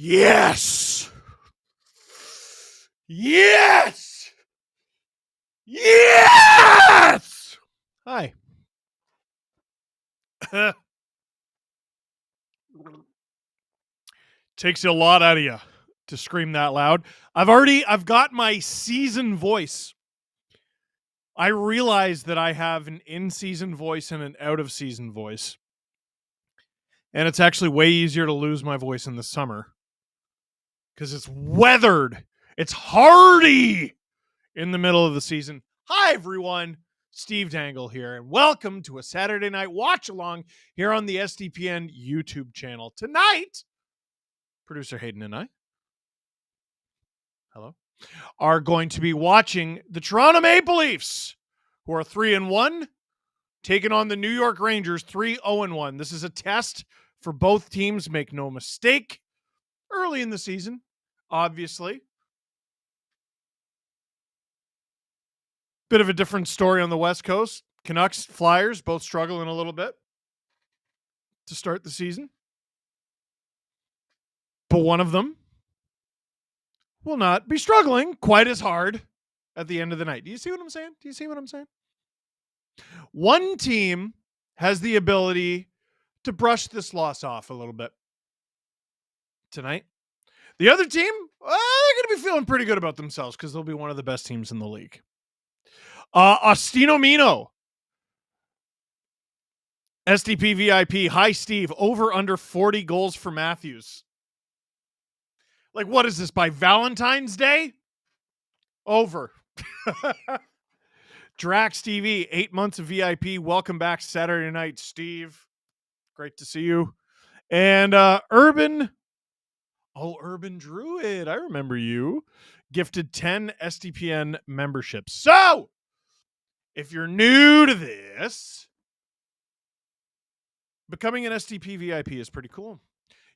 Yes! Yes! Yes! Hi. Takes a lot out of you to scream that loud. I've got my season voice. I realize that I have an in-season voice and an out-of-season voice. And it's actually way easier to lose my voice in the summer because it's weathered. It's hardy in the middle of the season. Hi, everyone. Steve Dangle here, and welcome to a Saturday night watch-along here on the SDPN YouTube channel. Tonight, producer Hayden and I, hello, are going to be watching the Toronto Maple Leafs, who are 3-1, taking on the New York Rangers, 3-0-1. This is a test for both teams, make no mistake. Early in the season, obviously. Bit of a different story on the West Coast. Canucks, Flyers, both struggling a little bit to start the season. But one of them will not be struggling quite as hard at the end of the night. Do you see what I'm saying? One team has the ability to brush this loss off a little bit tonight. The other team, they're going to be feeling pretty good about themselves because they'll be one of the best teams in the league. Ostino Mino, SDP VIP. Hi, Steve. Over under 40 goals for Matthews. Like, what is this, by Valentine's Day? Over. Drax TV, 8 months of VIP. Welcome back Saturday night, Steve. Great to see you. And Urban Druid, I remember you, gifted 10 SDPN memberships. So, if you're new to this, becoming an SDP VIP is pretty cool.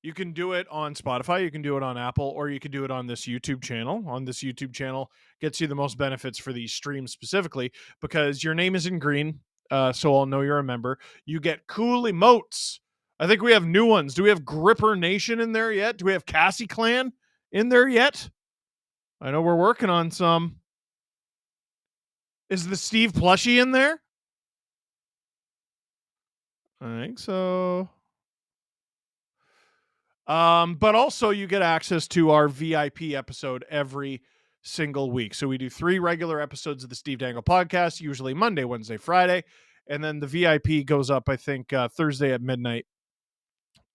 You can do it on Spotify, you can do it on Apple, or you can do it on this YouTube channel. On this YouTube channel, gets you the most benefits for these streams specifically because your name is in green, so I'll know you're a member. You get cool emotes. I think we have new ones. Do we have Gripper Nation in there yet? Do we have Cassie Clan in there yet? I know we're working on some. Is the Steve plushie in there? I think so. But also you get access to our VIP episode every single week. So we do 3 regular episodes of the Steve Dangle podcast, usually Monday, Wednesday, Friday. And then the VIP goes up, I think, Thursday at midnight.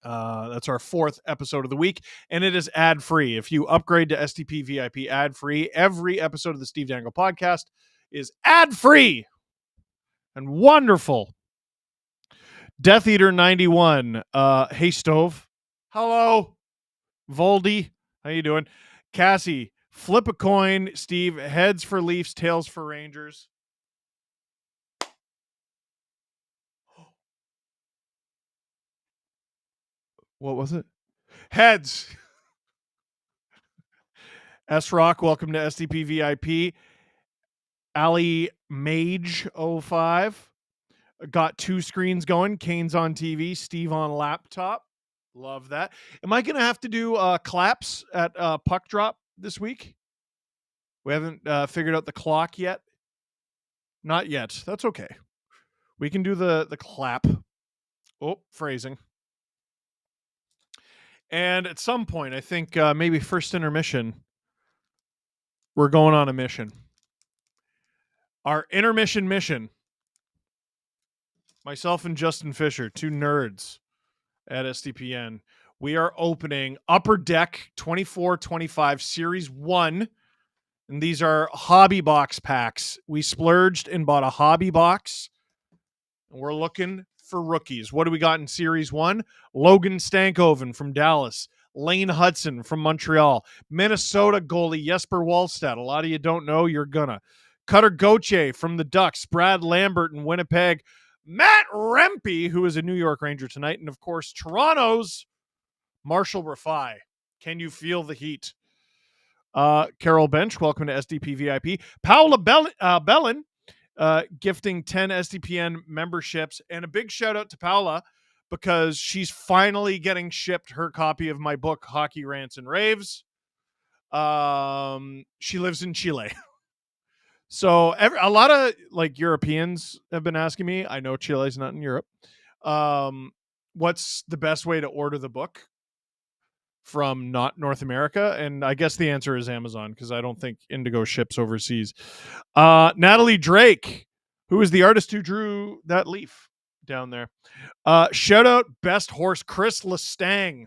That's our 4th episode of the week, and it is ad-free. If you upgrade to SDP VIP ad-free, every episode of the Steve Dangle podcast is ad-free and wonderful. Death Eater 91. Hey, Stove. Hello. Voldy. How you doing? Cassie. Flip a coin. Steve. Heads for Leafs, tails for Rangers. What was it? Heads. S-Rock, welcome to SDP VIP. Ali Mage 05. Got 2 screens going. Kane's on TV. Steve on laptop. Love that. Am I going to have to do claps at puck drop this week? We haven't figured out the clock yet. Not yet. That's okay. We can do the clap. Oh, phrasing. And at some point, I think maybe first intermission, we're going on a mission. Our intermission mission. Myself and Justin Fisher, 2 nerds at SDPN. We are opening Upper Deck 24-25 Series 1. And these are hobby box packs. We splurged and bought a hobby box. And we're looking for rookies. What do we got in Series 1? Logan Stankoven from Dallas. Lane Hudson from Montreal. Minnesota goalie Jesper Wallstedt. A lot of you don't know. You're gonna. Cutter Gauthier from the Ducks. Brad Lambert in Winnipeg. Matt Rempe, who is a New York Ranger tonight. And, of course, Toronto's Marshall Rafai. Can you feel the heat? Carol Bench, welcome to SDP VIP. Paula Bellin, gifting 10 SDPN memberships. And a big shout out to Paula because she's finally getting shipped her copy of my book, Hockey Rants and Raves. She lives in Chile. So a lot of like Europeans have been asking me. I know Chile's not in Europe. What's the best way to order the book from not North America? And I guess the answer is Amazon, because I don't think Indigo ships overseas. Natalie Drake, who is the artist who drew that leaf down there. Shout out best horse Chris Lestang.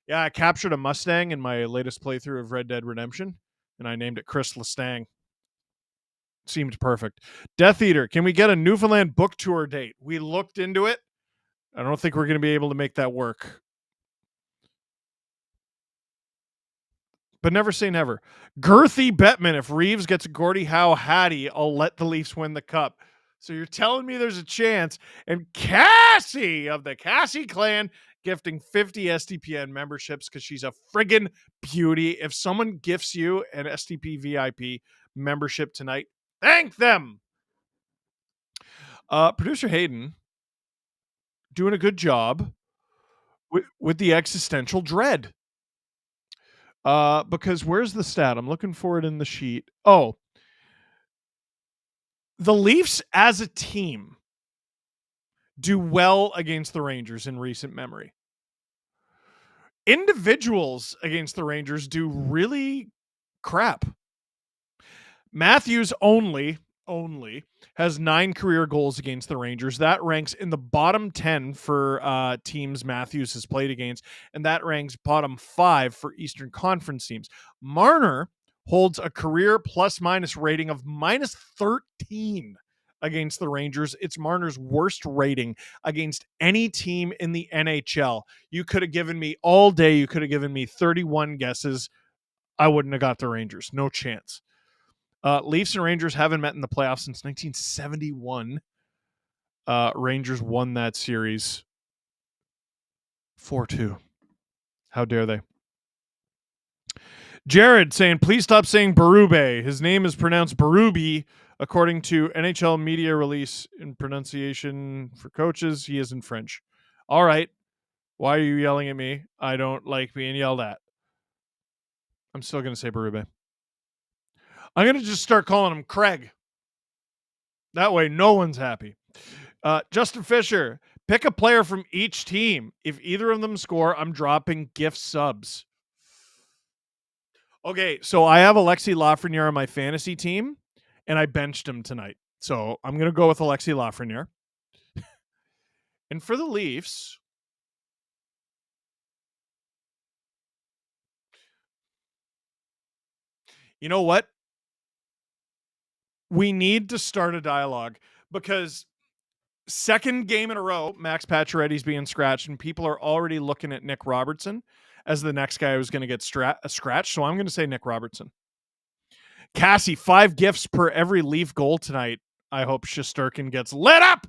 Yeah, I captured a Mustang in my latest playthrough of Red Dead Redemption, and I named it Chris Lestang. Seemed perfect. Death Eater, can we get a Newfoundland book tour date? We looked into it. I don't think we're going to be able to make that work. But never say never. Girthy Bettman, if Reeves gets a Gordie Howe Hattie, I'll let the Leafs win the cup. So you're telling me there's a chance. And Cassie of the Cassie clan gifting 50 SDPN memberships because she's a friggin' beauty. If someone gifts you an SDP VIP membership tonight, thank them. Producer Hayden doing a good job with the existential dread. Because where's the stat? I'm looking for it in the sheet. Oh, the Leafs as a team do well against the Rangers in recent memory. Individuals against the Rangers do really crap. Matthews only has 9 career goals against the Rangers. That ranks in the bottom 10 for teams Matthews has played against, and that ranks bottom 5 for Eastern Conference teams. Marner holds a career plus-minus rating of minus 13 against the Rangers. It's Marner's worst rating against any team in the NHL. You could have given me all day, you could have given me 31 guesses. I wouldn't have got the Rangers. No chance. Leafs and Rangers haven't met in the playoffs since 1971. Rangers won that series 4-2. How dare they? Jared saying, please stop saying Berube. His name is pronounced Berube, according to NHL media release in pronunciation for coaches. He is in French. All right. Why are you yelling at me? I don't like being yelled at. I'm still going to say Berube. I'm going to just start calling him Craig. That way, no one's happy. Justin Fisher, pick a player from each team. If either of them score, I'm dropping gift subs. Okay, so I have Alexi Lafreniere on my fantasy team, and I benched him tonight. So I'm going to go with Alexi Lafreniere. And for the Leafs, you know what? We need to start a dialogue, because second game in a row, Max Pacioretty's being scratched, and people are already looking at Nick Robertson as the next guy who's going to get scratched. So I'm going to say Nick Robertson. Cassie, 5 gifts per every Leaf goal tonight. I hope Shesterkin gets lit up.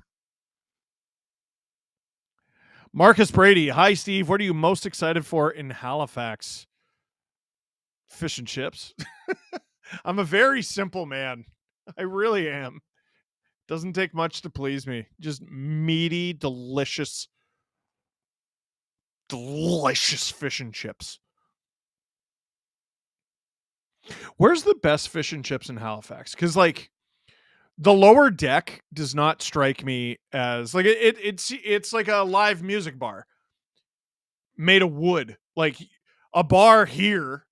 Marcus Brady, hi Steve. What are you most excited for in Halifax? Fish and chips. I'm a very simple man. I really am. Doesn't take much to please me. Just meaty, delicious fish and chips. Where's the best fish and chips in Halifax? Because like the lower deck does not strike me as like it's like a live music bar made of wood. Like a bar here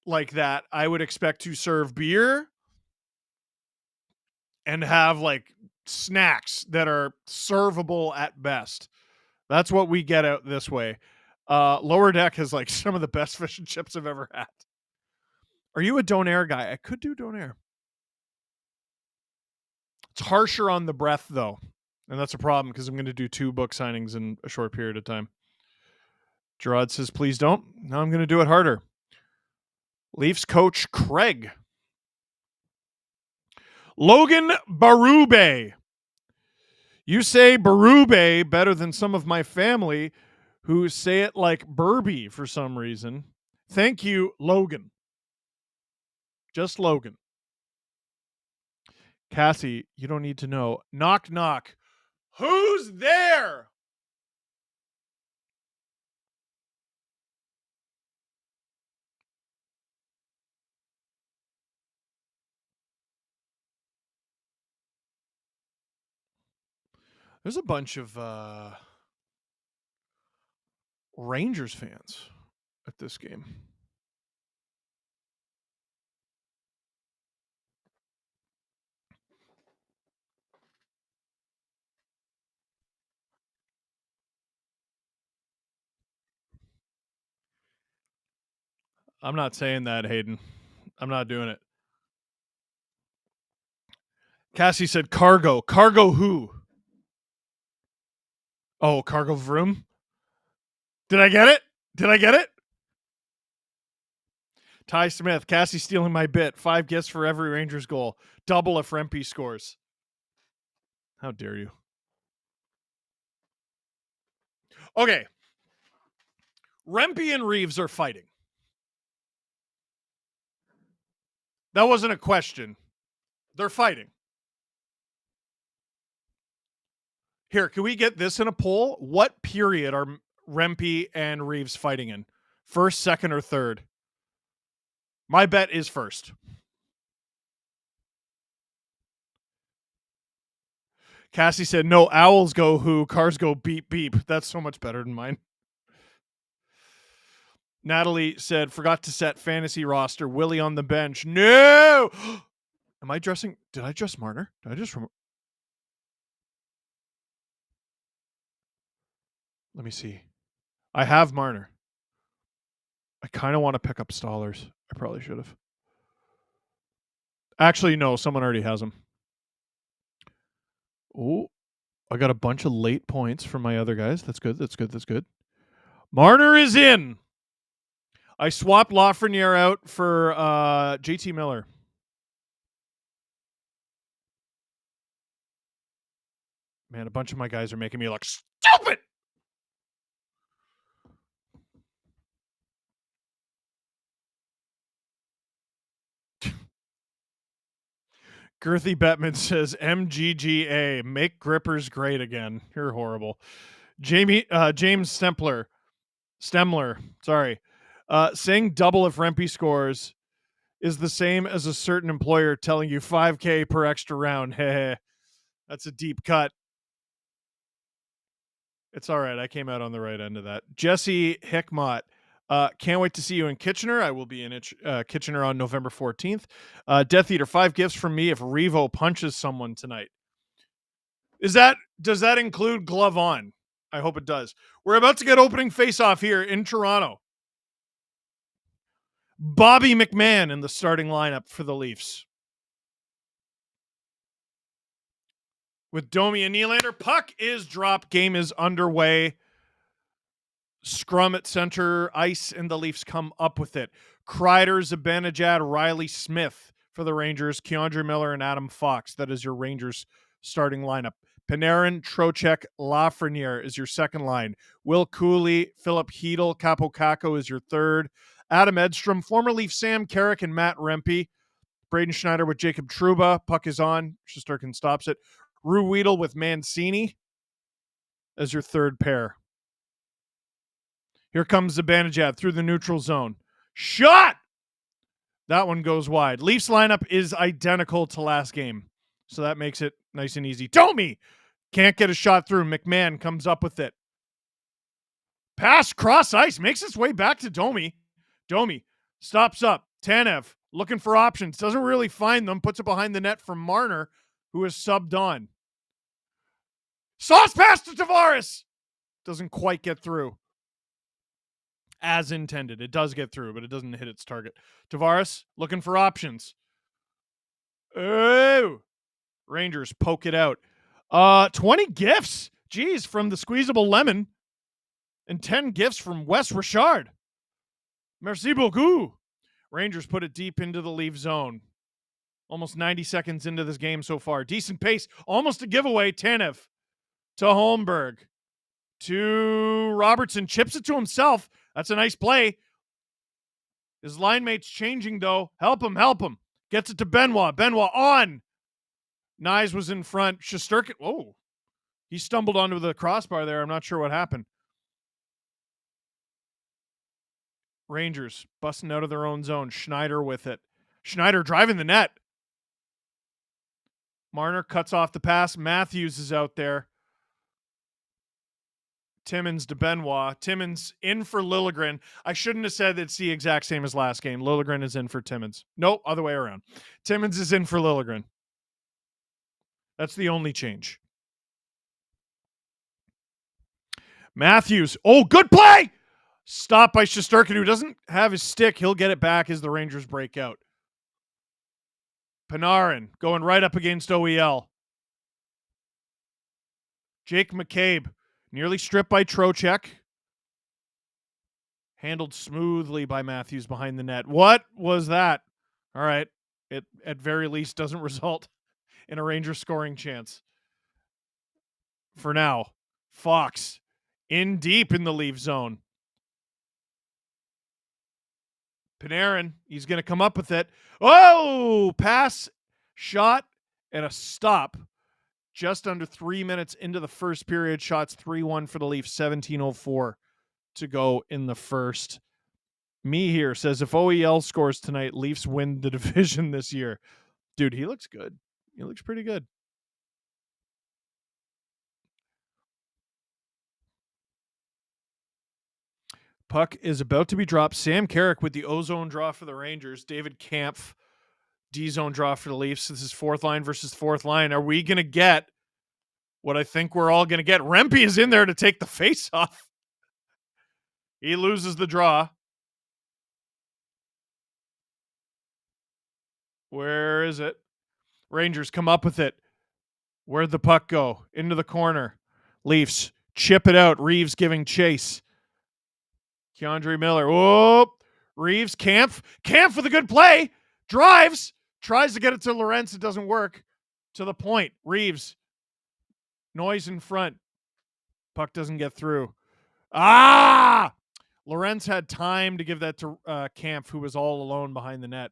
like that, I would expect to serve beer and have like snacks that are servable at best. That's what we get out this way. Lower deck has like some of the best fish and chips I've ever had. Are you a Donair guy? I could do Donair. It's harsher on the breath though, and that's a problem because I'm going to do 2 book signings in a short period of time. Gerard says, please don't. Now I'm going to do it harder. Leafs coach Craig. Logan Berube. You say Berube better than some of my family who say it like Burby for some reason. Thank you, Logan. Just Logan. Cassie, you don't need to know. Knock, knock. Who's there? There's a bunch of Rangers fans at this game. I'm not saying that, Hayden. I'm not doing it. Cassie said cargo. Cargo who? Oh, Cargo Vroom? Did I get it? Did I get it? Ty Smith. Cassie stealing my bit. 5 gifts for every Rangers goal. Double if Rempe scores. How dare you? Okay. Rempe and Reeves are fighting. That wasn't a question. They're fighting. Here, can we get this in a poll? What period are Rempe and Reeves fighting in? First, second, or third? My bet is first. Cassie said, no, owls go who, cars go beep, beep. That's so much better than mine. Natalie said, forgot to set fantasy roster. Willie on the bench. No! Am I dressing? Did I dress Marner? Did I just... Let me see. I have Marner. I kind of want to pick up Stallers. I probably should have. Actually, no. Someone already has him. Oh, I got a bunch of late points from my other guys. That's good. That's good. That's good. Marner is in. I swapped Lafreniere out for JT Miller. Man, a bunch of my guys are making me look stupid. Girthy Bettman says MGGA, make grippers great again. You're horrible. James Stemler, sorry. Saying double if Rempe scores is the same as a certain employer telling you $5,000 per extra round. That's a deep cut. It's all right. I came out on the right end of that. Jesse Hickmott. Can't wait to see you in Kitchener. I will be in Kitchener on November 14th. Death Eater, 5 gifts from me if Revo punches someone tonight. Does that include glove on? I hope it does. We're about to get opening face-off here in Toronto. Bobby McMahon in the starting lineup for the Leafs. With Domi and Nylander, puck is dropped. Game is underway. Scrum at center, ice, and the Leafs come up with it. Kreider, Zibanejad, Riley Smith for the Rangers, Keandre Miller, and Adam Fox. That is your Rangers starting lineup. Panarin, Trocheck, Lafreniere is your second line. Will Cooley, Philip Hedel, Capo Caco is your third. Adam Edstrom, former Leaf Sam Carrick, and Matt Rempe. Braden Schneider with Jacob Trouba. Puck is on. Shesterkin stops it. Rue Weedle with Mancini as your third pair. Here comes Zibanejad through the neutral zone. Shot! That one goes wide. Leafs lineup is identical to last game, so that makes it nice and easy. Domi can't get a shot through. McMahon comes up with it. Pass cross ice, makes its way back to Domi. Domi stops up. Tanev looking for options. Doesn't really find them. Puts it behind the net for Marner, who is subbed on. Sauce pass to Tavares. Doesn't quite get through. As intended. It does get through, but it doesn't hit its target. Tavares looking for options. Oh! Rangers poke it out. 20 gifts. Geez, from the squeezable lemon. And 10 gifts from Wes Richard. Merci beaucoup. Rangers put it deep into the Leaf zone. Almost 90 seconds into this game so far. Decent pace. Almost a giveaway. Tanev to Holmberg. To Robertson. Chips it to himself. That's a nice play. His line mate's changing, though. Help him. Gets it to Benoit. Benoit on. Nyes was in front. Shesterkin. Whoa. He stumbled onto the crossbar there. I'm not sure what happened. Rangers busting out of their own zone. Schneider with it. Schneider driving the net. Marner cuts off the pass. Matthews is out there. Timmins to Benoit. Timmins in for Liljegren. I shouldn't have said it's the exact same as last game. Liljegren is in for Timmins. Nope, other way around. Timmins is in for Liljegren. That's the only change. Matthews. Oh, good play! Stop by Shesterkin, who doesn't have his stick. He'll get it back as the Rangers break out. Panarin going right up against OEL. Jake McCabe nearly stripped by Trocheck. Handled smoothly by Matthews behind the net. What was that? All right. It at very least doesn't result in a Rangers scoring chance. For now, Fox in deep in the Leaf zone. Panarin, he's going to come up with it. Oh, pass, shot, and a stop. Just under 3 minutes into the first period. Shots 3-1 for the Leafs, 17:04 to go in the first. Me here says if OEL scores tonight, Leafs win the division this year. Dude, he looks good. He looks pretty good. Puck is about to be dropped. Sam Carrick with the O-zone draw for the Rangers. David Kampf, D-zone draw for the Leafs. This is fourth line versus fourth line. Are we going to get what I think we're all going to get? Rempe is in there to take the face off. He loses the draw. Where is it? Rangers come up with it. Where'd the puck go? Into the corner. Leafs chip it out. Reeves giving chase. Keandre Miller. Whoop. Reeves. Kampf with a good play. Drives. Tries to get it to Lorentz. It doesn't work. To the point. Reeves. Noise in front. Puck doesn't get through. Lorentz had time to give that to Kampf, who was all alone behind the net.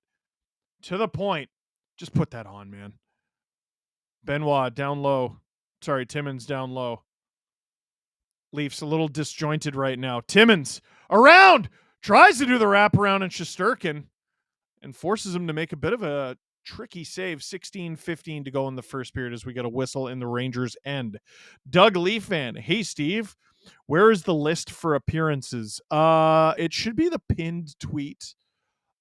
To the point. Just put that on, man. Benoit down low. Sorry, Timmins down low. Leafs a little disjointed right now. Timmins around. Tries to do the wraparound in Shesterkin and forces him to make a bit of a tricky save. 16:15 to go in the first period as we get a whistle in the Rangers' end. Doug Leafan. Hey, Steve. Where is the list for appearances? It should be the pinned tweet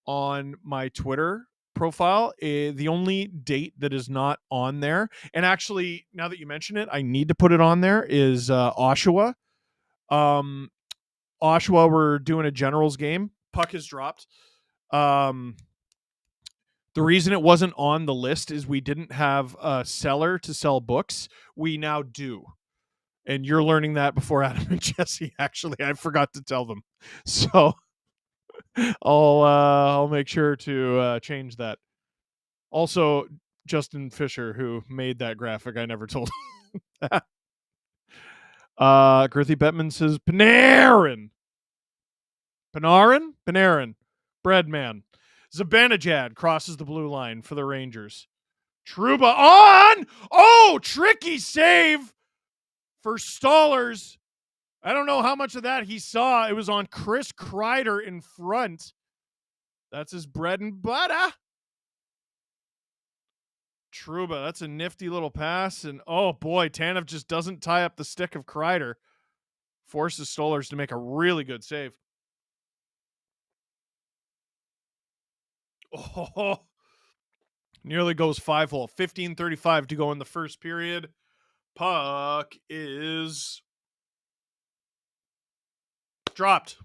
on my Twitter profile. The only date that is not on there, and actually, now that you mention it, I need to put it on there, is Oshawa. Oshawa, we're doing a Generals game. Puck is dropped. The reason it wasn't on the list is we didn't have a seller to sell books. We now do. And you're learning that before Adam and Jesse. Actually, I forgot to tell them. So I'll make sure to change that. Also, Justin Fisher, who made that graphic, I never told him that. Girthy Bettman says Panarin. Breadman. Zibanejad crosses the blue line for the Rangers. Trouba on! Oh, tricky save for Stallers. I don't know how much of that he saw. It was on Chris Kreider in front. That's his bread and butter. Trouba, that's a nifty little pass. And oh boy, Tanev just doesn't tie up the stick of Kreider. Forces Stallers to make a really good save. Oh, nearly goes 5-hole. 15:35 to go in the first period. Puck is dropped.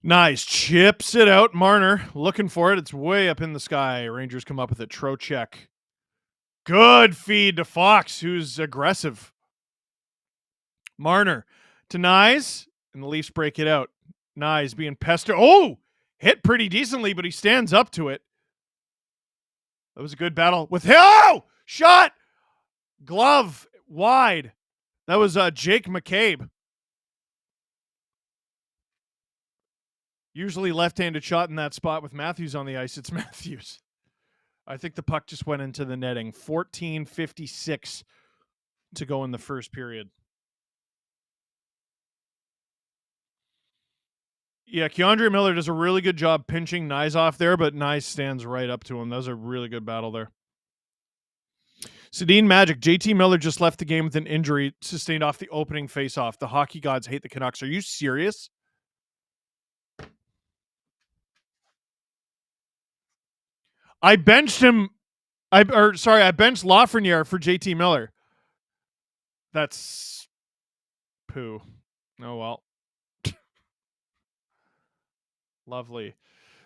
Nice. Chips it out. Marner looking for it. It's way up in the sky. Rangers come up with it. Trocheck. Good feed to Fox, who's aggressive. Marner to Nyes, and the Leafs break it out. Nyes being pestered. Oh, hit pretty decently, but he stands up to it. That was a good battle with him. Oh, shot. Glove wide. That was Jake McCabe. Usually left-handed shot in that spot with Matthews on the ice. It's Matthews. I think the puck just went into the netting. 14:56 to go in the first period. Yeah, Keandre Miller does a really good job pinching Nyes off there, but Nyes stands right up to him. That was a really good battle there. Sedin Magic. JT Miller just left the game with an injury sustained off the opening faceoff. The hockey gods hate the Canucks. Are you serious? I benched him. I benched Lafreniere for JT Miller. That's poo. Oh well. Lovely.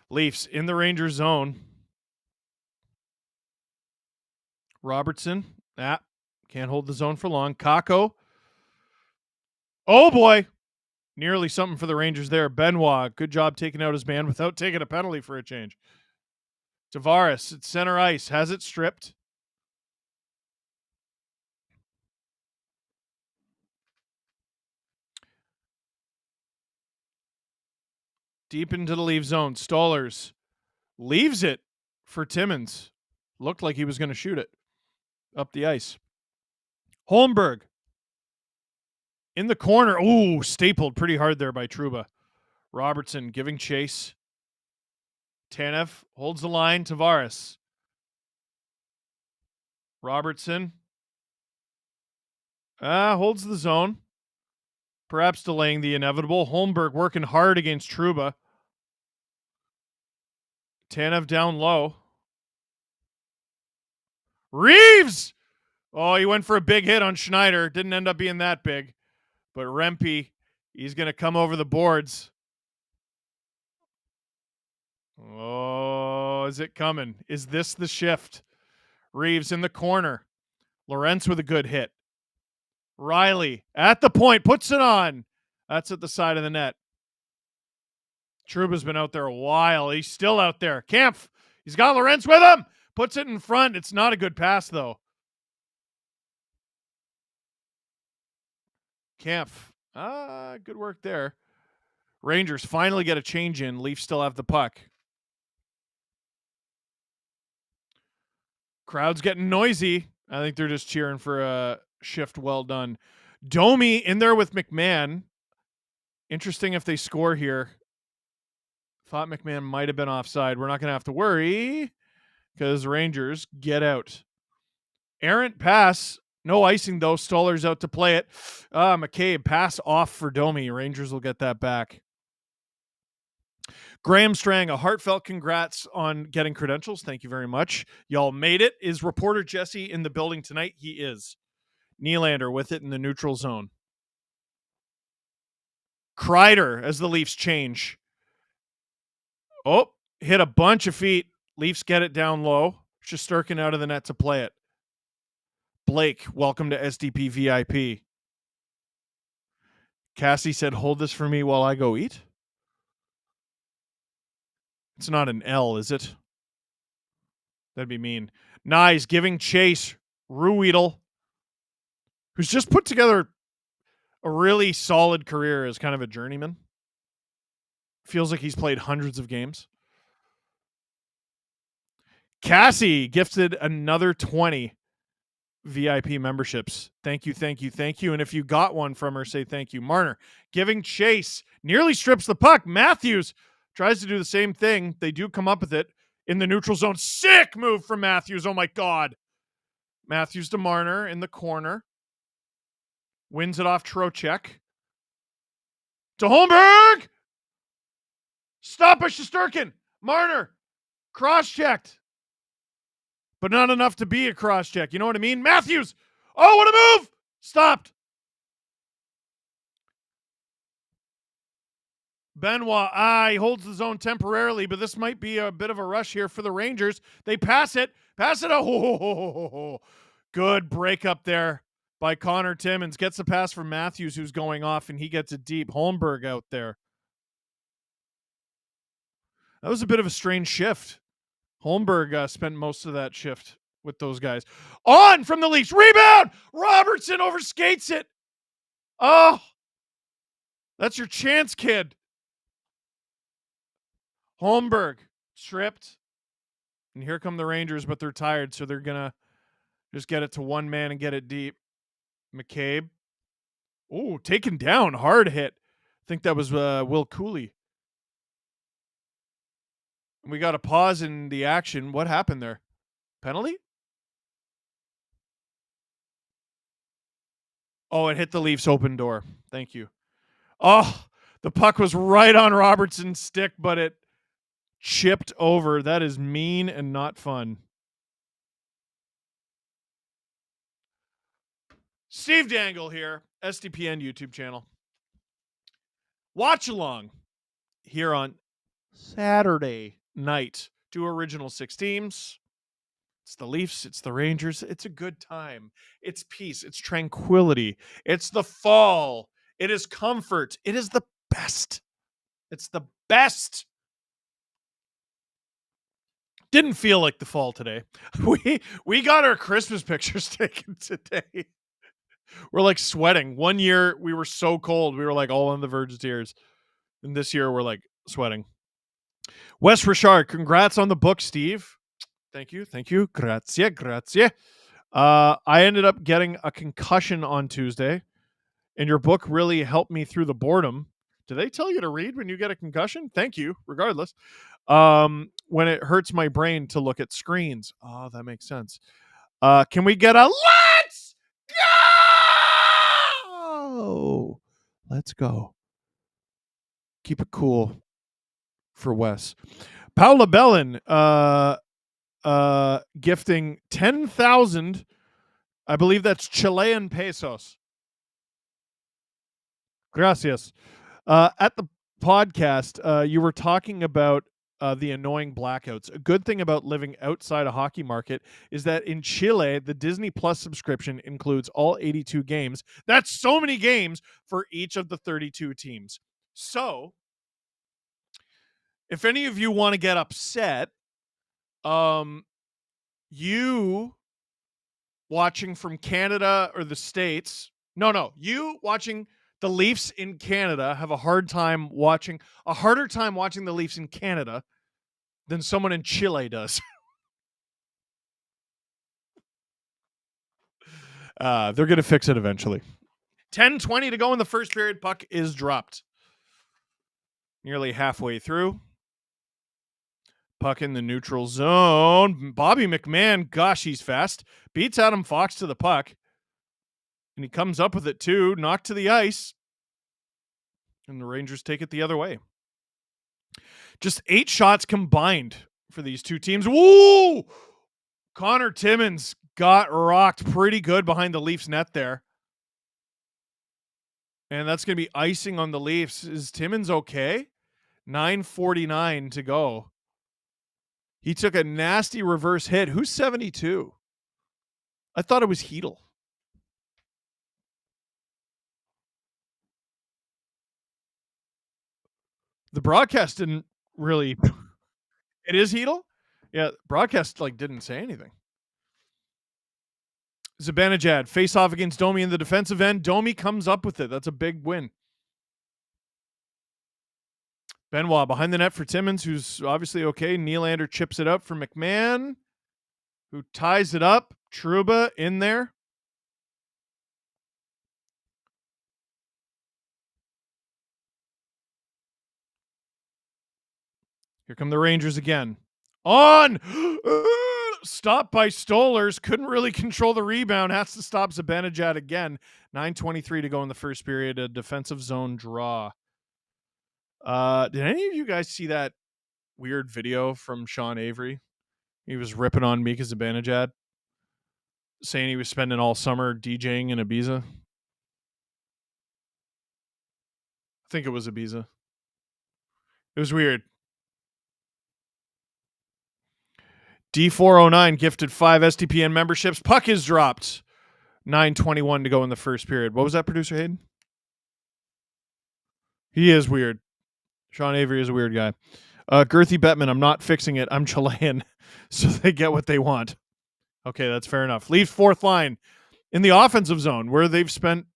Leafs in the Rangers zone. Robertson. Can't hold the zone for long. Kako. Oh boy. Nearly something for the Rangers there. Benoit. Good job taking out his man without taking a penalty for a change. Tavares at center ice. Has it stripped. Deep into the Leaf zone. Stollers leaves it for Timmins. Looked like he was going to shoot it up the ice. Holmberg in the corner. Ooh, stapled pretty hard there by Trouba. Robertson giving chase. Tanev holds the line. Tavares. Robertson holds the zone. Perhaps delaying the inevitable. Holmberg working hard against Trouba. Tanev down low. Reeves! Oh, he went for a big hit on Schneider. Didn't end up being that big. But Rempe, he's going to come over the boards. Oh, is it coming? Is this the shift? Reeves in the corner. Lorentz with a good hit. Riley at the point, puts it on. That's at the side of the net. Trouba's been out there a while. He's still out there. Kampf, he's got Lorentz with him. Puts it in front. It's not a good pass, though. Kampf. Good work there. Rangers finally get a change in. Leafs still have the puck. Crowd's getting noisy. I think they're just cheering for a shift well done. Domi in there with McMahon. Interesting if they score here. Thought McMahon might have been offside. We're not going to have to worry because Rangers get out. Errant pass. No icing, though. Stoller's out to play it. McCabe, pass off for Domi. Rangers will get that back. Graham Strang, a heartfelt congrats on getting credentials. Thank you very much. Y'all made it. Is reporter Jesse in the building tonight? He is. Nylander with it in the neutral zone. Kreider as the Leafs change. Oh, hit a bunch of feet. Leafs get it down low. Shesterkin out of the net to play it. Blake, welcome to SDP VIP. Cassie said, hold this for me while I go eat. It's not an L, is it? That'd be mean. Nice, giving chase. Ruedel, who's just put together a really solid career as kind of a journeyman. Feels like he's played hundreds of games. Cassie gifted another 20 VIP memberships. Thank you, thank you, thank you. And if you got one from her, say thank you. Marner giving chase. Nearly strips the puck. Matthews tries to do the same thing. They do come up with it in the neutral zone. Sick move from Matthews. Oh, my God. Matthews to Marner in the corner. Wins it off Trocheck. To Holmberg. Stop by Shesterkin. Marner. Cross-checked. But not enough to be a cross-check. You know what I mean? Matthews. Oh, what a move. Stopped. Benoit, he holds the zone temporarily, but this might be a bit of a rush here for the Rangers. They pass it. Oh, good break up there by Connor Timmins. Gets the pass from Matthews, who's going off, and he gets it deep. Holmberg out there. That was a bit of a strange shift. Holmberg spent most of that shift with those guys. On from the Leafs. Rebound! Robertson overskates it. Oh, that's your chance, kid. Holmberg stripped. And here come the Rangers, but they're tired, so they're going to just get it to one man and get it deep. McCabe. Oh, taken down. Hard hit. I think that was Will Cooley. We got a pause in the action. What happened there? Penalty? Oh, it hit the Leafs open door. Thank you. Oh, the puck was right on Robertson's stick, but it chipped over. That is mean and not fun. Steve Dangle here, SDPN YouTube channel. Watch along here on Saturday night. 2 original 6 teams. It's the Leafs, it's the Rangers. It's a good time. It's peace, it's tranquility. It's the fall. It is comfort. It is the best. It's the best. Didn't feel like the fall today. We got our Christmas pictures taken today. We're like sweating. One year we were so cold, we were like all on the verge of tears. And this year we're like sweating. Wes Richard, congrats on the book, Steve. Thank you. Grazie. I ended up getting a concussion on Tuesday, and your book really helped me through the boredom. Do they tell you to read when you get a concussion? Thank you, regardless. When it hurts my brain to look at screens. Oh, that makes sense. Can we get a let's go? Let's go. Keep it cool for Wes. Paula Bellin, gifting 10,000, I believe that's Chilean pesos. Gracias. At the podcast, you were talking about the annoying blackouts. A good thing about living outside a hockey market is that in Chile, the Disney Plus subscription includes all 82 games. That's so many games for each of the 32 teams. So, if any of you want to get upset, you watching from Canada or the States, you watching the Leafs in Canada have a harder time watching the Leafs in Canada than someone in Chile does. They're going to fix it eventually. 10:20 to go in the first period. Puck is dropped. Nearly halfway through. Puck in the neutral zone. Bobby McMahon, gosh, he's fast. Beats Adam Fox to the puck. And he comes up with it too. Knocked to the ice. And the Rangers take it the other way. Just 8 shots combined for these two teams. Woo! Connor Timmins got rocked pretty good behind the Leafs net there. And that's going to be icing on the Leafs. Is Timmins okay? 9:49 to go. He took a nasty reverse hit. Who's 72? I thought it was Hedel. The broadcast didn't really. It is Hedel? Yeah, broadcast didn't say anything. Zibanejad face off against Domi in the defensive end. Domi comes up with it. That's a big win. Benoit behind the net for Timmins, who's obviously okay. Nylander chips it up for McMahon, who ties it up. Trouba in there. Here come the Rangers again. On! Stopped by Stolers. Couldn't really control the rebound. Has to stop Zibanejad again. 9:23 to go in the first period. A defensive zone draw. Did any of you guys see that weird video from Sean Avery? He was ripping on Mika Zibanejad, saying he was spending all summer DJing in Ibiza. I think it was Ibiza. It was weird. D409 gifted 5 STPN memberships. Puck is dropped. 9:21 to go in the first period. What was that, producer Hayden? He is weird. Sean Avery is a weird guy. Girthy Bettman, I'm not fixing it. I'm Chilean. So they get what they want. Okay, that's fair enough. Leafs fourth line in the offensive zone where they've spent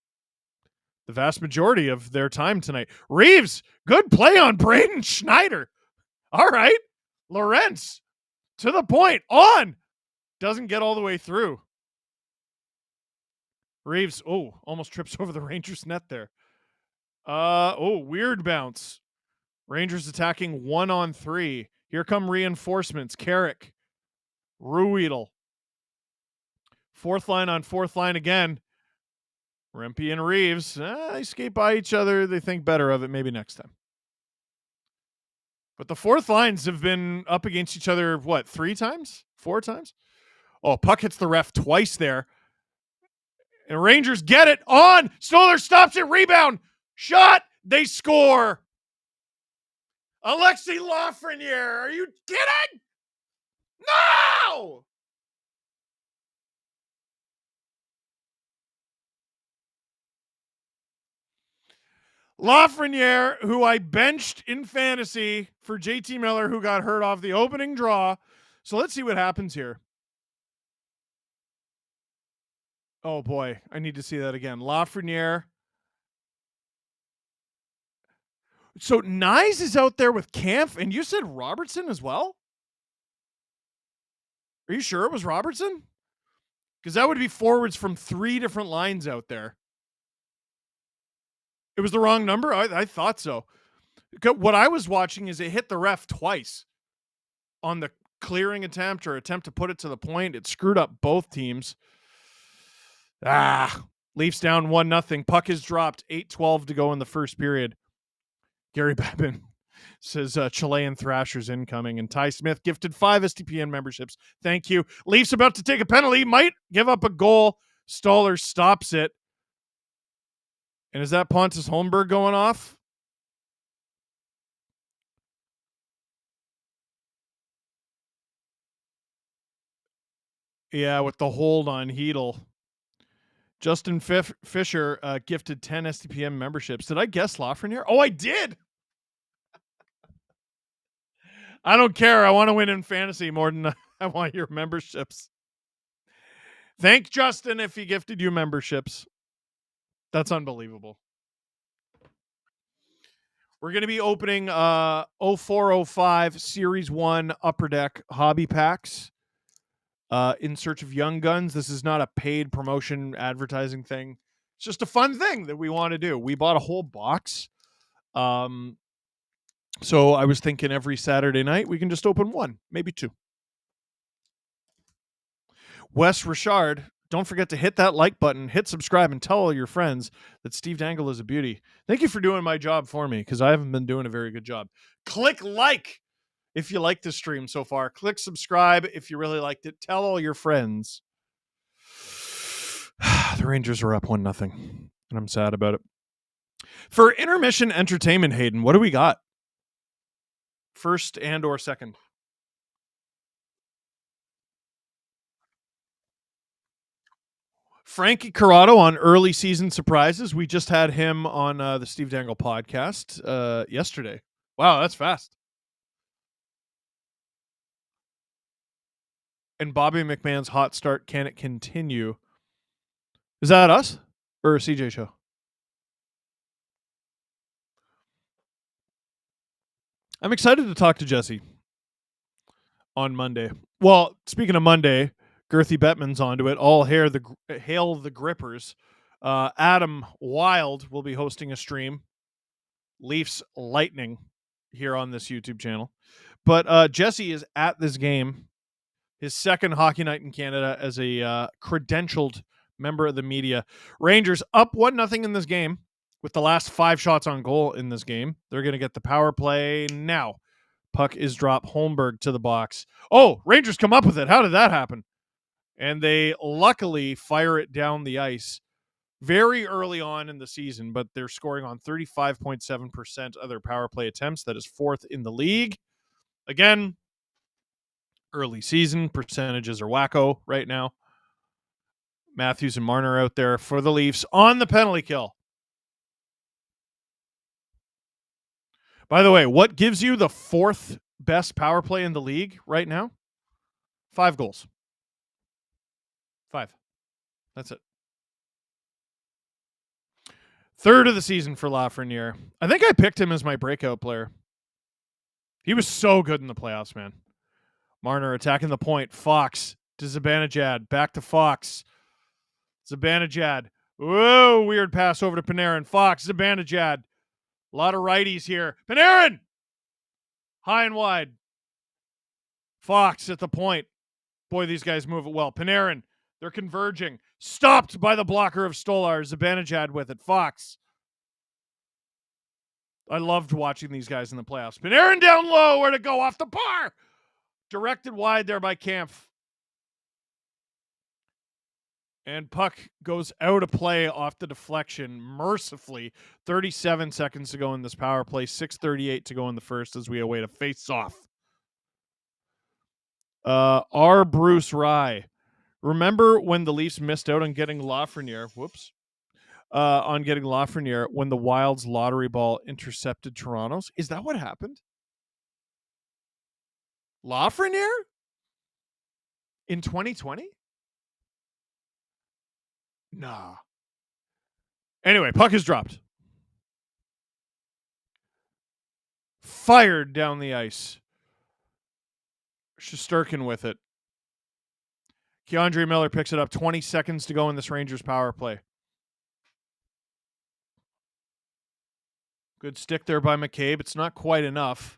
the vast majority of their time tonight. Reeves, good play on Braden Schneider. All right. Lorentz, to the point. On. Doesn't get all the way through. Reeves, almost trips over the Rangers net there. Weird bounce. Rangers attacking 1-on-3. Here come reinforcements. Carrick. Ruedel. Fourth line on fourth line again. Rempe and Reeves, they skate by each other. They think better of it. Maybe next time. But the fourth lines have been up against each other, what, 3 times? 4 times? Oh, puck hits the ref twice there. And Rangers get it on. Stoller stops it. Rebound. Shot. They score. Alexei Lafreniere. Are you kidding? No! Lafreniere, who I benched in fantasy for JT Miller, who got hurt off the opening draw. So let's see what happens here. Oh, boy. I need to see that again. Lafreniere. So Nyes is out there with Kampf, and you said Robertson as well? Are you sure it was Robertson? Because that would be forwards from 3 different lines out there. It was the wrong number? I thought so. What I was watching is it hit the ref twice on the clearing attempt or attempt to put it to the point. It screwed up both teams. Leafs down 1-0. Puck is dropped. 8:12 to go in the first period. Gary Bettman says Chilean Thrashers incoming. And Ty Smith gifted 5 STPN memberships. Thank you. Leafs about to take a penalty. Might give up a goal. Stoller stops it. And is that Pontus Holmberg going off? Yeah, with the hold on Hedel. Justin Fisher gifted 10 STPM memberships. Did I guess Lafreniere? Oh, I did. I don't care. I want to win in fantasy more than I want your memberships. Thank Justin if he gifted you memberships. That's unbelievable. We're going to be opening 0405 Series 1 Upper Deck hobby packs in search of young guns. This is not a paid promotion advertising thing. It's just a fun thing that we want to do. We bought a whole box. So I was thinking every Saturday night we can just open 1, maybe 2. Wes Richard, don't forget to hit that like button, hit subscribe, and tell all your friends that Steve Dangle is a beauty. Thank you for doing my job for me, because I haven't been doing a very good job. Click like if you like the stream so far. Click subscribe if you really liked it. Tell all your friends. The Rangers are up 1-0, and I'm sad about it. For intermission entertainment, Hayden, what do we got? First and or second? Frankie Corrado on early season surprises. We just had him on the Steve Dangle podcast yesterday. Wow, that's fast. And Bobby McMahon's hot start, can it continue? Is that us or a CJ show? I'm excited to talk to Jesse on Monday. Well, speaking of Monday, Girthy Bettman's onto it. All hail the grippers. Adam Wild will be hosting a stream. Leafs Lightning here on this YouTube channel. But Jesse is at this game, his second hockey night in Canada as a credentialed member of the media. Rangers up 1-0 in this game with the last 5 shots on goal in this game. They're going to get the power play now. Puck is dropped. Holmberg to the box. Oh, Rangers come up with it. How did that happen? And they luckily fire it down the ice very early on in the season, but they're scoring on 35.7% of their power play attempts. That is 4th in the league. Again, early season percentages are wacko right now. Matthews and Marner out there for the Leafs on the penalty kill. By the way, what gives you the 4th best power play in the league right now? 5 goals. 5. That's it. 3rd of the season for Lafreniere. I think I picked him as my breakout player. He was so good in the playoffs, man. Marner attacking the point. Fox to Zibanejad. Back to Fox. Zibanejad. Whoa, weird pass over to Panarin. Fox, Zibanejad. A lot of righties here. Panarin! High and wide. Fox at the point. Boy, these guys move it well. Panarin They're converging. Stopped by the blocker of Stolar. Zibanejad with it. Fox. I loved watching these guys in the playoffs. Panarin down low. Where to go? Off the bar. Directed wide there by Kampf. And puck goes out of play off the deflection mercifully. 37 seconds to go in this power play. 6:38 to go in the first as we await a face-off. R. Bruce Rye. Remember when the Leafs missed out on getting Lafreniere? Whoops. On getting Lafreniere when the Wild's lottery ball intercepted Toronto's? Is that what happened? Lafreniere? In 2020? Nah. Anyway, puck is dropped. Fired down the ice. Shesterkin with it. Keandre Miller picks it up. 20 seconds to go in this Rangers power play. Good stick there by McCabe. It's not quite enough.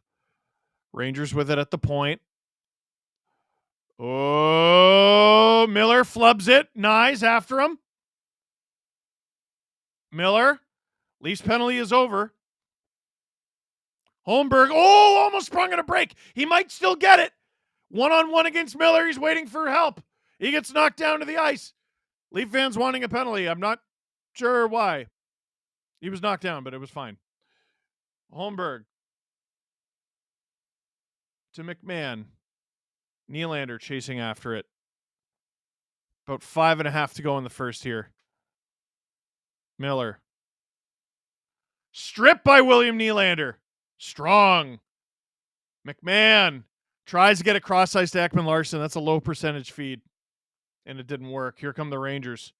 Rangers with it at the point. Oh, Miller flubs it. Nyes after him. Miller. Leafs penalty is over. Holmberg. Oh, almost sprung at a break. He might still get it. One-on-one against Miller. He's waiting for help. He gets knocked down to the ice. Leaf fans wanting a penalty. I'm not sure why. He was knocked down, but it was fine. Holmberg. To McMahon. Nylander chasing after it. About 5.5 to go in the first here. Miller. Stripped by William Nylander. Strong. McMahon tries to get a cross-ice to Ekman Larson. That's a low percentage feed. And it didn't work. Here come the Rangers.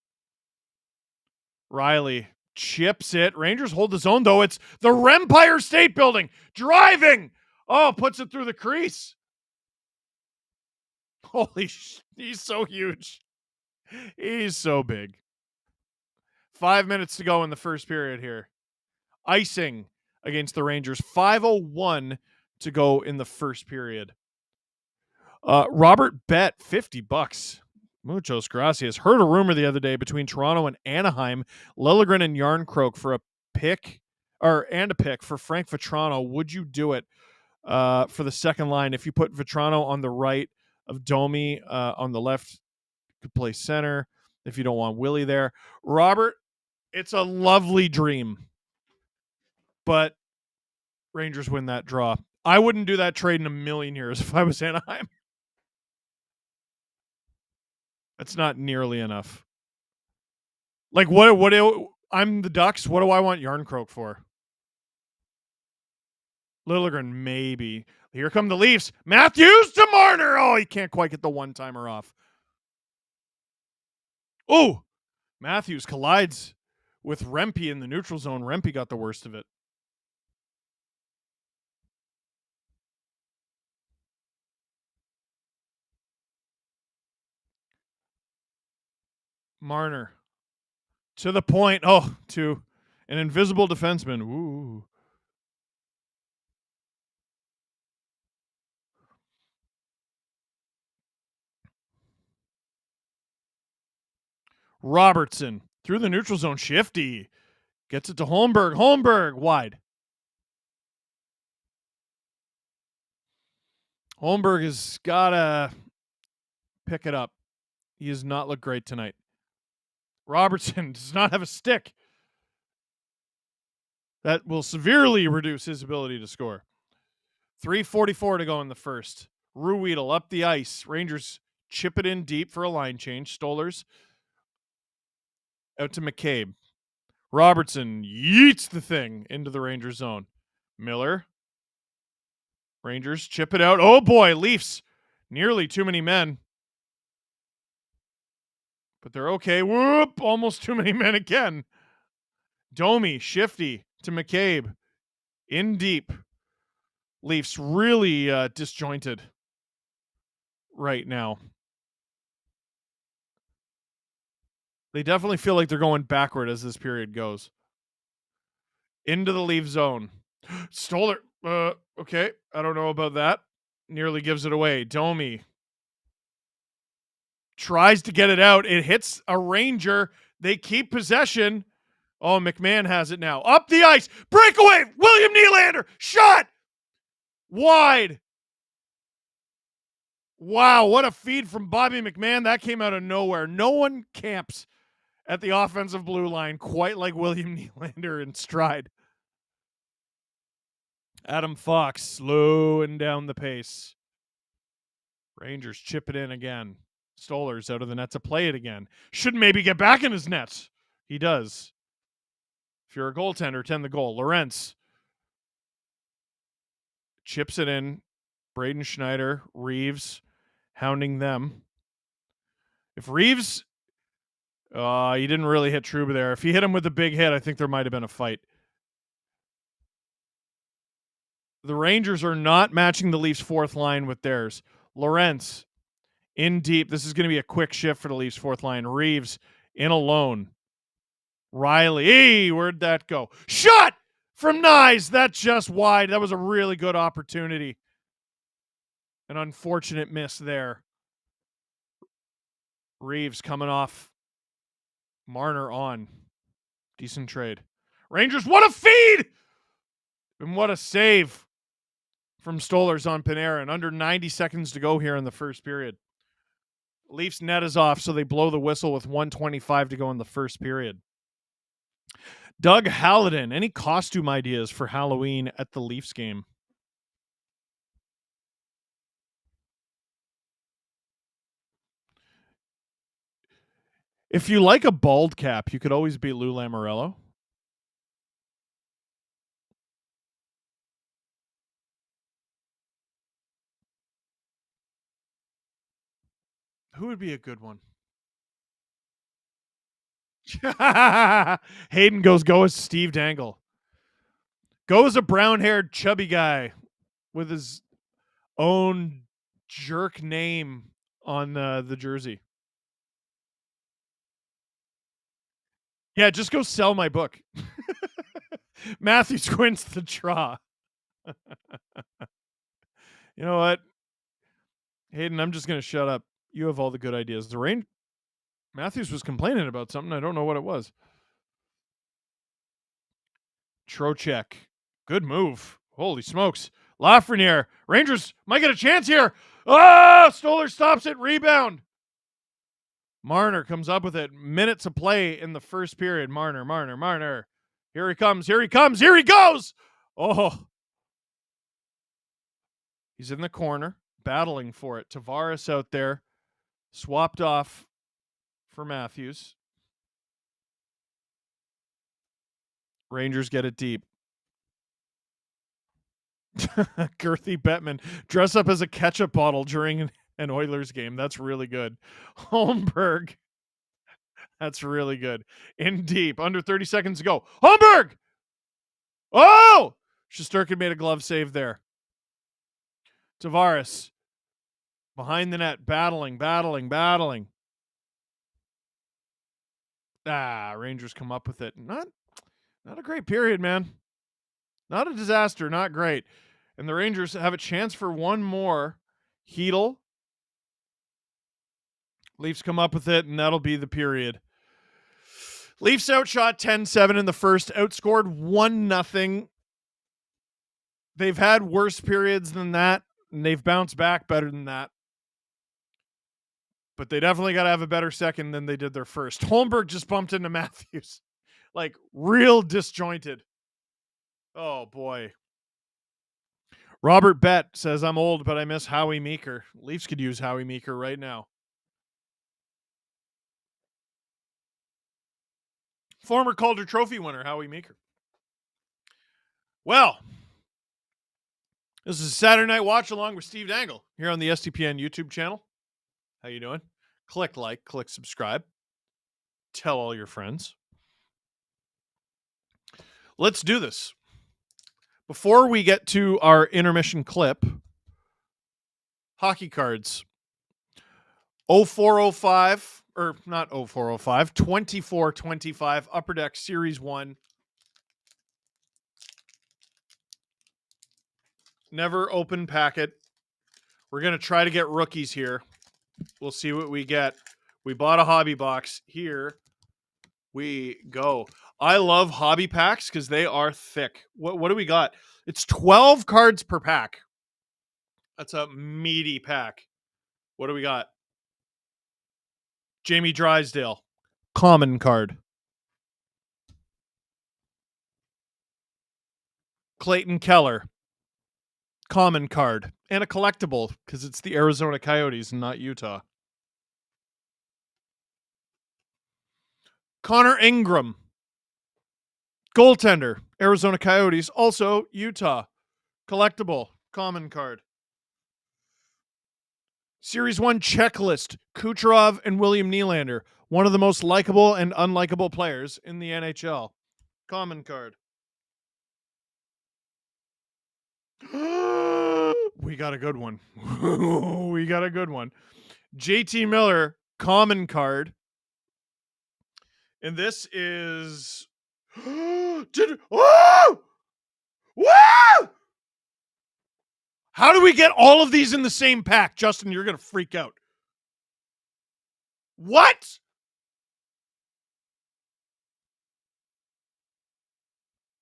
Riley chips it. Rangers hold the zone, though. It's the Rempire State Building. Driving. Oh, puts it through the crease. Holy he's so huge. He's so big. 5 minutes to go in the first period here. Icing against the Rangers. 5:01 to go in the first period. Robert bet $50. Muchos gracias. Heard a rumor the other day between Toronto and Anaheim. Liljegren and Yarncroke for a pick for Frank Vetrano. Would you do it for the second line if you put Vetrano on the right of Domi on the left? Could play center if you don't want Willie there. Robert, it's a lovely dream, but Rangers win that draw. I wouldn't do that trade in a million years if I was Anaheim. That's not nearly enough. Like what I'm the Ducks. What do I want Yarncroke for? Liljegren, maybe. Here come the Leafs. Matthews to Marner. Oh, he can't quite get the one-timer off. Oh, Matthews collides with Rempe in the neutral zone. Rempe got the worst of it. Marner to the point. Oh, to an invisible defenseman. Ooh. Robertson through the neutral zone. Shifty. Gets it to Holmberg. Holmberg wide. Holmberg has got to pick it up. He has not looked great tonight. Robertson does not have a stick. That will severely reduce his ability to score. 3:44 to go in the first. Ruhwedel up the ice. Rangers chip it in deep for a line change. Stolers out to McCabe. Robertson yeets the thing into the Rangers zone. Miller. Rangers chip it out. Oh boy, Leafs. Nearly too many men. But they're okay. Whoop! Almost too many men again. Domi, Shifty to McCabe. In deep. Leafs really disjointed right now. They definitely feel like they're going backward as this period goes. Into the Leaf zone. Stoller. Okay. I don't know about that. Nearly gives it away. Domi. tries to get it out. It hits a Ranger. They keep possession. Oh, McMahon has it now. Up the ice. Breakaway. William Nylander. Shot. Wide. Wow, what a feed from Bobby McMahon. That came out of nowhere. No one camps at the offensive blue line quite like William Nylander in stride. Adam Fox slowing down the pace. Rangers chip it in again. Stoller's out of the net to play it again. Should maybe get back in his net. He does. If you're a goaltender, tend the goal. Lorentz chips it in. Braden Schneider, Reeves hounding them. If Reeves, he didn't really hit Trouba there. If he hit him with a big hit, I think there might have been a fight. The Rangers are not matching the Leafs' fourth line with theirs. Lorentz in deep. This is going to be a quick shift for the Leafs' fourth line. Reeves in alone. Riley. Hey, where'd that go? Shot from Nyes. That's just wide. That was a really good opportunity. An unfortunate miss there. Reeves coming off. Marner on. Decent trade. Rangers, what a feed! And what a save from Stolarz on Panarin. Under 90 seconds to go here in the first period. Leafs net is off, so they blow the whistle with 1:25 to go in the first period. Doug Hallidan, any costume ideas for Halloween at the Leafs game? If you like a bald cap, you could always be Lou Lamoriello. Who would be a good one? Hayden goes, go as Steve Dangle. Go as a brown-haired, chubby guy with his own jerk name on the jersey. Yeah, just go sell my book. Matthew Squints the Draw. You know what? Hayden, I'm just going to shut up. You have all the good ideas. Matthews was complaining about something. I don't know what it was. Trocheck. Good move. Holy smokes. Lafreniere. Rangers might get a chance here. Oh, Stoller stops it. Rebound. Marner comes up with it. Minutes of play in the first period. Marner. Here he comes. Here he goes. Oh. He's in the corner, battling for it. Tavares out there. Swapped off for Matthews. Rangers get it deep. Girthy Bettman. Dress up as a ketchup bottle during an Oilers game. That's really good. Holmberg. That's really good. In deep. Under 30 seconds to go. Holmberg! Oh! Shesterkin made a glove save there. Tavares. Behind the net. Battling. Rangers come up with it. Not a great period, man. Not a disaster. Not great. And the Rangers have a chance for one more. Hedl. Leafs come up with it, and that'll be the period. Leafs outshot 10-7 in the first, outscored 1-0. They've had worse periods than that, and they've bounced back better than that. But they definitely got to have a better second than they did their first. Holmberg just bumped into Matthews. Like, real disjointed. Oh, boy. Robert Bett says, I'm old, but I miss Howie Meeker. Leafs could use Howie Meeker right now. Former Calder Trophy winner, Howie Meeker. Well, this is a Saturday Night Watch Along with Steve Dangle here on the STPN YouTube channel. How you doing? Click like, click subscribe. Tell all your friends. Let's do this. Before we get to our intermission clip, hockey cards. 0405, or not 0405, 2425, Upper Deck Series 1. Never open packet. We're going to try to get rookies here. We'll see what we get. We bought a hobby box. Here we go. I love hobby packs because they are thick. What do we got? It's 12 cards per pack. That's a meaty pack. What do we got? Jamie Drysdale. Common card. Clayton Keller. Common card. And a collectible because it's the Arizona Coyotes and not Utah. Connor Ingram. Goaltender. Arizona Coyotes. Also Utah. Collectible. Common card. Series 1 checklist. Kucherov and William Nylander. One of the most likable and unlikable players in the NHL. Common card. We got a good one. We got a good one. JT Miller, common card. And this is... Oh! Woo! How do we get all of these in the same pack? Justin, you're going to freak out. What?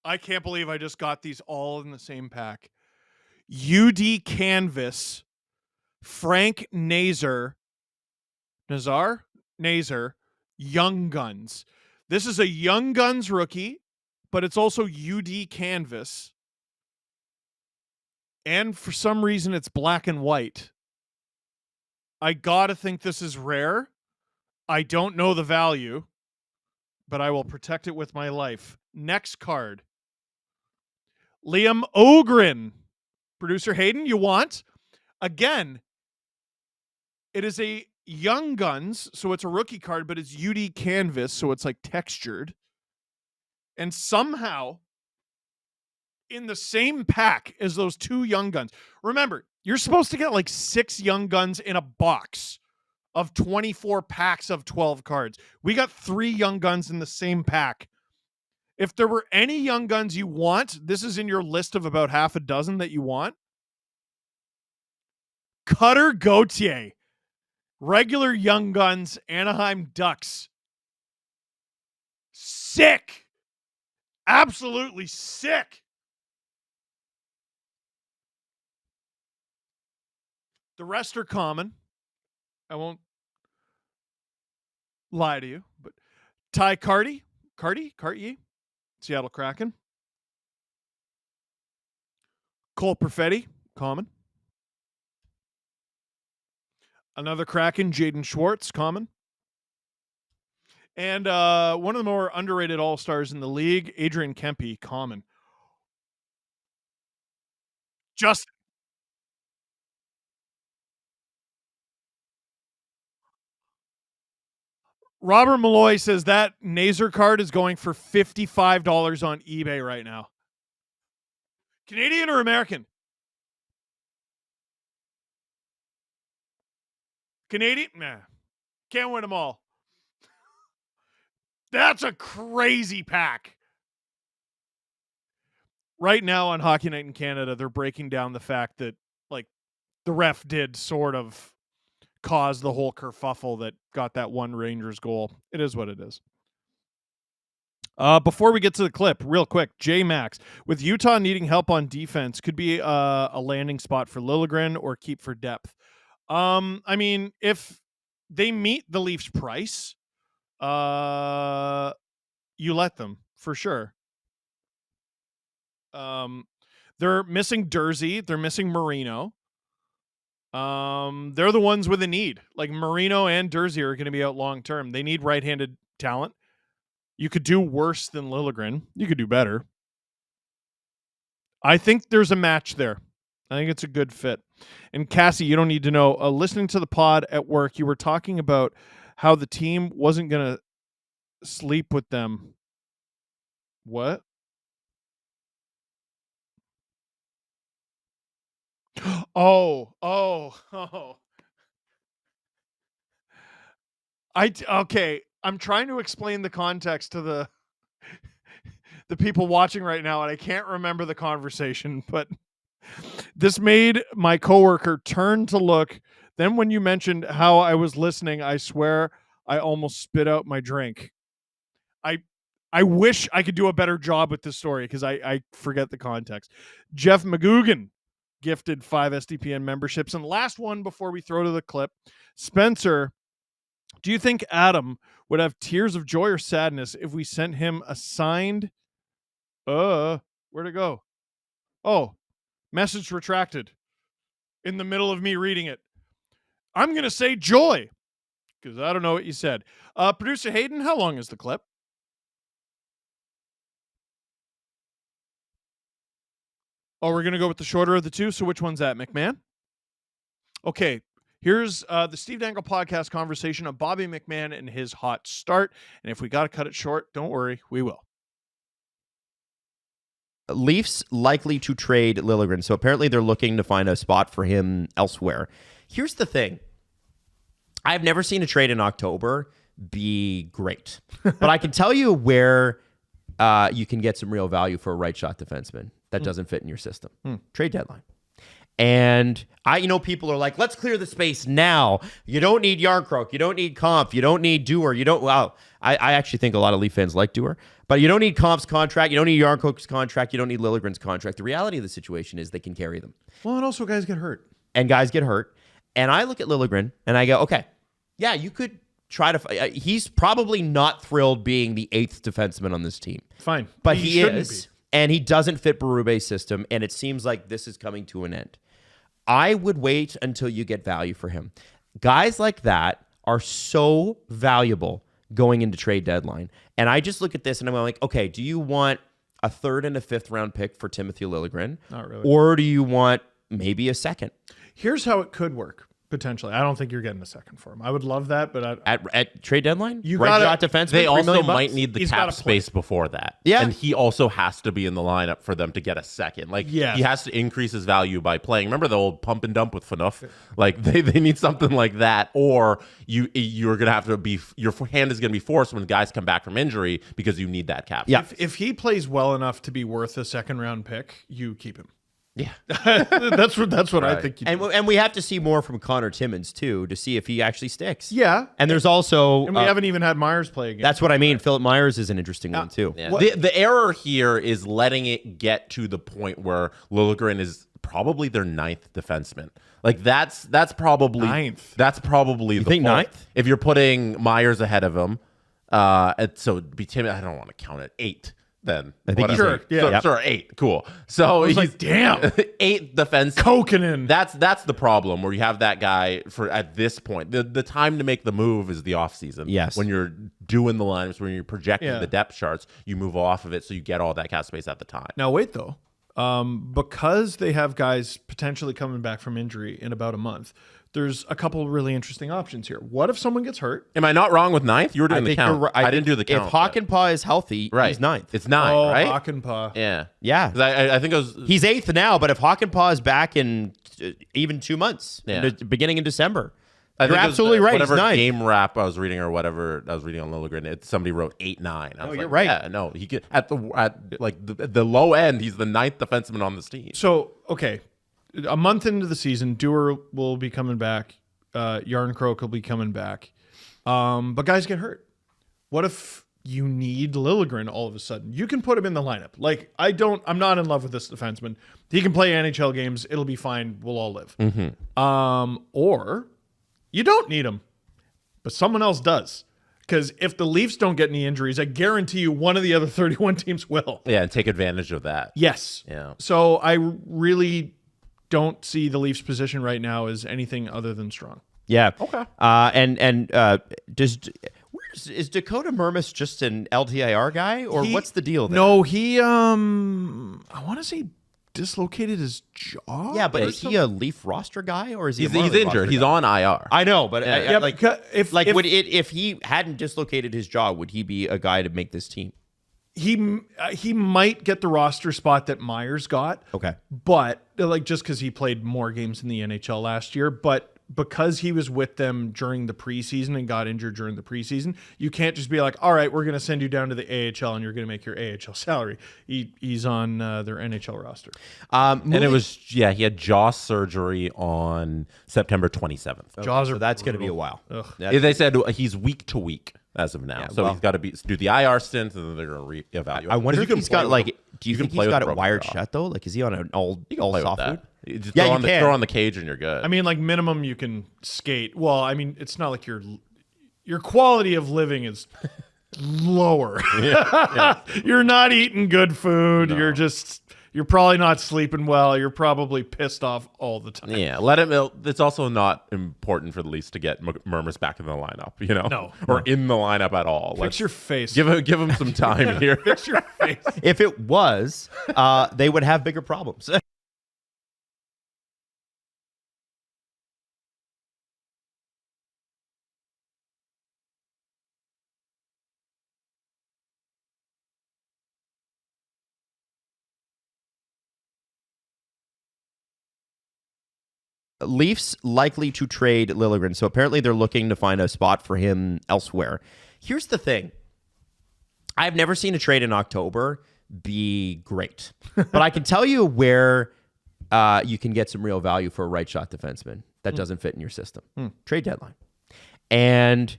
I can't believe I just got these all in the same pack. UD Canvas, Frank Nazar, Young Guns. This is a Young Guns rookie, but it's also UD Canvas. And for some reason, it's black and white. I gotta think this is rare. I don't know the value, but I will protect it with my life. Next card. Liam Ogren. Producer Hayden, you want? Again, it is a Young Guns, so it's a rookie card, but it's UD Canvas, so it's like textured. And somehow, in the same pack as those two Young Guns. Remember, you're supposed to get like 6 Young Guns in a box of 24 packs of 12 cards. We got 3 Young Guns in the same pack. If there were any Young Guns you want, this is in your list of about half a dozen that you want. Cutter Gauthier. Regular Young Guns, Anaheim Ducks. Sick. Absolutely sick. The rest are common. I won't lie to you, but Ty Carty, Seattle Kraken. Cole Perfetti, common. Another Kraken, Jaden Schwartz, common. And one of the more underrated all-stars in the league, Adrian Kempe, common. Justin. Robert Malloy says that Nazar card is going for $55 on eBay right now. Canadian or American? Canadian? Nah. Can't win them all. That's a crazy pack. Right now on Hockey Night in Canada, they're breaking down the fact that, like, the ref did sort of cause the whole kerfuffle that got that one Rangers goal. It is what it is. Before we get to the clip, real quick, J Max, with Utah needing help on defense, could be a landing spot for Liljegren or keep for depth. I mean, if they meet the Leafs' price, you let them for sure. They're missing Dursey. They're missing Marino. They're the ones with a need. Like Marino and Dursey are going to be out long term. They need right-handed talent. You could do worse than Liljegren. You could do better. I think there's a match there. I think it's a good fit. And Cassie, you don't need to know. Listening to the pod at work, you were talking about how the team wasn't going to sleep with them. What? Oh. Okay. I'm trying to explain the context to the people watching right now, and I can't remember the conversation, but this made my coworker turn to look. Then when you mentioned how I was listening, I swear I almost spit out my drink. I wish I could do a better job with this story because I forget the context. Jeff McGugan gifted 5 SDPN memberships. And last one before we throw to the clip. Spencer, do you think Adam would have tears of joy or sadness if we sent him a signed... where'd it go? Oh, message retracted in the middle of me reading it. I'm going to say joy because I don't know what you said. Producer Hayden, how long is the clip? Oh, we're going to go with the shorter of the two. So which one's that, McMahon? Okay, here's the Steve Dangle podcast conversation of Bobby McMahon and his hot start. And if we got to cut it short, don't worry, we will. Leafs likely to trade Liljegren. So apparently they're looking to find a spot for him elsewhere. Here's the thing. I've never seen a trade in October be great. But I can tell you where you can get some real value for a right shot defenseman that doesn't fit in your system. Trade deadline. And people are like, let's clear the space now. You don't need Yarncroke. You don't need Kampf. You don't need Dewar. You don't. Wow. I actually think a lot of Leaf fans like Dewar. But you don't need Kampf's contract. You don't need Yarncroke's contract. You don't need Liljegren's contract. The reality of the situation is they can carry them. Well, and also guys get hurt. And I look at Liljegren and I go, okay, yeah, you could try to... he's probably not thrilled being the 8th defenseman on this team. Fine. But he is. And he doesn't fit Berube's system, and it seems like this is coming to an end. I would wait until you get value for him. Guys like that are so valuable going into trade deadline. And I just look at this and I'm like, okay, do you want a 3rd and a 5th round pick for Timothy Liljegren? Not really. Or do you want maybe a 2nd? Here's how it could work. Potentially. I don't think you're getting a 2nd for him. I would love that, but at trade deadline? You right got shot defenseman? They also $3 million might need the cap space before that. Yeah. And he also has to be in the lineup for them to get a 2nd. Like, he has to increase his value by playing. Remember the old pump and dump with Phaneuf? Like, they need something like that, or you're going to have to be, your hand is going to be forced when guys come back from injury because you need that cap. Yeah. If he plays well enough to be worth a 2nd round pick, you keep him. Yeah. that's what I think you do. And we have to see more from Connor Timmins, too, to see if he actually sticks. Yeah. And there's also... And we haven't even had Myers play again. That's what I mean. Philip Myers is an interesting one, too. Yeah. The error here is letting it get to the point where Liljegren is probably their 9th defenseman. Like, that's probably... 9th. That's probably you the think point. 9th? If you're putting Myers ahead of him, so it'd be Tim. I don't want to count it 8. Then I think sure, yeah, sure, 8, cool. So he's he's like, damn, 8 defense. Kokanen. That's the problem where you have that guy for at this point. The time to make the move is the offseason. Yes, when you're doing the lineups, when you're projecting the depth charts, you move off of it so you get all that cap space at the time. Now wait though, because they have guys potentially coming back from injury in about a month. There's a couple really interesting options here. What if someone gets hurt? Am I not wrong with 9th? You were doing the count. Right. I didn't do the count. If Hakanpää is healthy, he's 9th. It's 9, right? Hakanpää. Yeah. Yeah. I think it was... He's 8th now, but if Hakanpää is back in even 2 months, beginning in December, you're absolutely right. Whatever he's 9th. game wrap I was reading or whatever I was reading on Liljegren, somebody wrote 8-9. No, you're right. Yeah, no, he could at the low end. He's the 9th defenseman on this team. So okay, a month into the season, Dewar will be coming back. Yarncroke will be coming back. But guys get hurt. What if you need Liljegren all of a sudden? You can put him in the lineup. Like, I'm not in love with this defenseman. He can play NHL games. It'll be fine. We'll all live. Or you don't need him, but someone else does. Because if the Leafs don't get any injuries, I guarantee you one of the other 31 teams will. Yeah, and take advantage of that. Yes. Yeah. So I really don't see the Leafs' position right now as anything other than strong. Yeah. Okay. Is Dakota Mermis just an LTIR guy, or what's the deal there? No, he I want to say dislocated his jaw. Yeah, but is he a Leaf roster guy, or is he? He's injured. He's on IR. I know, but if he hadn't dislocated his jaw, would he be a guy to make this team? He might get the roster spot that Myers got. Okay, but just because he played more games in the NHL last year, but because he was with them during the preseason and got injured during the preseason, you can't just be like, all right, we're going to send you down to the AHL and you're going to make your AHL salary. He's on their NHL roster. And it was, he had jaw surgery on September 27th. Okay, jaws so that's going to be a while. They said he's week to week as of now. So he's got to do the IR stint and then they're going to reevaluate. I wonder if he's got do you think he's got it wired shut though? Like, is he on an all soft food? You just throw on the cage and you're good. I mean, like minimum you can skate. Well, I mean, it's not like your quality of living is lower. You're not eating good food. No. You're probably not sleeping well. You're probably pissed off all the time. Yeah, let him. It's also not important for the Leafs to get Murmurs back in the lineup, or in the lineup at all. Fix your face. Give him some time here. Fix your face. If it was, they would have bigger problems. Leafs likely to trade Liljegren. So apparently they're looking to find a spot for him elsewhere. Here's the thing. I've never seen a trade in October be great. But I can tell you where you can get some real value for a right shot defenseman that doesn't fit in your system. Trade deadline. And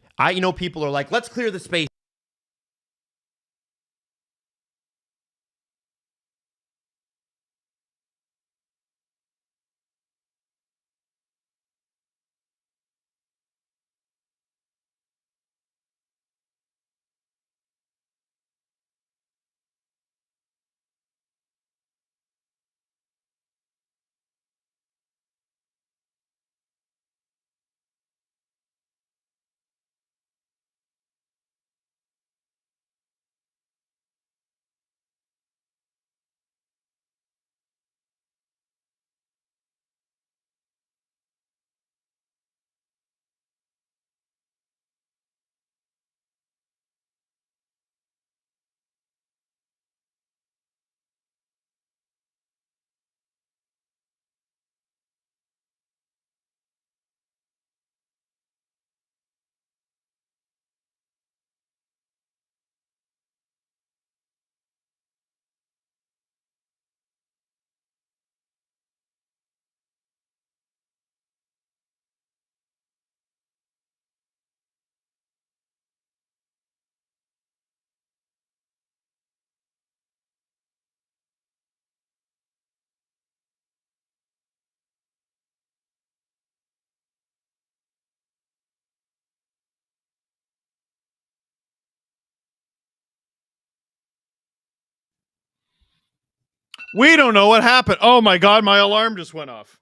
people are like, let's clear the space. We don't know what happened. Oh my God, my alarm just went off.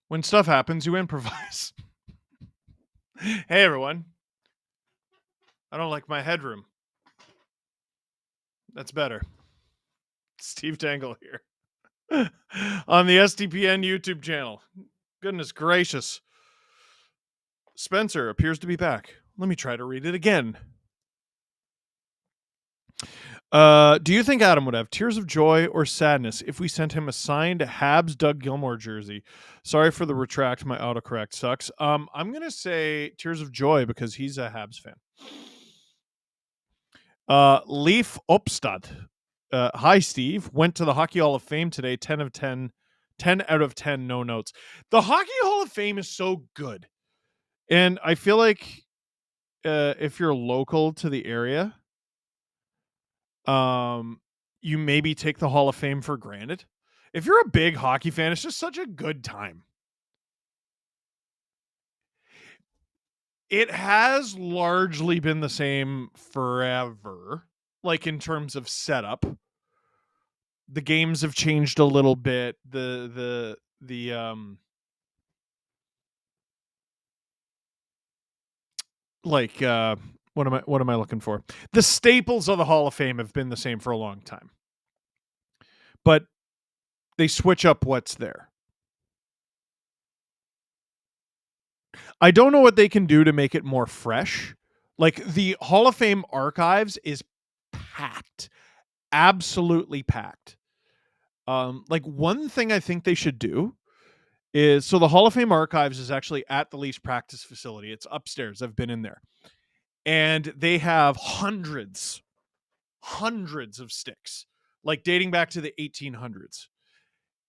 When stuff happens, you improvise. Hey, everyone. I don't like my headroom. That's better. Steve Dangle here. On the SDPN YouTube channel. Goodness gracious. Spencer appears to be back. Let me try to read it again. Do you think Adam would have tears of joy or sadness if we sent him a signed Habs Doug Gilmour jersey? Sorry for the retract. My autocorrect sucks. I'm going to say tears of joy because he's a Habs fan. Leaf Opstad. Hi, Steve. Went to the Hockey Hall of Fame today. 10 out of 10, no notes. The Hockey Hall of Fame is so good. And I feel like if you're local to the area, you maybe take the Hall of Fame for granted. If you're a big hockey fan, it's just such a good time. It has largely been the same forever, like in terms of setup. The games have changed a little bit. What am I looking for? The staples of the Hall of Fame have been the same for a long time. But they switch up what's there. I don't know what they can do to make it more fresh. Like the Hall of Fame archives is packed. Absolutely packed. Like one thing I think they should do is so the Hall of Fame archives is actually at the Leafs practice facility. It's upstairs. I've been in there. And they have hundreds of sticks, like dating back to the 1800s.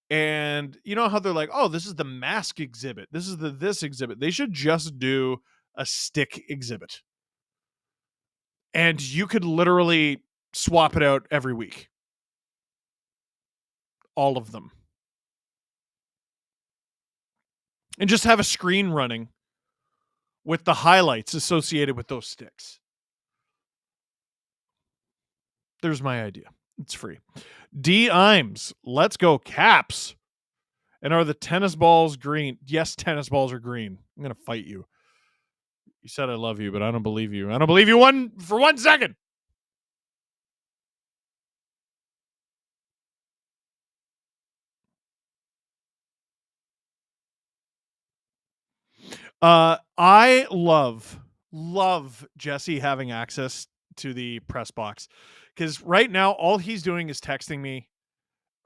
And you know how they're like, oh, this is the mask exhibit. This is this exhibit. They should just do a stick exhibit. And you could literally swap it out every week. All of them. And just have a screen running with the highlights associated with those sticks. There's my idea. It's free. D. Imes, let's go Caps. And are the tennis balls green? Yes, tennis balls are green. I'm going to fight you. You said I love you, but I don't believe you. I don't believe you for 1 second. I love Jesse having access to the press box, because right now all he's doing is texting me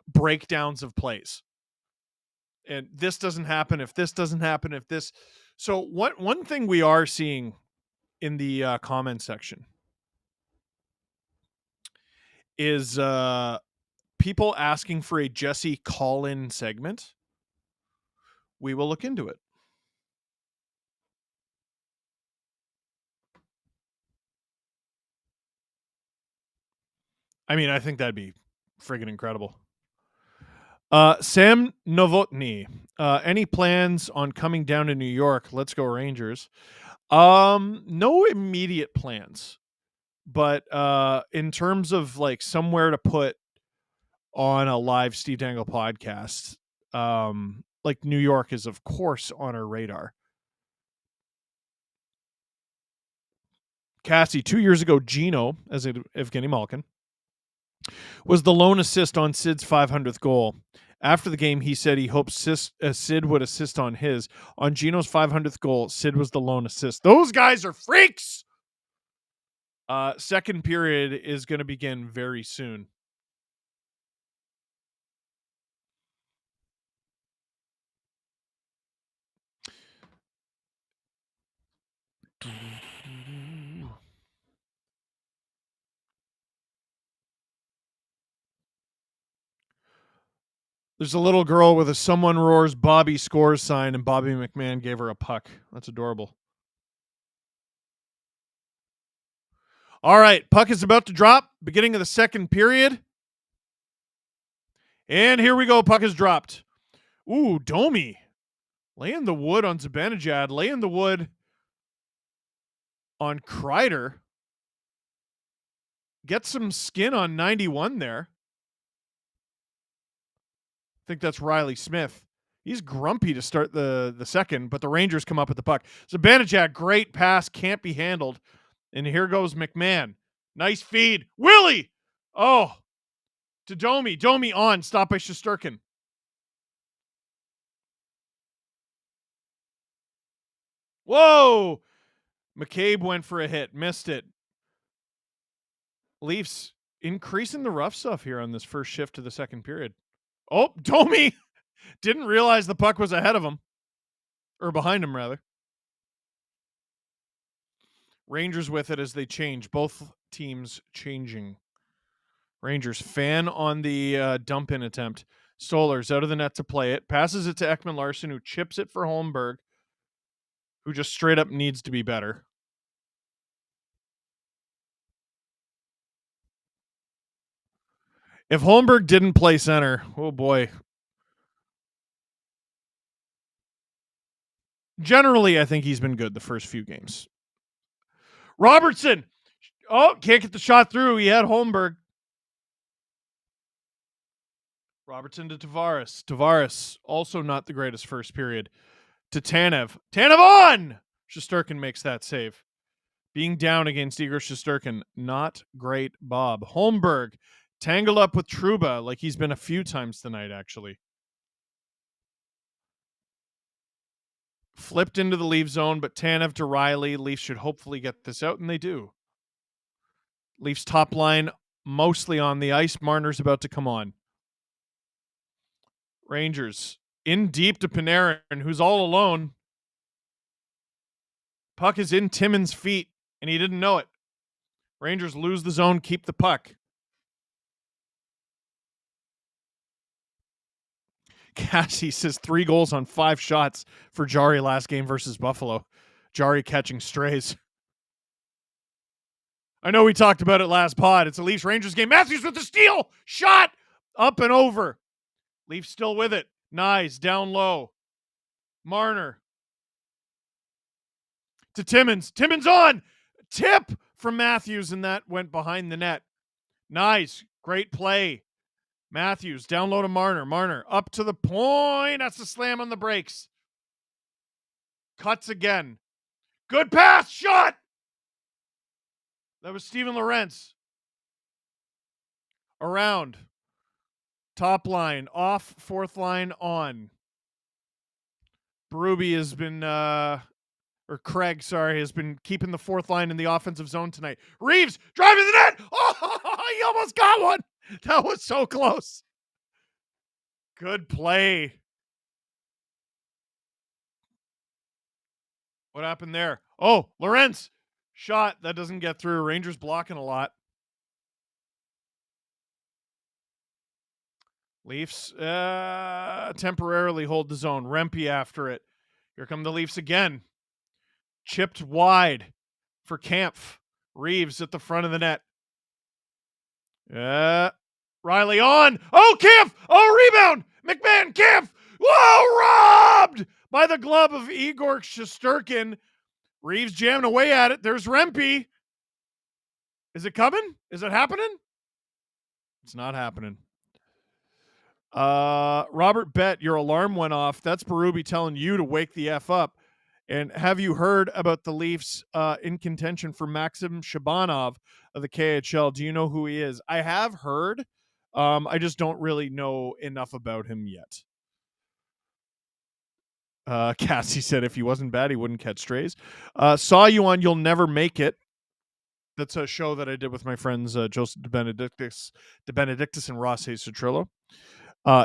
breakdowns of plays. And this doesn't happen if this doesn't happen if this. So one thing we are seeing in the comment section is people asking for a Jesse call-in segment. We will look into it. I mean, I think that'd be friggin' incredible. Sam Novotny, any plans on coming down to New York? Let's go Rangers. No immediate plans, but in terms of like somewhere to put on a live Steve Dangle podcast, like New York is of course on our radar. Cassie, 2 years ago, Gino, as Evgeny Malkin, was the lone assist on Sid's 500th goal. After the game, he said he hopes Sid would assist on his. On Gino's 500th goal, Sid was the lone assist. Those guys are freaks! Second period is going to begin very soon. There's a little girl with a "Someone Roars Bobby Scores" sign, and Bobby McMahon gave her a puck. That's adorable. All right, puck is about to drop. Beginning of the second period. And here we go. Puck is dropped. Ooh, Domi. Laying the wood on Zibanejad. Laying the wood on Kreider. Get some skin on 91 there. I think that's Riley Smith. He's grumpy to start the second, but the Rangers come up with the puck. Zibanejad, great pass, can't be handled. And here goes McMahon. Nice feed. Willie! Oh, to Domi. Domi on. Stop by Shesterkin. Whoa! McCabe went for a hit. Missed it. Leafs increasing the rough stuff here on this first shift to the second period. Oh, Domi didn't realize the puck was ahead of him. Or behind him, rather. Rangers with it as they change. Both teams changing. Rangers fan on the dump-in attempt. Stolar's out of the net to play it. Passes it to Ekman Larsson, who chips it for Holmberg, who just straight up needs to be better. If Holmberg didn't play center, oh boy. Generally, I think he's been good the first few games. Robertson! Oh, can't get the shot through. He had Holmberg. Robertson to Tavares. Tavares, also not the greatest first period. To Tanev. Tanev on! Shesterkin makes that save. Being down against Igor Shesterkin, not great, Bob. Holmberg, tangled up with Trouba, like he's been a few times tonight, actually. Flipped into the Leaf zone, but Tanev to Riley. Leafs should hopefully get this out, and they do. Leafs top line mostly on the ice. Marner's about to come on. Rangers In deep to Panarin, who's all alone. Puck is in Timmins' feet, and he didn't know it. Rangers lose the zone, keep the puck. Cassie says 3 goals on 5 shots for Jari last game versus Buffalo. Jari catching strays. I know we talked about it last pod. It's a Leafs Rangers game. Matthews with the steal. Shot. Up and over. Leafs still with it. Nice. Down low. Marner. To Timmins. Timmins on. Tip from Matthews, and that went behind the net. Nice. Great play. Matthews down low to Marner. Marner up to the point. That's the slam on the brakes. Cuts again. Good pass. Shot. That was Steven Lorentz. Around. Top line. Off. Fourth line on. Berube has been, or Craig, sorry, has been keeping the fourth line in the offensive zone tonight. Reeves driving the net. Oh, he almost got one. That was so close. Good play. What happened there? Oh, Lorentz. Shot. That doesn't get through. Rangers blocking a lot. Leafs temporarily hold the zone. Rempe after it. Here come the Leafs again. Chipped wide for Kampf. Reeves at the front of the net. Riley on. Oh, Kampf. Oh, rebound. McMahon, Kampf. Whoa, robbed by the glove of Igor Shesterkin. Reeves jamming away at it. There's Rempe. Is it coming? Is it happening? It's not happening. Robert Bet, your alarm went off. That's Berube telling you to wake the F up. And have you heard about the Leafs in contention for Maxim Shabanov of the KHL? Do you know who he is? I have heard. I just don't really know enough about him yet. Cassie said if he wasn't bad, he wouldn't catch strays. Saw you on You'll Never Make It. That's a show that I did with my friends Joseph DeBenedictis and Ross Hayes Citrillo.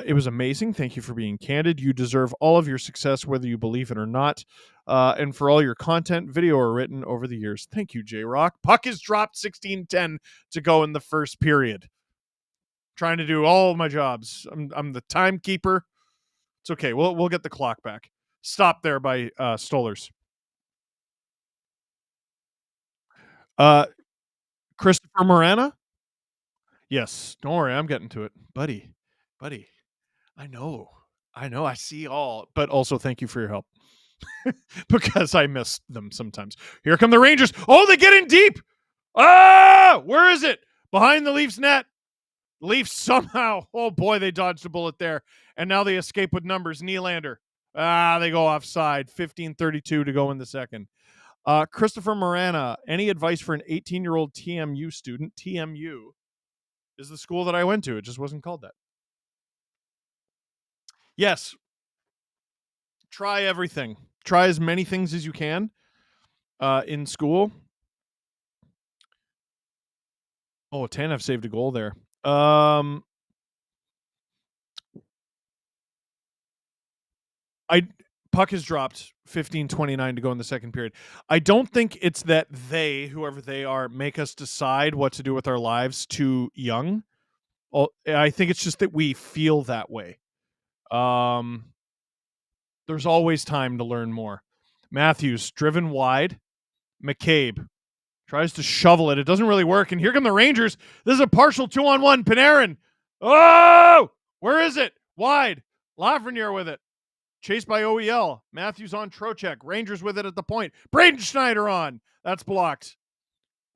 It was amazing. Thank you for being candid. You deserve all of your success, whether you believe it or not. And for all your content, video, or written over the years. Thank you, J-Rock. Puck is dropped 16-10 to go in the first period. Trying to do all of my jobs. I'm the timekeeper. It's okay. We'll get the clock back. Stop there by Stolers. Christopher Morana? Yes. Don't worry. I'm getting to it. Buddy. I know. I see all. But also thank you for your help. Because I miss them sometimes. Here come the Rangers. Oh, they get in deep. Ah! Where is it? Behind the Leafs net. Leafs somehow. Oh, boy, they dodged a bullet there. And now they escape with numbers. Nylander. They go offside. 15:32 to go in the second. Christopher Morana, any advice for an 18-year-old TMU student? TMU is the school that I went to. It just wasn't called that. Yes. Try everything. Try as many things as you can in school. Oh, Tanev saved a goal there. Puck has dropped 15:29 to go in the second period. I don't think it's that they, whoever they are, make us decide what to do with our lives too young. I think it's just that we feel that way. There's always time to learn more. Matthews driven wide. McCabe tries to shovel it. It doesn't really work. And here come the Rangers. This is a partial 2-on-1. Panarin. Oh! Where is it? Wide. Lafreniere with it. Chased by OEL. Matthews on Trocheck. Rangers with it at the point. Braden Schneider on. That's blocked.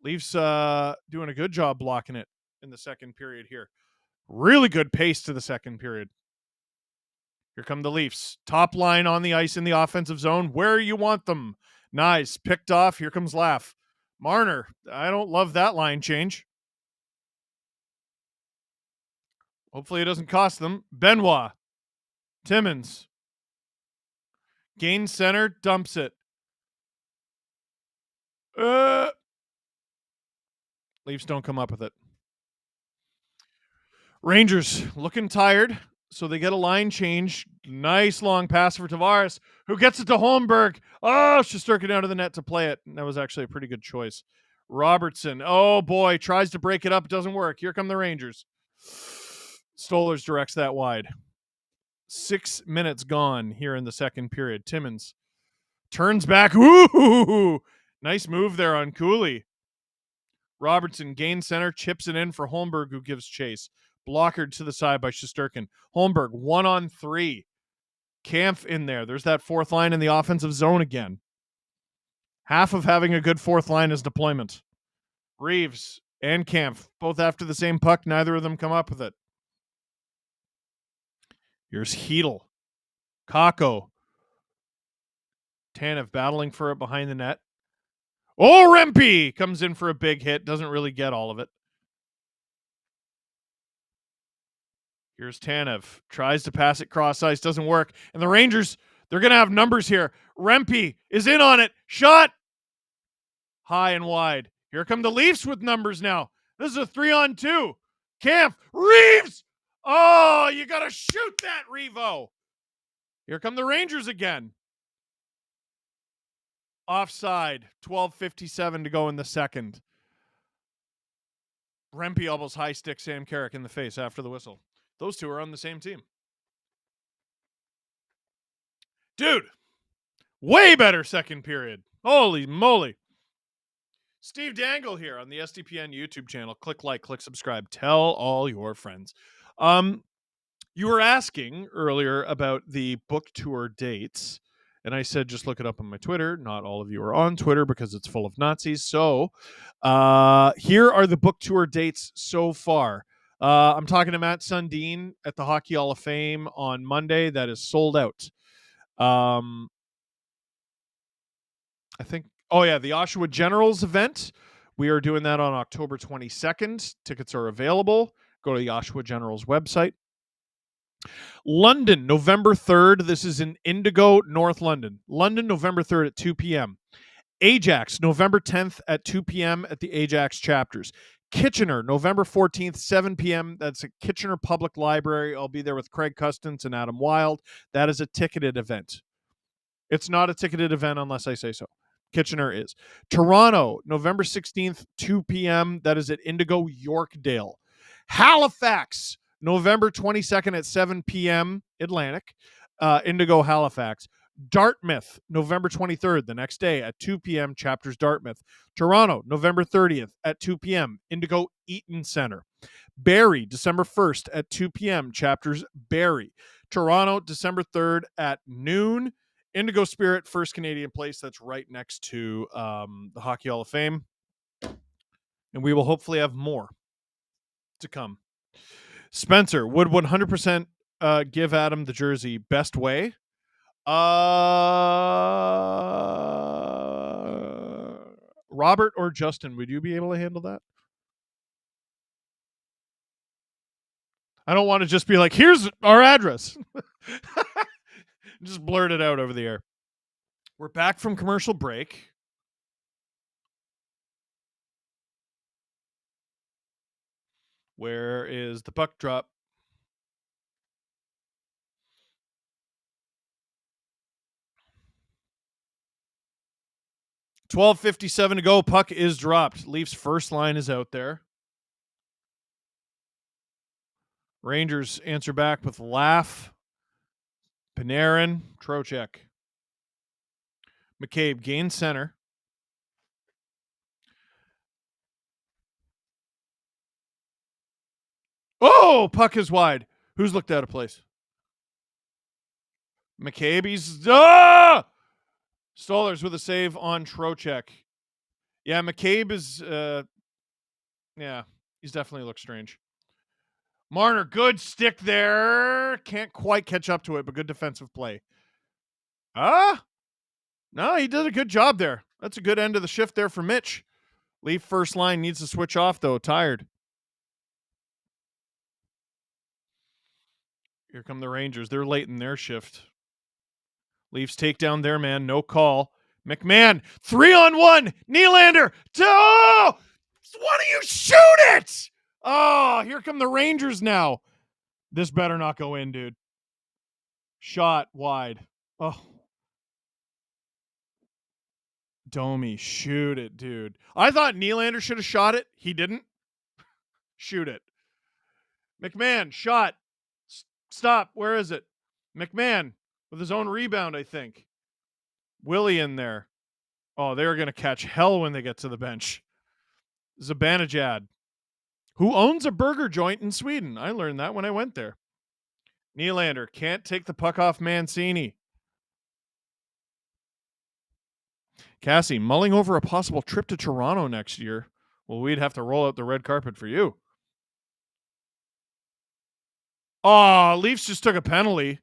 Leafs doing a good job blocking it in the second period here. Really good pace to the second period. Here come the Leafs. Top line on the ice in the offensive zone. Where you want them. Nice. Picked off. Here comes Laff. Marner. I don't love that line change. Hopefully it doesn't cost them. Benoit. Timmins. Gain center. Dumps it. Leafs don't come up with it. Rangers looking tired. So they get a line change. Nice long pass for Tavares, who gets it to Holmberg. Oh, Shesterkin out of the net to play it. And that was actually a pretty good choice. Robertson, oh boy, tries to break it up. Doesn't work. Here come the Rangers. Stolers directs that wide. 6 minutes gone here in the second period. Timmins turns back. Ooh, nice move there on Cooley. Robertson gains center, chips it in for Holmberg, who gives chase. Blockered to the side by Shesterkin. Holmberg 1-on-3. Kampf in there. There's that fourth line in the offensive zone again. Half of having a good fourth line is deployment. Reeves and Kampf both after the same puck. Neither of them come up with it. Here's Hedl. Kakko. Tanev battling for it behind the net. Oh, Rempe comes in for a big hit. Doesn't really get all of it. Here's Tanev. Tries to pass it cross ice. Doesn't work. And the Rangers, they're going to have numbers here. Rempe is in on it. Shot. High and wide. Here come the Leafs with numbers now. This is a 3-on-2. Kampf. Reeves. Oh, you got to shoot that, Revo. Here come the Rangers again. Offside. 12:57 to go in the second. Rempe almost high stick Sam Carrick in the face after the whistle. Those two are on the same team. Dude, way better second period. Holy moly. Steve Dangle here on the SDPN YouTube channel. Click like, click subscribe. Tell all your friends. You were asking earlier about the book tour dates, and I said just look it up on my Twitter. Not all of you are on Twitter because it's full of Nazis. So here are the book tour dates so far. I'm talking to Matt Sundin at the Hockey Hall of Fame on Monday. That is sold out. I think, the Oshawa Generals event. We are doing that on October 22nd. Tickets are available. Go to the Oshawa Generals website. London, November 3rd. This is in Indigo, North London. London, November 3rd at 2 p.m. Ajax, November 10th at 2 p.m. at the Ajax chapters. Kitchener, November 14th, 7 p.m. That's at Kitchener Public Library. I'll be there with Craig Custance and Adam Wilde. That is a ticketed event. It's not a ticketed event unless I say so. Kitchener is. Toronto, November 16th, 2 p.m. That is at Indigo Yorkdale. Halifax, November 22nd at 7 p.m. Atlantic. Indigo Halifax. Dartmouth, November 23rd, the next day at 2 p.m. Chapters Dartmouth. Toronto, November 30th at 2 p.m. Indigo Eaton Center. Barrie, December 1st at 2 p.m. Chapters Barrie. Toronto, December 3rd at noon. Indigo Spirit, First Canadian Place. That's right next to the Hockey Hall of Fame. And we will hopefully have more to come. Spencer, would 100% give Adam the jersey best way? Robert or Justin, would you be able to handle that? I don't want to just be like, here's our address. Just blurt it out over the air. We're back from commercial break. Where is the puck drop? $12:57 to go. Puck is dropped. Leafs first line is out there. Rangers answer back with Laugh, Panarin, Trocheck. McCabe gains center. Oh, puck is wide. Who's looked out of place? McCabe, he's... Stolers with a save on Trocheck. Yeah, McCabe is... he's definitely looked strange. Marner, good stick there. Can't quite catch up to it, but good defensive play. No, he did a good job there. That's a good end of the shift there for Mitch. Leaf first line needs to switch off, though. Tired. Here come the Rangers. They're late in their shift. Leafs take down their man. No call. McMahon, 3-on-1. Nylander. Why don't you shoot it? Oh, here come the Rangers now. This better not go in, dude. Shot wide. Oh. Domi, shoot it, dude. I thought Nylander should have shot it. He didn't. Shoot it. McMahon, shot. Stop. Where is it? McMahon with his own rebound, I think. Willie in there. Oh, they're going to catch hell when they get to the bench. Zibanejad, who owns a burger joint in Sweden. I learned that when I went there. Nylander can't take the puck off Mancini. Cassie, mulling over a possible trip to Toronto next year. Well, we'd have to roll out the red carpet for you. Oh, Leafs just took a penalty.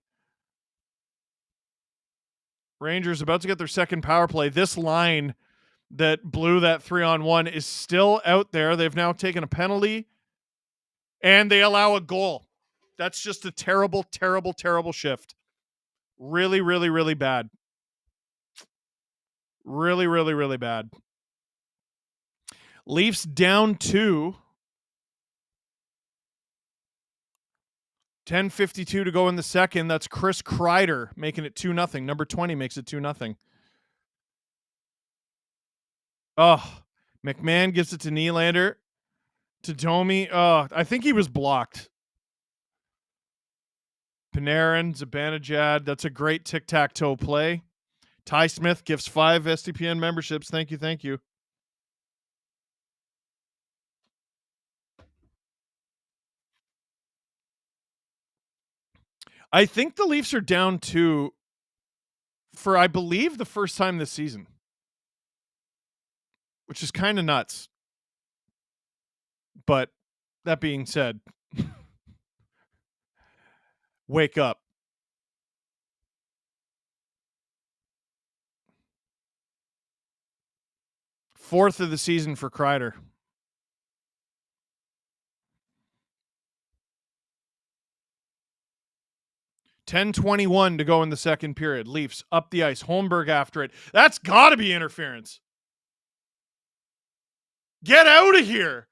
Rangers about to get their second power play. This line that blew that 3-on-1 is still out there. They've now taken a penalty and they allow a goal. That's just a terrible, terrible, terrible shift. Really, really, really bad. Really, really, really bad. Leafs down 2. 10:52 to go in the second. That's Chris Kreider making it 2-0. Number 20 makes it 2-0. Oh, McMahon gives it to Nylander. To Domi. Oh, I think he was blocked. Panarin, Zibanejad. That's a great tic-tac-toe play. Ty Smith gives 5 SDPN memberships. Thank you, thank you. I think the Leafs are down 2 for, I believe, the first time this season, which is kind of nuts. But that being said, wake up. Fourth of the season for Kreider. $10:21 to go in the second period. Leafs up the ice. Holmberg after it. That's got to be interference. Get out of here.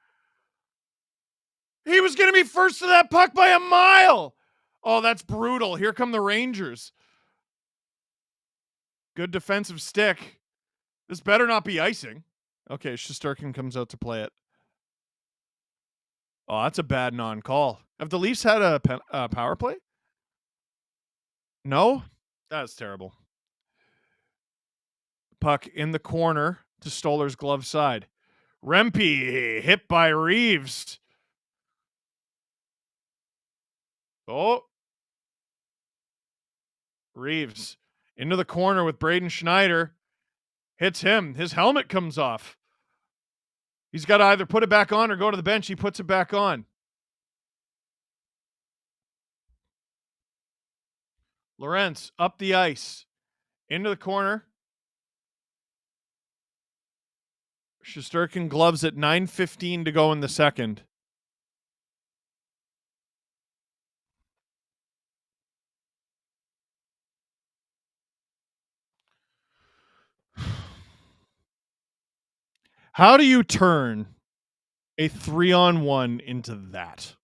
He was going to be first to that puck by a mile. Oh, that's brutal. Here come the Rangers. Good defensive stick. This better not be icing. Okay, Shesterkin comes out to play it. Oh, that's a bad non-call. Have the Leafs had a power play? No? That's terrible. Puck in the corner to Stoller's glove side. Rempe hit by Reeves. Oh. Reeves into the corner with Braden Schneider. Hits him. His helmet comes off. He's got to either put it back on or go to the bench. He puts it back on. Lorentz up the ice. Into the corner. Shesterkin gloves at 9:15 to go in the second. How do you turn a 3-on-1 into that?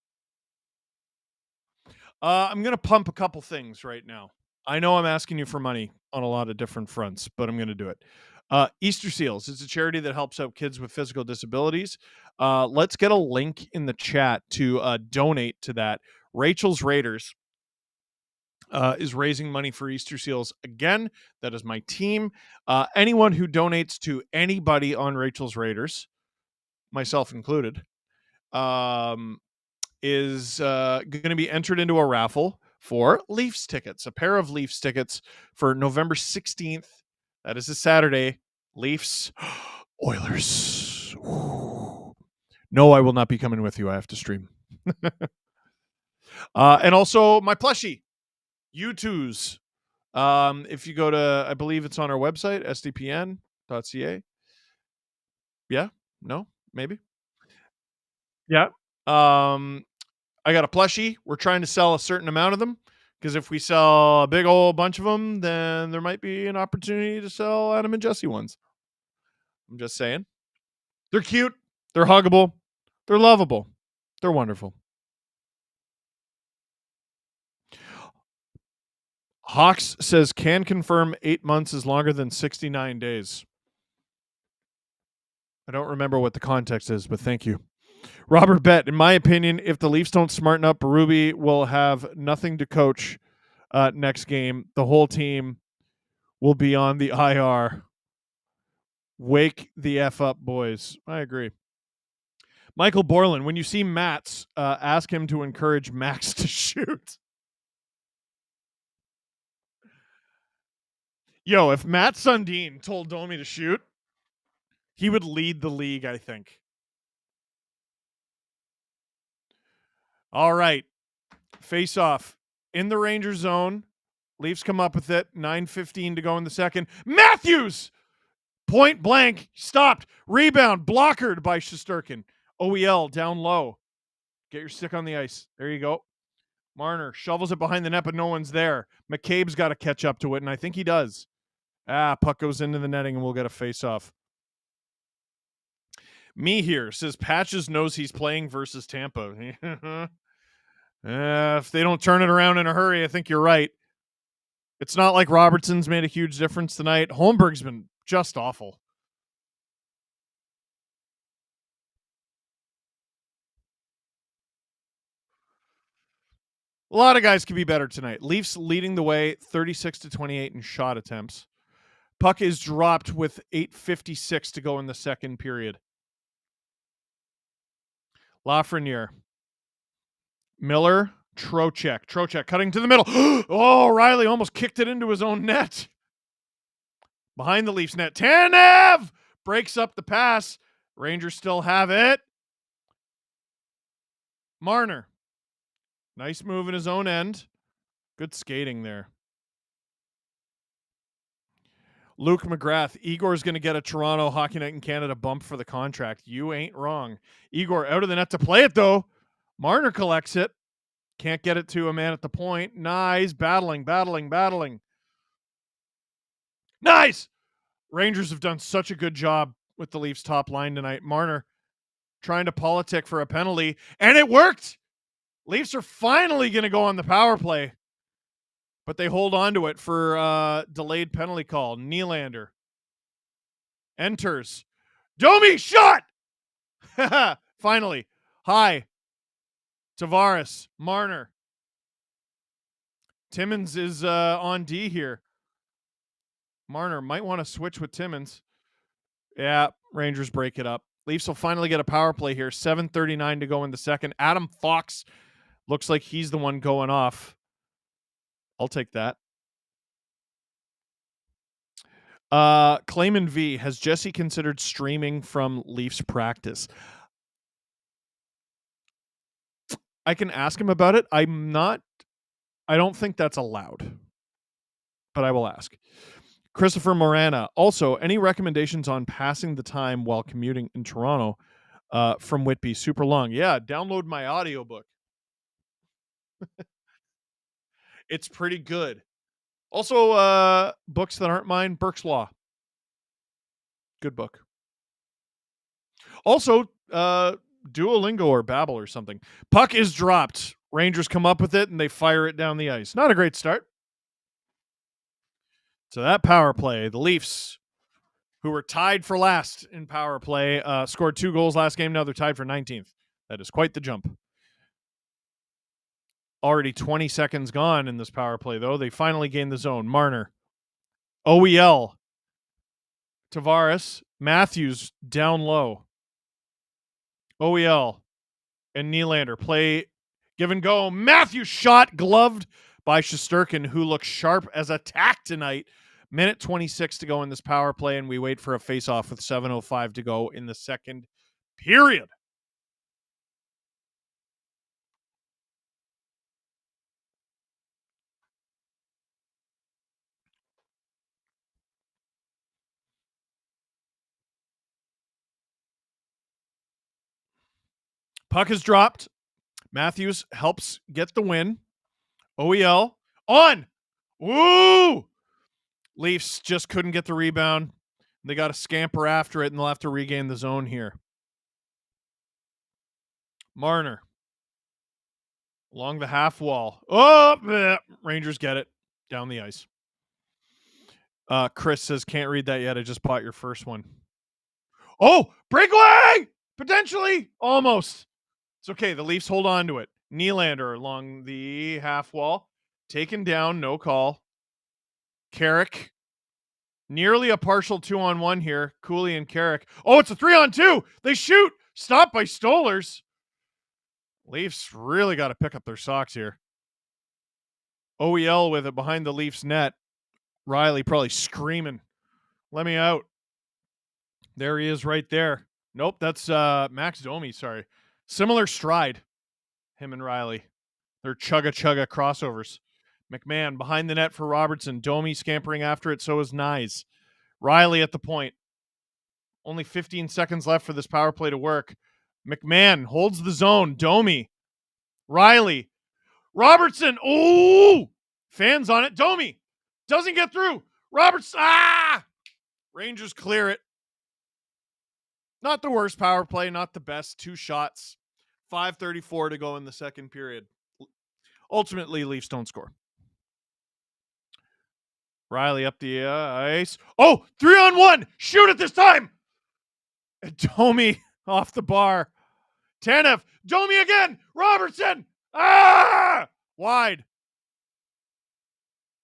I'm going to pump a couple things right now. I know I'm asking you for money on a lot of different fronts, but I'm going to do it. Easter Seals is a charity that helps out kids with physical disabilities. Let's get a link in the chat to donate to that. Rachel's Raiders is raising money for Easter Seals again. That is my team. Anyone who donates to anybody on Rachel's Raiders, myself included, is going to be entered into a raffle for Leafs tickets, a pair of Leafs tickets for November 16th. That is a Saturday. Leafs, Oilers. Ooh. No, I will not be coming with you. I have to stream. And also my plushie, U2s. If you go to, I believe it's on our website, sdpn.ca. Yeah? No? Maybe? Yeah. I got a plushie. We're trying to sell a certain amount of them because if we sell a big old bunch of them, then there might be an opportunity to sell Adam and Jesse ones. I'm just saying. They're cute. They're huggable. They're lovable. They're wonderful. Hawks says can confirm 8 months is longer than 69 days. I don't remember what the context is, but thank you. Robert Bett, in my opinion, if the Leafs don't smarten up, Berube will have nothing to coach next game. The whole team will be on the IR. Wake the F up, boys. I agree. Michael Borland, when you see Mats, ask him to encourage Max to shoot. Yo, if Matt Sundin told Domi to shoot, he would lead the league, I think. All right. Face off. In the Ranger zone. Leafs come up with it. 9:15 to go in the second. Matthews! Point blank. Stopped. Rebound. Blockered by Shesterkin. OEL down low. Get your stick on the ice. There you go. Marner shovels it behind the net, but no one's there. McCabe's got to catch up to it, and I think he does. Puck goes into the netting, and we'll get a face-off. Me here says Patches knows he's playing versus Tampa. If they don't turn it around in a hurry, I think you're right. It's not like Robertson's made a huge difference tonight. Holmberg's been just awful. A lot of guys could be better tonight. Leafs leading the way 36-28 in shot attempts. Puck is dropped with 8:56 to go in the second period. Lafreniere. Miller. Trocheck. Trocheck cutting to the middle. Oh, Riley almost kicked it into his own net. Behind the Leafs net. Tanev breaks up the pass. Rangers still have it. Marner. Nice move in his own end. Good skating there. Luke McGrath. Igor's going to get a Toronto Hockey Night in Canada bump for the contract. You ain't wrong. Igor out of the net to play it, though. Marner collects it. Can't get it to a man at the point. Nice. Battling. Nice! Rangers have done such a good job with the Leafs top line tonight. Marner trying to politic for a penalty, and it worked! Leafs are finally going to go on the power play, but they hold on to it for a delayed penalty call. Nylander enters. Domi shot! Finally. High. Tavares. Marner. Timmins is on D here. Marner might want to switch with Timmins. Yeah, Rangers break it up. Leafs will finally get a power play here. 7:39 to go in the second. Adam Fox looks like he's the one going off. I'll take that. Clayman V, has Jesse considered streaming from Leafs practice? I can ask him about it. I don't think that's allowed, but I will ask. Christopher Morana. Also, any recommendations on passing the time while commuting in Toronto from Whitby? Super long. Yeah, download my audiobook. It's pretty good. Also, books that aren't mine, Burke's Law. Good book. Also, Duolingo or Babbel or something. Puck is dropped. Rangers come up with it, and they fire it down the ice. Not a great start. So that power play, the Leafs, who were tied for last in power play, scored 2 goals last game. Now they're tied for 19th. That is quite the jump. Already 20 seconds gone in this power play, though. They finally gain the zone. Marner. OEL. Tavares. Matthews down low. OEL and Nylander play give and go. Matthews shot gloved by Shesterkin, who looks sharp as a tack tonight. Minute 26 to go in this power play, and we wait for a face-off with 7:05 to go in the second period. Puck is dropped. Matthews helps get the win. OEL on. Woo! Leafs just couldn't get the rebound. They got to scamper after it, and they'll have to regain the zone here. Marner. Along the half wall. Oh, Rangers get it. down the ice. Chris says, can't read that yet. I just bought your first one. Oh, breakaway! Potentially. Almost. It's okay. The Leafs hold on to it. Nylander along the half wall. Taken down. No call. Carrick. Nearly a partial 2-on-1 here. Cooley and Carrick. Oh, it's a 3-on-2. They shoot. Stopped by Stollers. Leafs really got to pick up their socks here. OEL with it behind the Leafs net. Riley probably screaming, let me out. There he is right there. Nope, that's Max Domi, sorry. Similar stride, him and Riley. They're chugga crossovers. McMahon behind the net for Robertson. Domi scampering after it, so is Nyes. Riley at the point. Only 15 seconds left for this power play to work. McMahon holds the zone. Domi. Riley. Robertson. Ooh! Fans on it. Domi. Doesn't get through. Roberts. Rangers clear it. Not the worst power play. Not the best. 2 shots. 5:34 to go in the second period. Ultimately, Leafs don't score. Riley up the ice. Oh, 3-on-1. Shoot it this time. Domi off the bar. Tanev. Domi again. Robertson. Wide.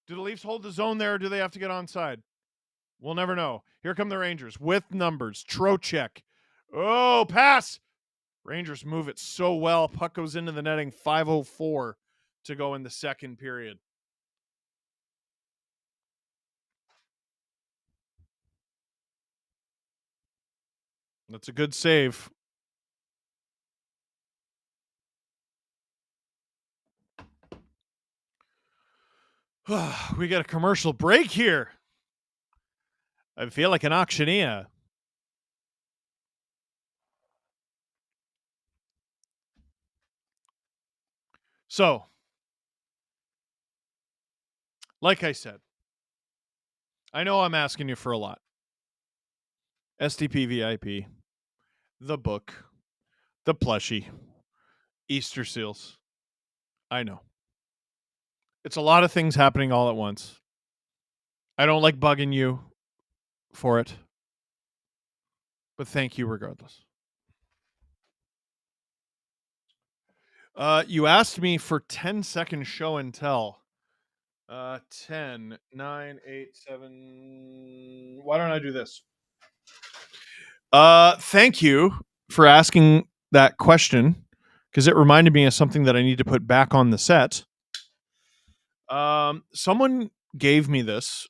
Do the Leafs hold the zone there, or do they have to get onside? We'll never know. Here come the Rangers with numbers. Trocheck. Oh, pass. Rangers move it so well. Puck goes into the netting. 5:04 to go in the second period. That's a good save. We got a commercial break here. I feel like an auctioneer. So, like I said, I know I'm asking you for a lot. STP VIP, the book, the plushie, Easter seals. I know. It's a lot of things happening all at once. I don't like bugging you for it, but thank you regardless. You asked me for 10-second show and tell. 10, 9, 8, 7. Why don't I do this? Thank you for asking that question, because it reminded me of something that I need to put back on the set. Someone gave me this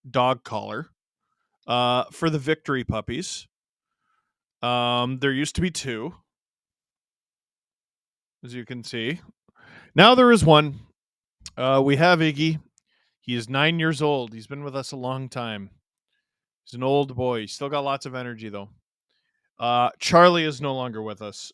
dog collar for the Victory puppies. There used to be 2, as you can see. Now there is 1. We have Iggy. He is 9 years old. He's been with us a long time. He's an old boy. He's still got lots of energy, though. Charlie is no longer with us.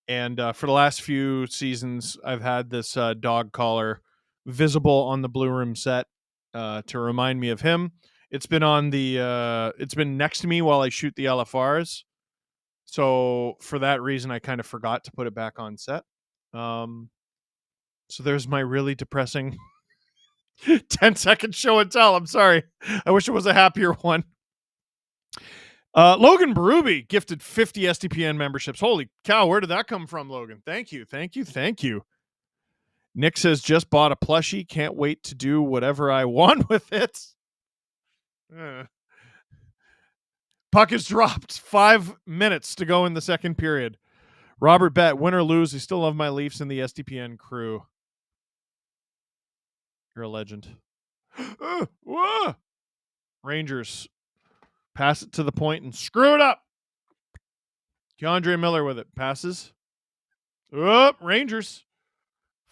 And for the last few seasons, I've had this dog collar visible on the Blue Room set to remind me of him. It's been on the it's been next to me while I shoot the LFRs. So for that reason, I kind of forgot to put it back on set. So there's my really depressing 10-second show and tell. I'm sorry. I wish it was a happier one. Logan Berube gifted 50 SDPN memberships. Holy cow, where did that come from, Logan? Thank you. Nick says, just bought a plushie. Can't wait to do whatever I want with it. Puck is dropped. 5 minutes to go in the second period. Robert Bet, win or lose, I still love my Leafs and the SDPN crew. You're a legend. Rangers pass it to the point and screw it up. Keandre Miller with it. Passes. Rangers.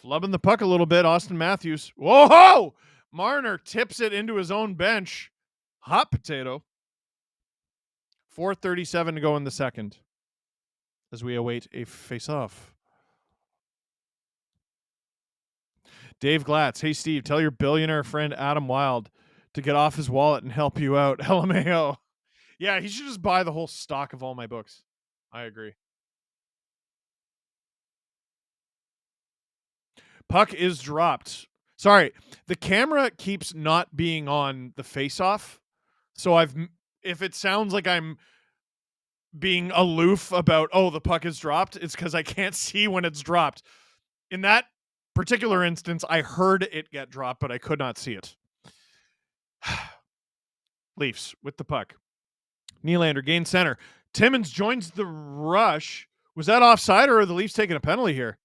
Flubbing the puck a little bit. Austin Matthews. Whoa! Marner tips it into his own bench. Hot potato. 4:37 to go in the second as we await a face-off. Dave Glatz. Hey, Steve, tell your billionaire friend Adam Wilde to get off his wallet and help you out. LMAO. Yeah, he should just buy the whole stock of all my books. I agree. Puck is dropped. Sorry, the camera keeps not being on the face-off. So if it sounds like I'm being aloof about, oh, the puck is dropped, it's because I can't see when it's dropped. In that particular instance, I heard it get dropped, but I could not see it. Leafs with the puck. Nylander gains center. Timmins joins the rush. Was that offside, or are the Leafs taking a penalty here?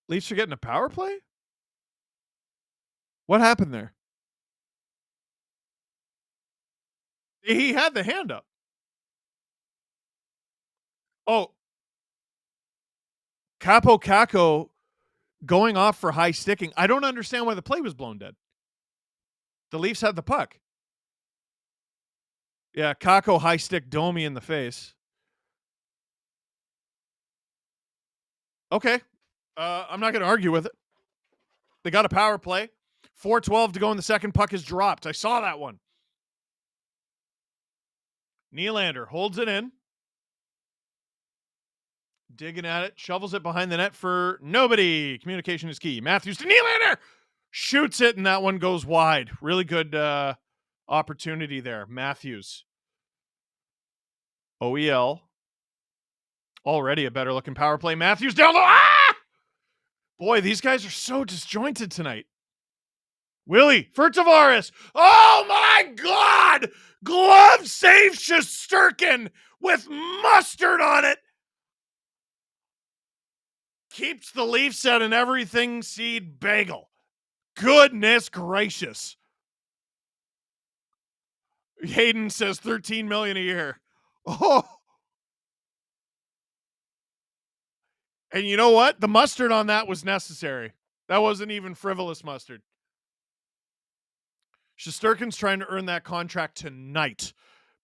Leafs are getting a power play? What happened there? He had the hand up. Oh. Capo Caco going off for high sticking. I don't understand why the play was blown dead. The Leafs had the puck. Yeah, Caco high stick Domi in the face. Okay. I'm not going to argue with it. They got a power play. 4:12 to go in the second. Puck is dropped. I saw that one. Nylander holds it in. Digging at it. Shovels it behind the net for nobody. Communication is key. Matthews to Nylander. Shoots it, and that one goes wide. Really good opportunity there. Matthews. OEL. Already a better looking power play. Matthews down low. Ah! Boy, these guys are so disjointed tonight. Willie for Tavares. Oh my God! Glove save Shesterkin with mustard on it. Keeps the Leafs at an everything seed bagel. Goodness gracious. Hayden says $13 million a year. Oh. And you know what? The mustard on that was necessary. That wasn't even frivolous mustard. Shesterkin's trying to earn that contract tonight.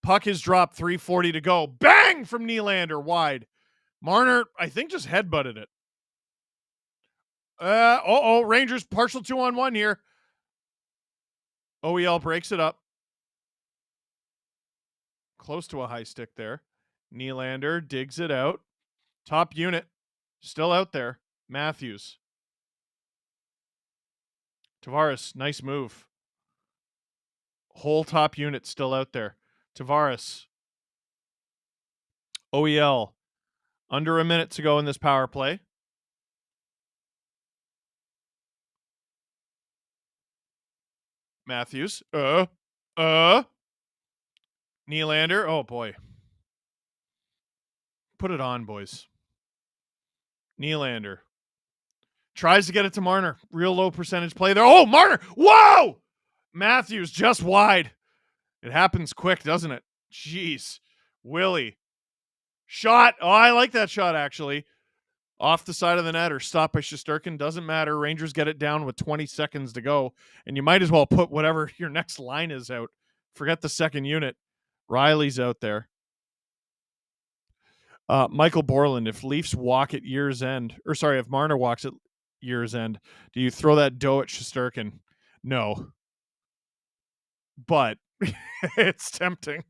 Puck is dropped, 3:40 to go. Bang from Nylander, wide. Marner, I think, just headbutted it. Rangers partial 2-on-1 here. OEL breaks it up. Close to a high stick there. Nylander digs it out. Top unit. Still out there. Matthews. Tavares, nice move. Whole top unit still out there. Tavares. OEL. Under a minute to go in this power play. Matthews. Nylander. Oh, boy. Put it on, boys. Nylander. Tries to get it to Marner. Real low percentage play there. Oh, Marner. Whoa! Matthews just wide. It happens quick, doesn't it? Jeez. Willie. Shot. Oh, I like that shot, actually. Off the side of the net or stopped by Shesterkin. Doesn't matter. Rangers get it down with 20 seconds to go. And you might as well put whatever your next line is out. Forget the second unit. Riley's out there. Michael Borland, if Leafs walk at year's end, or sorry, if Marner walks at year's end, do you throw that dough at Shesterkin? No. But it's tempting.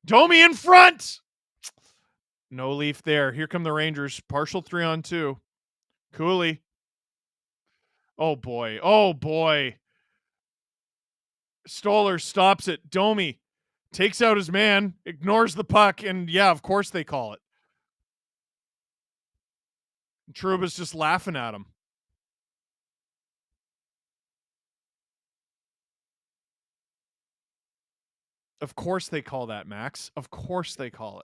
Domi in front. No Leaf there. Here come the Rangers. Partial 3-on-2. Cooley. Oh, boy. Oh, boy. Stoller stops it. Domi takes out his man, ignores the puck, and yeah, of course they call it. Trouba's just laughing at him. Of course they call that, Max. Of course they call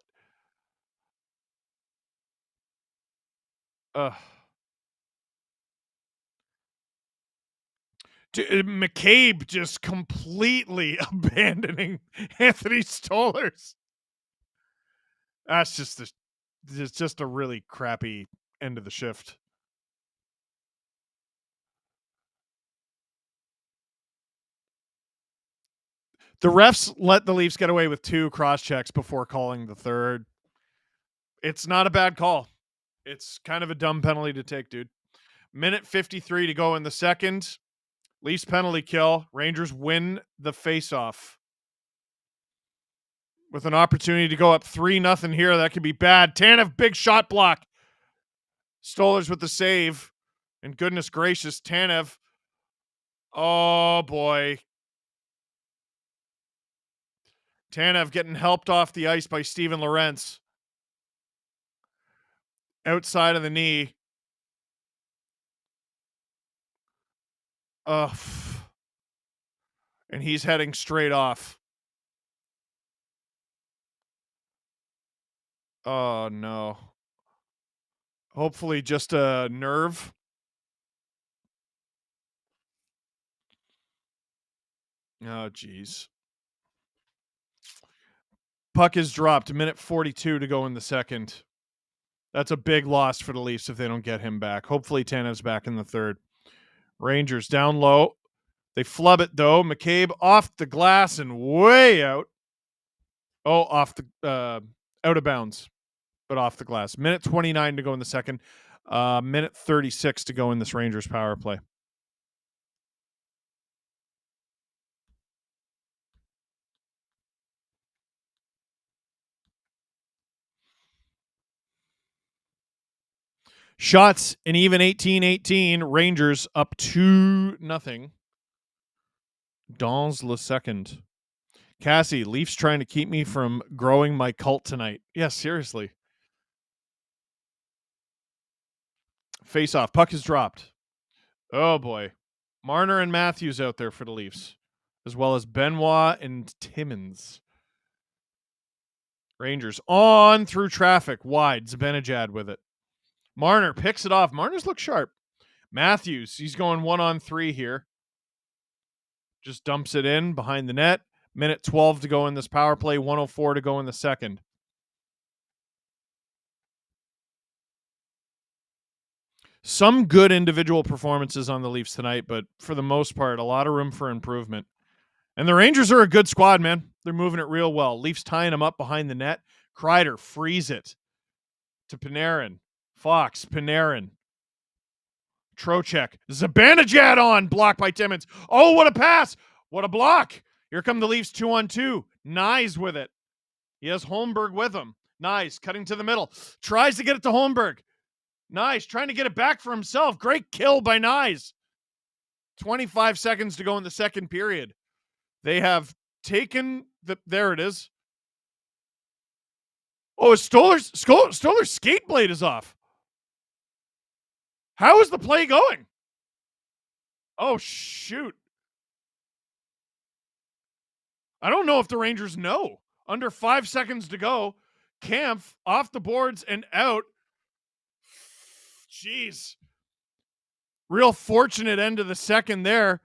it. McCabe just completely abandoning Anthony Stolarz. That's just a really crappy end of the shift. The refs let the Leafs get away with 2 cross checks before calling the third. It's not a bad call. It's kind of a dumb penalty to take, dude. Minute 53 to go in the second. Leafs penalty kill. Rangers win the faceoff. with an opportunity to go up 3-0 here. That could be bad. Tanev, big shot block. Stolarz with the save. And goodness gracious, Tanev. Oh, boy. Tanev getting helped off the ice by Steven Lorentz. Outside of the knee. And he's heading straight off. Oh, no. Hopefully just a nerve. Oh, geez. Puck is dropped. Minute 42 to go in the second. That's a big loss for the Leafs if they don't get him back. Hopefully Tanev's back in the third. Rangers down low. They flub it, though. McCabe off the glass and way out. Oh, off the out of bounds, but off the glass. Minute 29 to go in the second. Minute 36 to go in this Rangers power play. Shots an even 18-18. Rangers up 2-0. Dans le second. Cassie, Leafs trying to keep me from growing my cult tonight. Yeah, seriously. Face off. Puck is dropped. Oh, boy. Marner and Matthews out there for the Leafs, as well as Benoit and Timmins. Rangers on through traffic. Wide. Zibanejad with it. Marner picks it off. Marner's look sharp. Matthews, he's going 1-on-3 here. Just dumps it in behind the net. Minute 12 to go in this power play. 1:04 to go in the second. Some good individual performances on the Leafs tonight, but for the most part, a lot of room for improvement. And the Rangers are a good squad, man. They're moving it real well. Leafs tying them up behind the net. Kreider frees it to Panarin. Fox, Panarin. Trocheck. Zibanejad on. Blocked by Timmins. Oh, what a pass. What a block. Here come the Leafs 2-on-2. Nyes with it. He has Holmberg with him. Nyes cutting to the middle. Tries to get it to Holmberg. Nyes trying to get it back for himself. Great kill by Nyes. 25 seconds to go in the second period. They have taken the... There it is. Oh, Stolar's skate blade is off. How is the play going? Oh, shoot. I don't know if the Rangers know. Under 5 seconds to go. Kampf off the boards and out. Jeez. Real fortunate end of the second there.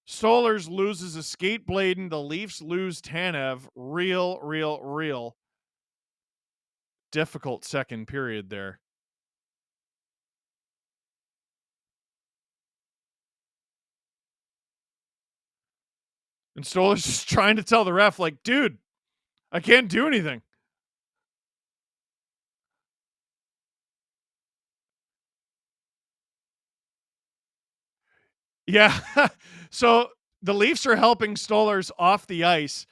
Stolarz loses a skate blade and the Leafs lose Tanev. Real difficult second period there. And Stolarz just trying to tell the ref, like, dude, I can't do anything. Yeah. So the Leafs are helping Stolarz off the ice.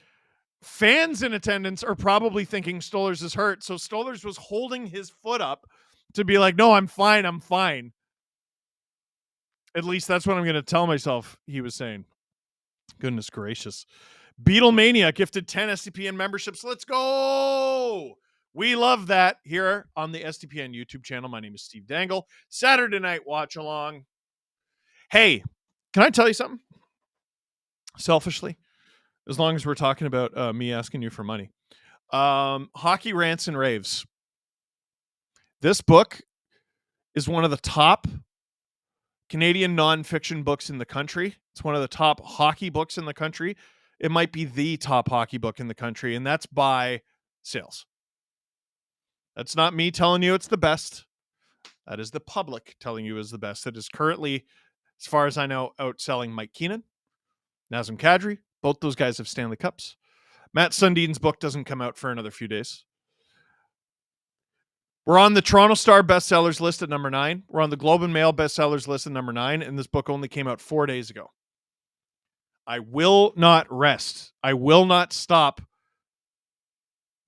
Fans in attendance are probably thinking Stolarz is hurt. So Stolarz was holding his foot up to be like, no, I'm fine. I'm fine. At least that's what I'm going to tell myself, he was saying. Goodness gracious. Beatlemania gifted 10 SDPN memberships. Let's go. We love that here on the SDPN YouTube channel. My name is Steve Dangle. Saturday night watch along. Hey, can I tell you something? Selfishly, as long as we're talking about me asking you for money. Hockey Rants and Raves. This book is one of the top Canadian nonfiction books in the country. It's one of the top hockey books in the country. It might be the top hockey book in the country, and that's by sales. That's not me telling you it's the best. That is the public telling you is the best. It is currently, as far as I know, outselling Mike Keenan, Nazem Kadri. Both those guys have Stanley Cups. Matt Sundin's book doesn't come out for another few days. We're on the Toronto Star bestsellers list at number 9. We're on the Globe and Mail bestsellers list at number 9, and this book only came out 4 days ago. I will not rest. I will not stop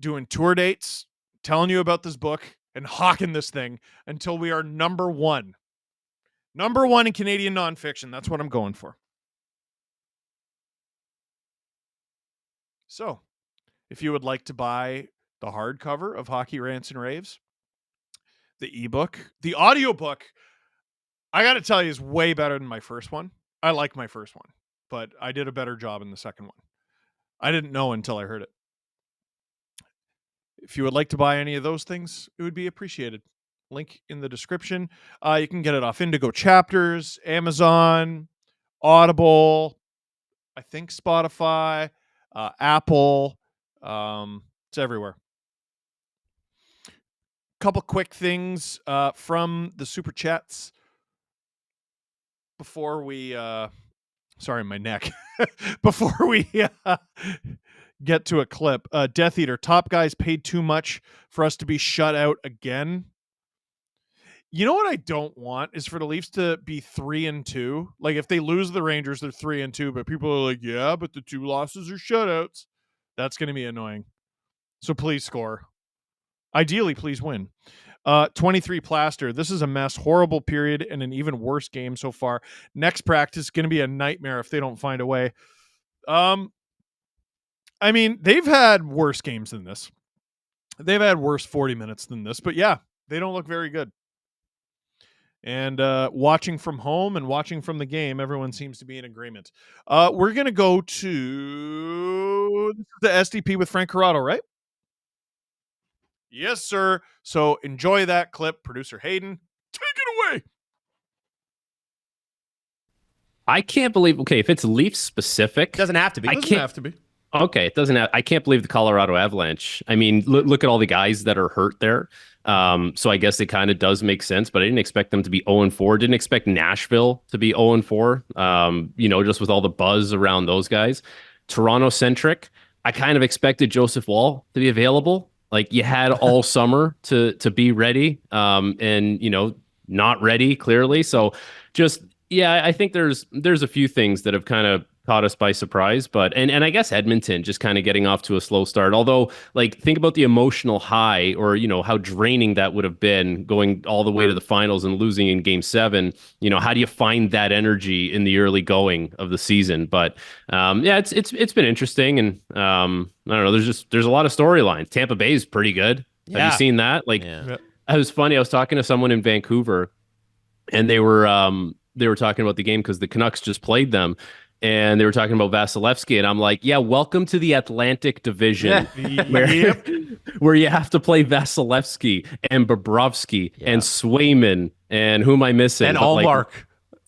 doing tour dates, telling you about this book, and hawking this thing until we are number one. Number one in Canadian nonfiction. That's what I'm going for. So, if you would like to buy the hardcover of Hockey Rants and Raves, the ebook, the audiobook, I got to tell you, is way better than my first one. I like my first one, but I did a better job in the second one. I didn't know until I heard it. If you would like to buy any of those things, it would be appreciated. Link in the description. You can get it off Indigo Chapters, Amazon, Audible, I think Spotify, Apple. It's everywhere. Couple quick things from the super chats before we sorry, my neck. Before we get to a clip. Death Eater, top guys paid too much for us to be shut out again. You know what I don't want is for the Leafs to be 3-2. Like, if they lose the Rangers, they're 3-2, but people are like, yeah, but the 2 losses are shutouts. That's going to be annoying. So please score. Ideally, please win. 23 Plaster. This is a mess. Horrible period and an even worse game so far. Next practice is going to be a nightmare if they don't find a way. I mean, they've had worse games than this. They've had worse 40 minutes than this, but yeah, they don't look very good. And watching from home and watching from the game, everyone seems to be in agreement. We're going to go to the SDP with Frank Corrado, right? Yes, sir. So enjoy that clip. Producer Hayden, take it away. I can't believe, okay, if it's Leafs specific. Doesn't have to be. Doesn't have to be. Okay, it doesn't have, I can't believe the Colorado Avalanche. I mean, look at all the guys that are hurt there. So I guess it kind of does make sense, but I didn't expect them to be 0-4. Didn't expect Nashville to be 0-4. Just with all the buzz around those guys. Toronto centric. I kind of expected Joseph Woll to be available. Like, you had all summer to be ready, and not ready clearly. So just, yeah, I think there's a few things that have kind of caught us by surprise, but and I guess Edmonton just kind of getting off to a slow start. Although, like, think about the emotional high, or how draining that would have been going all the way to the finals and losing in Game 7. How do you find that energy in the early going of the season? But it's been interesting, and I don't know. There's a lot of storylines. Tampa Bay is pretty good. Yeah. Have you seen that? Like, yeah. It was funny. I was talking to someone in Vancouver, and they were talking about the game because the Canucks just played them. And they were talking about Vasilevsky, and I'm like, yeah, welcome to the Atlantic Division, where you have to play Vasilevsky and Bobrovsky and Swayman, and who am I missing? And Allmark,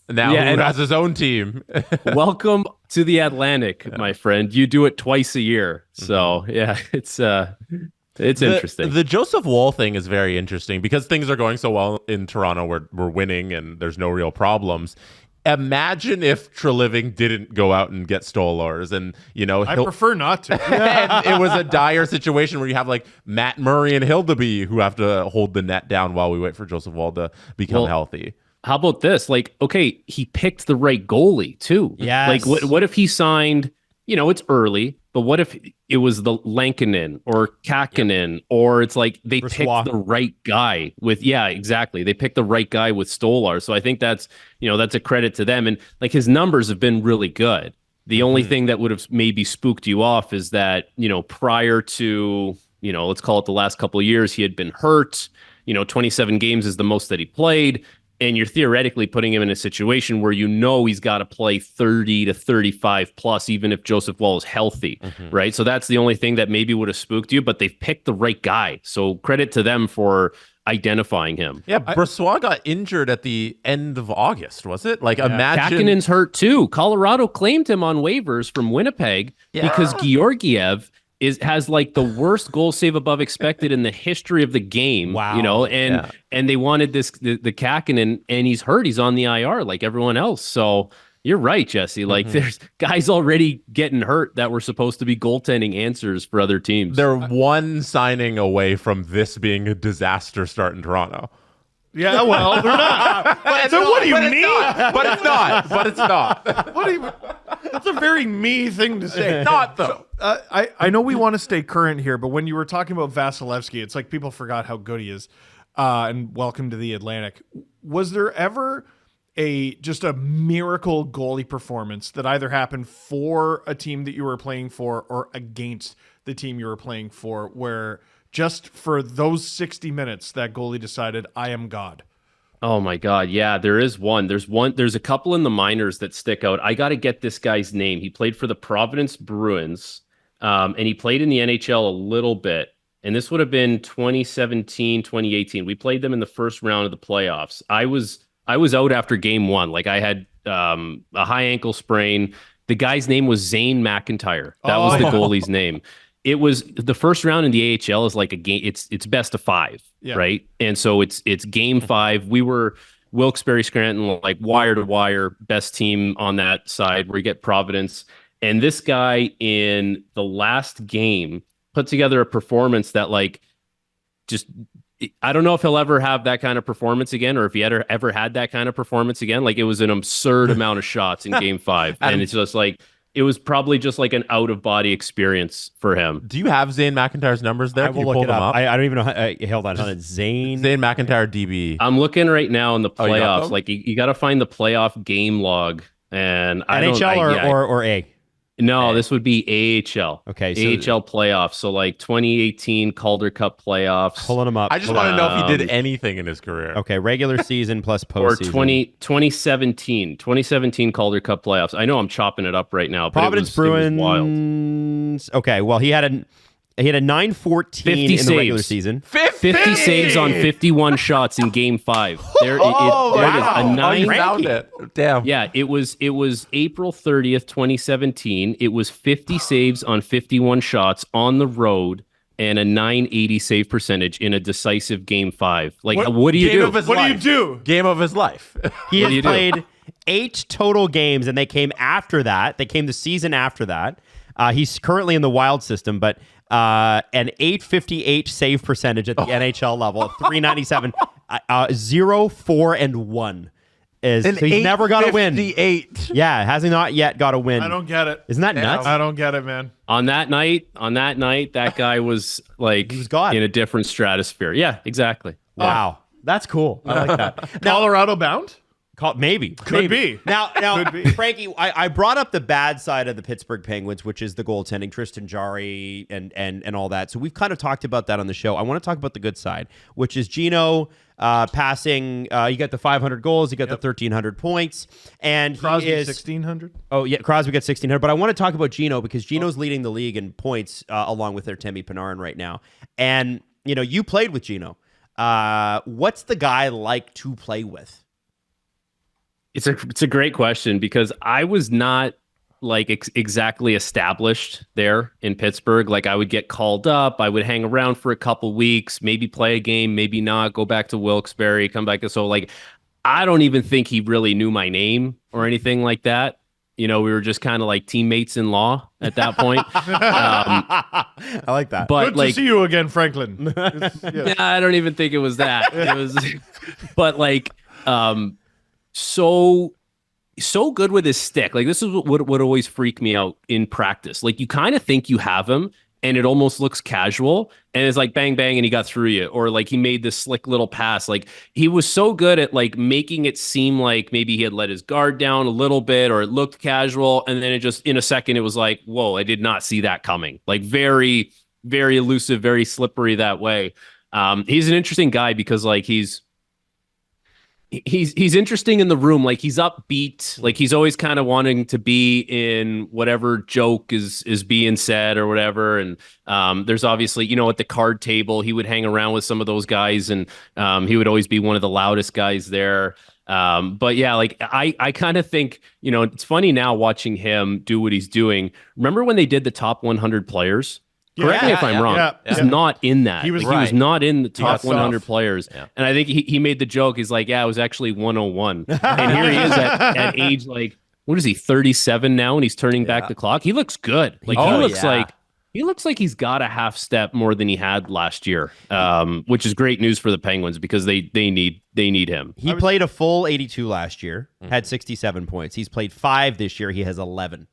who has his own team. Welcome to the Atlantic, my friend. You do it twice a year. So, yeah, it's interesting. The Joseph Woll thing is very interesting because things are going so well in Toronto. We're winning, and there's no real problems. Imagine if Treliving didn't go out and get Stolars, and I prefer not to. And it was a dire situation where you have like Matt Murray and Hildeby who have to hold the net down while we wait for Joseph Woll to become healthy. How about this? Like, okay, he picked the right goalie too. Yes. Like, what if he signed? It's early, but what if it was the Lankinen or Kakinen, or it's like they picked the right guy with, exactly. They picked the right guy with Stolar. So I think that's a credit to them. And like, his numbers have been really good. The only thing that would have maybe spooked you off is that, prior to, let's call it the last couple of years, he had been hurt. 27 games is the most that he played. And you're theoretically putting him in a situation where he's got to play 30 to 35 plus, even if Joseph Woll is healthy, right? So that's the only thing that maybe would have spooked you, but they've picked the right guy. So credit to them for identifying him. Yeah, Brossoit got injured at the end of August, was it? Like, imagine... Kakinen's hurt too. Colorado claimed him on waivers from Winnipeg because Georgiev has like the worst goal save above expected in the history of the game. Wow. And they wanted the Kakinen, and he's hurt. He's on the IR like everyone else. So you're right, Jesse. Like, there's guys already getting hurt that were supposed to be goaltending answers for other teams. They're one signing away from this being a disaster start in Toronto. Yeah, well, they're not. So what do you mean? But it's not. But it's not. What do you? That's a very me thing to say. It's not though. I know we want to stay current here, but when you were talking about Vasilevsky, it's like people forgot how good he is. And welcome to the Atlantic. Was there ever just a miracle goalie performance that either happened for a team that you were playing for or against the team you were playing for, where just for those 60 minutes that goalie decided, I am God? Oh my God. Yeah, there is one. There's a couple in the minors that stick out. I got to get this guy's name. He played for the Providence Bruins, and he played in the NHL a little bit. And this would have been 2017, 2018. We played them in the first round of the playoffs. I was out after game one. Like I had a high ankle sprain. The guy's name was Zane McIntyre. That was the goalie's name. It was the first round in the AHL is like a game. It's best of 5, right? And so it's game 5. We were Wilkes-Barre Scranton, like wire to wire, best team on that side. Where you get Providence, and this guy in the last game put together a performance that like just. I don't know if he'll ever have that kind of performance again, or if he ever had that kind of performance again. Like it was an absurd amount of shots in game 5. And it's just like, it was probably just like an out of body experience for him. Do you have Zane McIntyre's numbers there? I will look it up. I don't even know. Hold on. Zane McIntyre DB. I'm looking right now in the playoffs. them? Like you got to find the playoff game log. And NHL or A? No, this would be AHL. Okay, so AHL playoffs. So like 2018 Calder Cup playoffs. Pulling him up. I just want to know if he did anything in his career. Okay, regular season plus or postseason. 2017 Calder Cup playoffs. I know I'm chopping it up right now. But Providence Bruins. Bruins. Okay, well he had a 914 in the regular season. 50 saves on 51 shots in game 5. There it is. A 9 found it. Damn. Yeah, it was April 30th, 2017. It was 50 saves on 51 shots on the road and a 980 save percentage in a decisive game 5. Like what do you do? What do you do? Game of his life. He has played 8 total games, and they came after that. They came the season after that. He's currently in the Wild system, but an 858 save percentage at the NHL level, 397, 0-4-1 is so he's never got a win. 858. Yeah, has he not yet got a win? I don't get it. Isn't that nuts? I don't get it, man. On that night, that guy was like he was God. In a different stratosphere. Yeah, exactly. Wow, that's cool. I like that. Colorado bound? Maybe. Could be. Now, Frankie, I brought up the bad side of the Pittsburgh Penguins, which is the goaltending, Tristan Jarry and all that. So we've kind of talked about that on the show. I want to talk about the good side, which is Gino passing. You got the 500 goals, you got the 1,300 points, and Crosby he is 1,600. Oh yeah, Crosby got 1,600. But I want to talk about Gino because Gino's leading the league in points along with Artemi Panarin right now. And you played with Gino. What's the guy like to play with? It's a great question because I was not like exactly established there in Pittsburgh. Like I would get called up, I would hang around for a couple weeks, maybe play a game, maybe not, go back to Wilkes-Barre, come back. So like, I don't even think he really knew my name or anything like that. We were just kind of like teammates in law at that point. I like that. But good to see you again, Franklin. I don't even think it was that. It was, but like, so good with his stick. Like this is what always freaked me out in practice. Like you kind of think you have him and it almost looks casual and it's like bang, bang, and he got through you. Or like he made this slick little pass. Like he was so good at like making it seem like maybe he had let his guard down a little bit or it looked casual. And then it just, in a second, it was like, whoa, I did not see that coming. Like very, very elusive, very slippery that way. He's an interesting guy because like he's interesting in the room. Like he's upbeat. Like he's always kind of wanting to be in whatever joke is being said or whatever. And there's obviously, at the card table, he would hang around with some of those guys and he would always be one of the loudest guys there. But yeah, like I kind of think, it's funny now watching him do what he's doing. Remember when they did the top 100 players? Correct me if I'm wrong. He's not in that. He was not in the top 100 players. Yeah. And I think he made the joke. He's like, yeah, it was actually 101. And here he is at age like, what is he, 37 now? And he's turning back the clock. He looks good. Like he looks like He looks like he's got a half step more than he had last year, which is great news for the Penguins because they need him. He played a full 82 last year, had 67 points. He's played 5 this year. He has 11.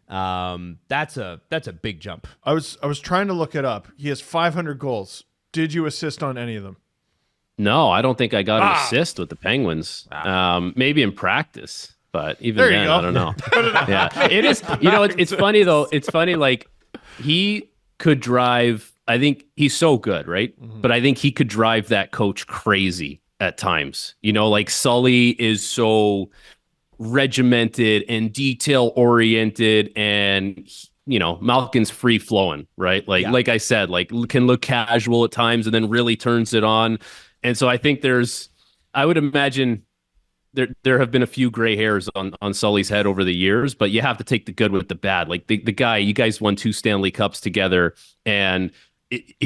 That's a big jump. I was trying to look it up. He has 500 goals. Did you assist on any of them? No, I don't think I got an assist with the Penguins. Maybe in practice, but even There you then, go. I don't know. Yeah, it is. It's funny though. It's funny, like he could drive. I think he's so good, right? But I think he could drive that coach crazy at times. Like Sully is so regimented and detail oriented, and Malkin's free flowing, right? Like I said, like can look casual at times and then really turns it on. And so I think I would imagine there have been a few gray hairs on Sully's head over the years, but you have to take the good with the bad. Like the guy, you guys won 2 Stanley Cups together. And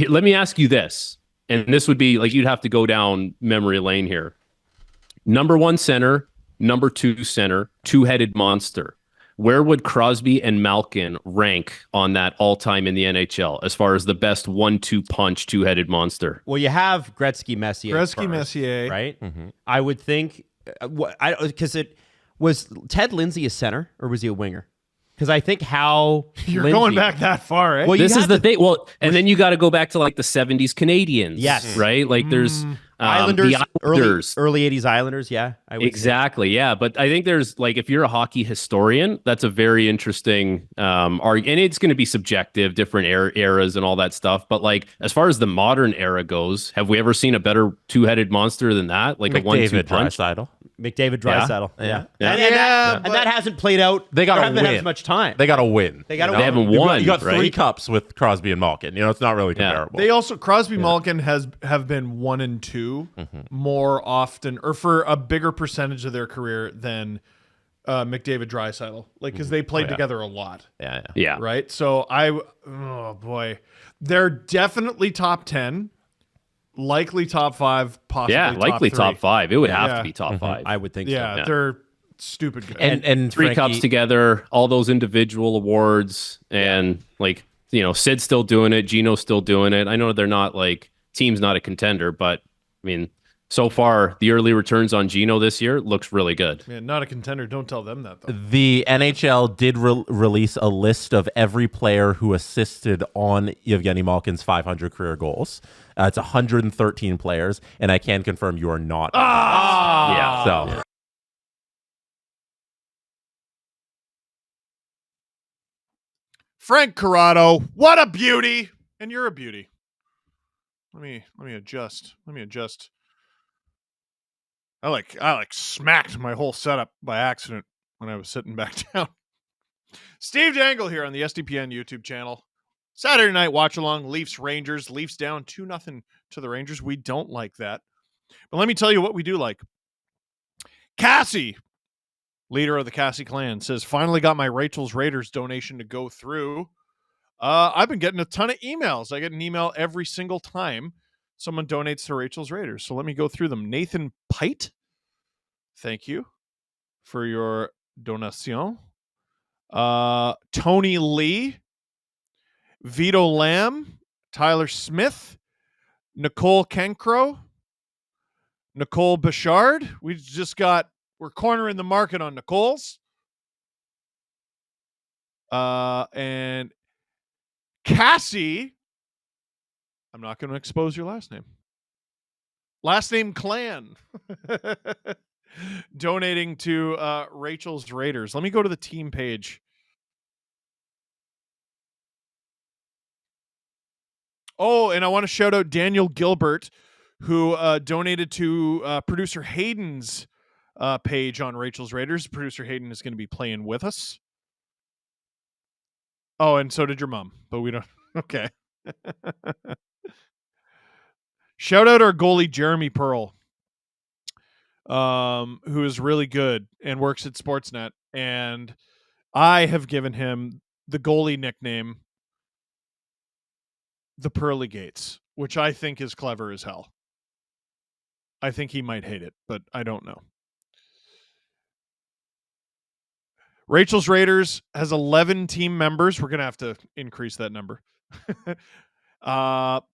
let me ask you this, and this would be like, you'd have to go down memory lane here. Number 1 center, number 2 center, 2-headed monster. Where would Crosby and Malkin rank on that all-time in the NHL as far as the best 1-2 punch 2-headed monster? Well, you have Gretzky, Messier, Messier, right? I would think because it was Ted Lindsay a center or was he a winger? Because I think you're going back that far, eh? Well, this is the thing. Well, and then you got to go back to like the 70s Canadians. Yes. Right? Like there's Islanders, the Islanders. early 80s Islanders, yeah. I would Exactly, yeah. But I think there's like, if you're a hockey historian, that's a very interesting argument. And it's going to be subjective, different eras and all that stuff. But like, as far as the modern era goes, have we ever seen a better 2-headed monster than that? Like a 1-2 punch? Draisaitl. McDavid, Draisaitl. Yeah. And that hasn't played out. They got to haven't win. had as much time. They got to win. They gotta you know? win. They haven't You got- won, You got 3 right? cups with Crosby and Malkin. It's not really comparable. They also Crosby Malkin have been 1 and 2 more often, or for a bigger percentage of their career than McDavid, Draisaitl, like because they played together a lot. Yeah. Right. So oh boy, they're definitely top 10, likely top 5, possibly. Yeah, likely top 3. top 5. It would have Yeah. to be top 5. I would think Yeah, so. they're stupid good. and 3 Frankie- cups together, all those individual awards, and like Sid's still doing it, Gino's still doing it. I know they're not like team's not a contender, but I mean, so far the early returns on Gino this year looks really good. Man, not a contender. Don't tell them that though. The NHL did release a list of every player who assisted on Evgeny Malkin's 500 career goals. It's 113 players, and I can confirm you are not. Yeah. So Frank Corrado, what a beauty, and you're a beauty. Let me adjust. I like smacked my whole setup by accident when I was sitting back down. Steve Dangle here on the SDPN YouTube channel. Saturday night watch along, Leafs Rangers. Leafs down 2-0 to the Rangers. We don't like that. But let me tell you what we do like. Cassie, leader of the Cassie clan, says, finally got my Rachel's Raiders donation to go through. I've been getting a ton of emails. I get an email every single time someone donates to Rachel's Raiders. So let me go through them. Nathan Pite, thank you for your donation. Tony Lee, Vito Lamb, Tyler Smith, Nicole Kenkro, Nicole Bouchard. We're cornering the market on Nicole's. And Cassie, I'm not going to expose your last name. Last name Clan. Donating to Rachel's Raiders. Let me go to the team page. Oh, and I want to shout out Daniel Gilbert, who donated to producer Hayden's page on Rachel's Raiders. Producer Hayden is going to be playing with us. Oh, and so did your mom, but we don't. Okay. Shout out our goalie, Jeremy Pearl, who is really good and works at Sportsnet. And I have given him the goalie nickname, the Pearly Gates, which I think is clever as hell. I think he might hate it, but I don't know. Rachel's Raiders has 11 team members. We're going to have to increase that number.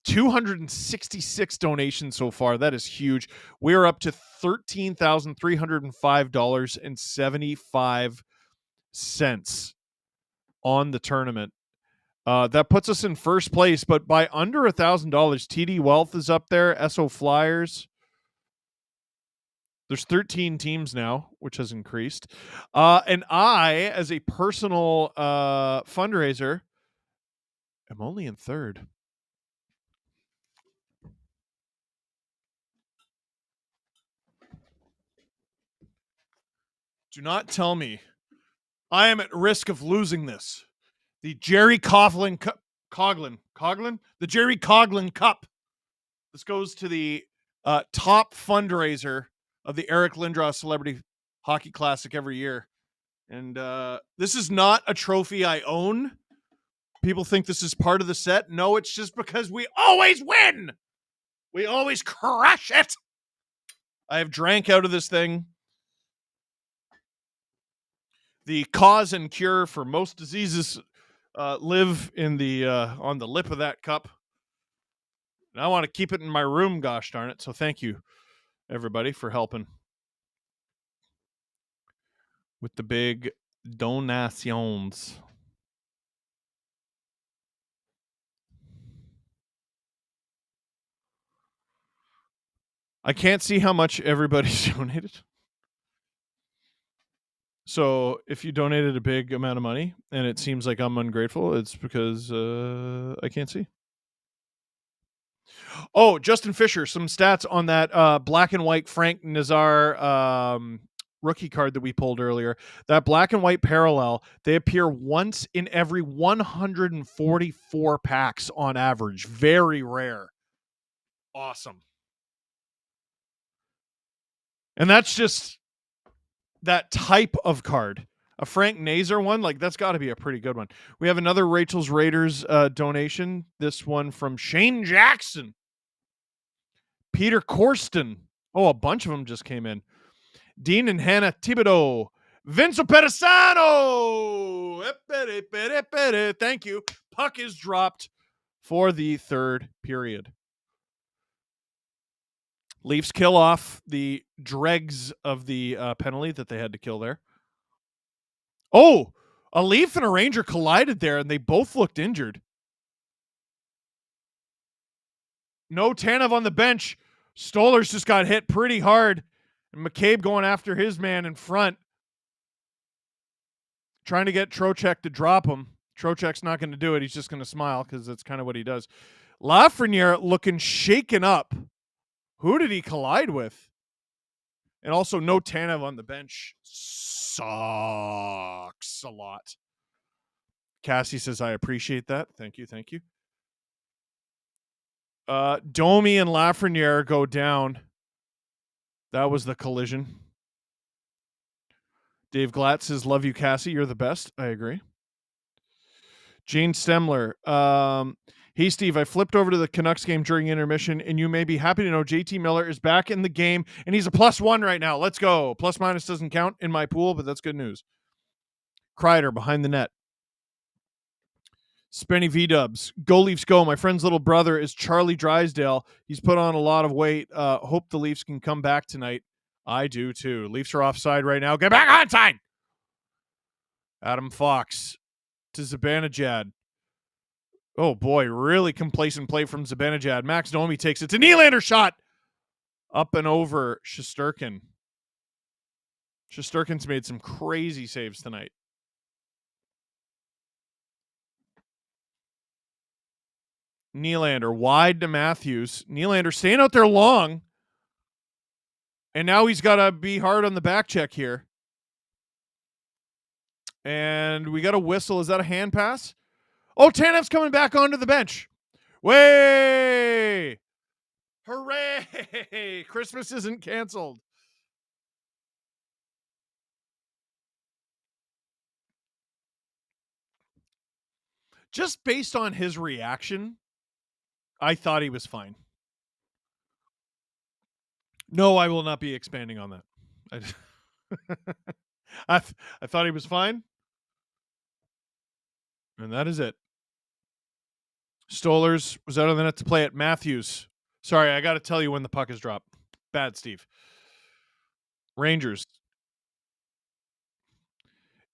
266 donations so far. That is huge. We're up to $13,305.75 on the tournament. That puts us in first place, but by under $1,000. TD Wealth is up there. SO Flyers. There's 13 teams now, which has increased. And I, as a personal fundraiser, am only in third. Do not tell me I am at risk of losing this. The Jerry Coughlin Cup. Coughlin? The Jerry Coughlin Cup. This goes to the top fundraiser of the Eric Lindros Celebrity Hockey Classic every year. And this is not a trophy I own. People think this is part of the set. No, it's just because we always win. We always crush it. I have drank out of this thing. The cause and cure for most diseases live in the on the lip of that cup. And I want to keep it in my room, gosh darn it. So thank you, everybody, for helping with the big donations. I can't see how much everybody's donated. So if you donated a big amount of money and it seems like I'm ungrateful, it's because I can't see. Oh, Justin Fisher, some stats on that black and white Frank Nazar rookie card that we pulled earlier. That black and white parallel, they appear once in every 144 packs on average. Very rare. Awesome. And that's just that type of card. A Frank Nazar one, like that's got to be a pretty good one. We have another Rachel's Raiders donation. This one from Shane Jackson. Peter Corsten. Oh, a bunch of them just came in. Dean and Hannah Thibodeau. Vince Perisano. Thank you. Puck is dropped for the third period. Leafs kill off the dregs of the penalty that they had to kill there. Oh, a Leaf and a Ranger collided there, and they both looked injured. No Tanev on the bench. Stolar's just got hit pretty hard. And McCabe going after his man in front. Trying to get Trocheck to drop him. Trocheck's not going to do it. He's just going to smile because that's kind of what he does. Lafreniere looking shaken up. Who did he collide with? And also no Tanev on the bench. Sucks a lot. Cassie says, I appreciate that. Thank you. Thank you. Domi and Lafreniere go down. That was the collision. Dave Glatt says, love you, Cassie. You're the best. I agree. Jane Stemler. Hey, Steve, I flipped over to the Canucks game during intermission, and you may be happy to know JT Miller is back in the game, and he's a +1 right now. Let's go. Plus minus doesn't count in my pool, but that's good news. Kreider behind the net. Spenny V-dubs. Go Leafs go. My friend's little brother is Charlie Drysdale. He's put on a lot of weight. Hope the Leafs can come back tonight. I do too. Leafs are offside right now. Get back on side. Adam Fox to Zibanejad. Oh boy, really complacent play from Zibanejad. Max Domi takes it to Nylander shot. Up and over Shesterkin. Shesterkin's made some crazy saves tonight. Nylander wide to Matthews. Nylander staying out there long. And now he's got to be hard on the back check here. And we got a whistle. Is that a hand pass? Oh, Tanev's coming back onto the bench. Way! Hooray! Christmas isn't canceled. Just based on his reaction, I thought he was fine. No, I will not be expanding on that. I thought he was fine. And that is it. Stollers was out of the net to play it. Matthews. Sorry, I got to tell you when the puck is dropped. Bad, Steve. Rangers.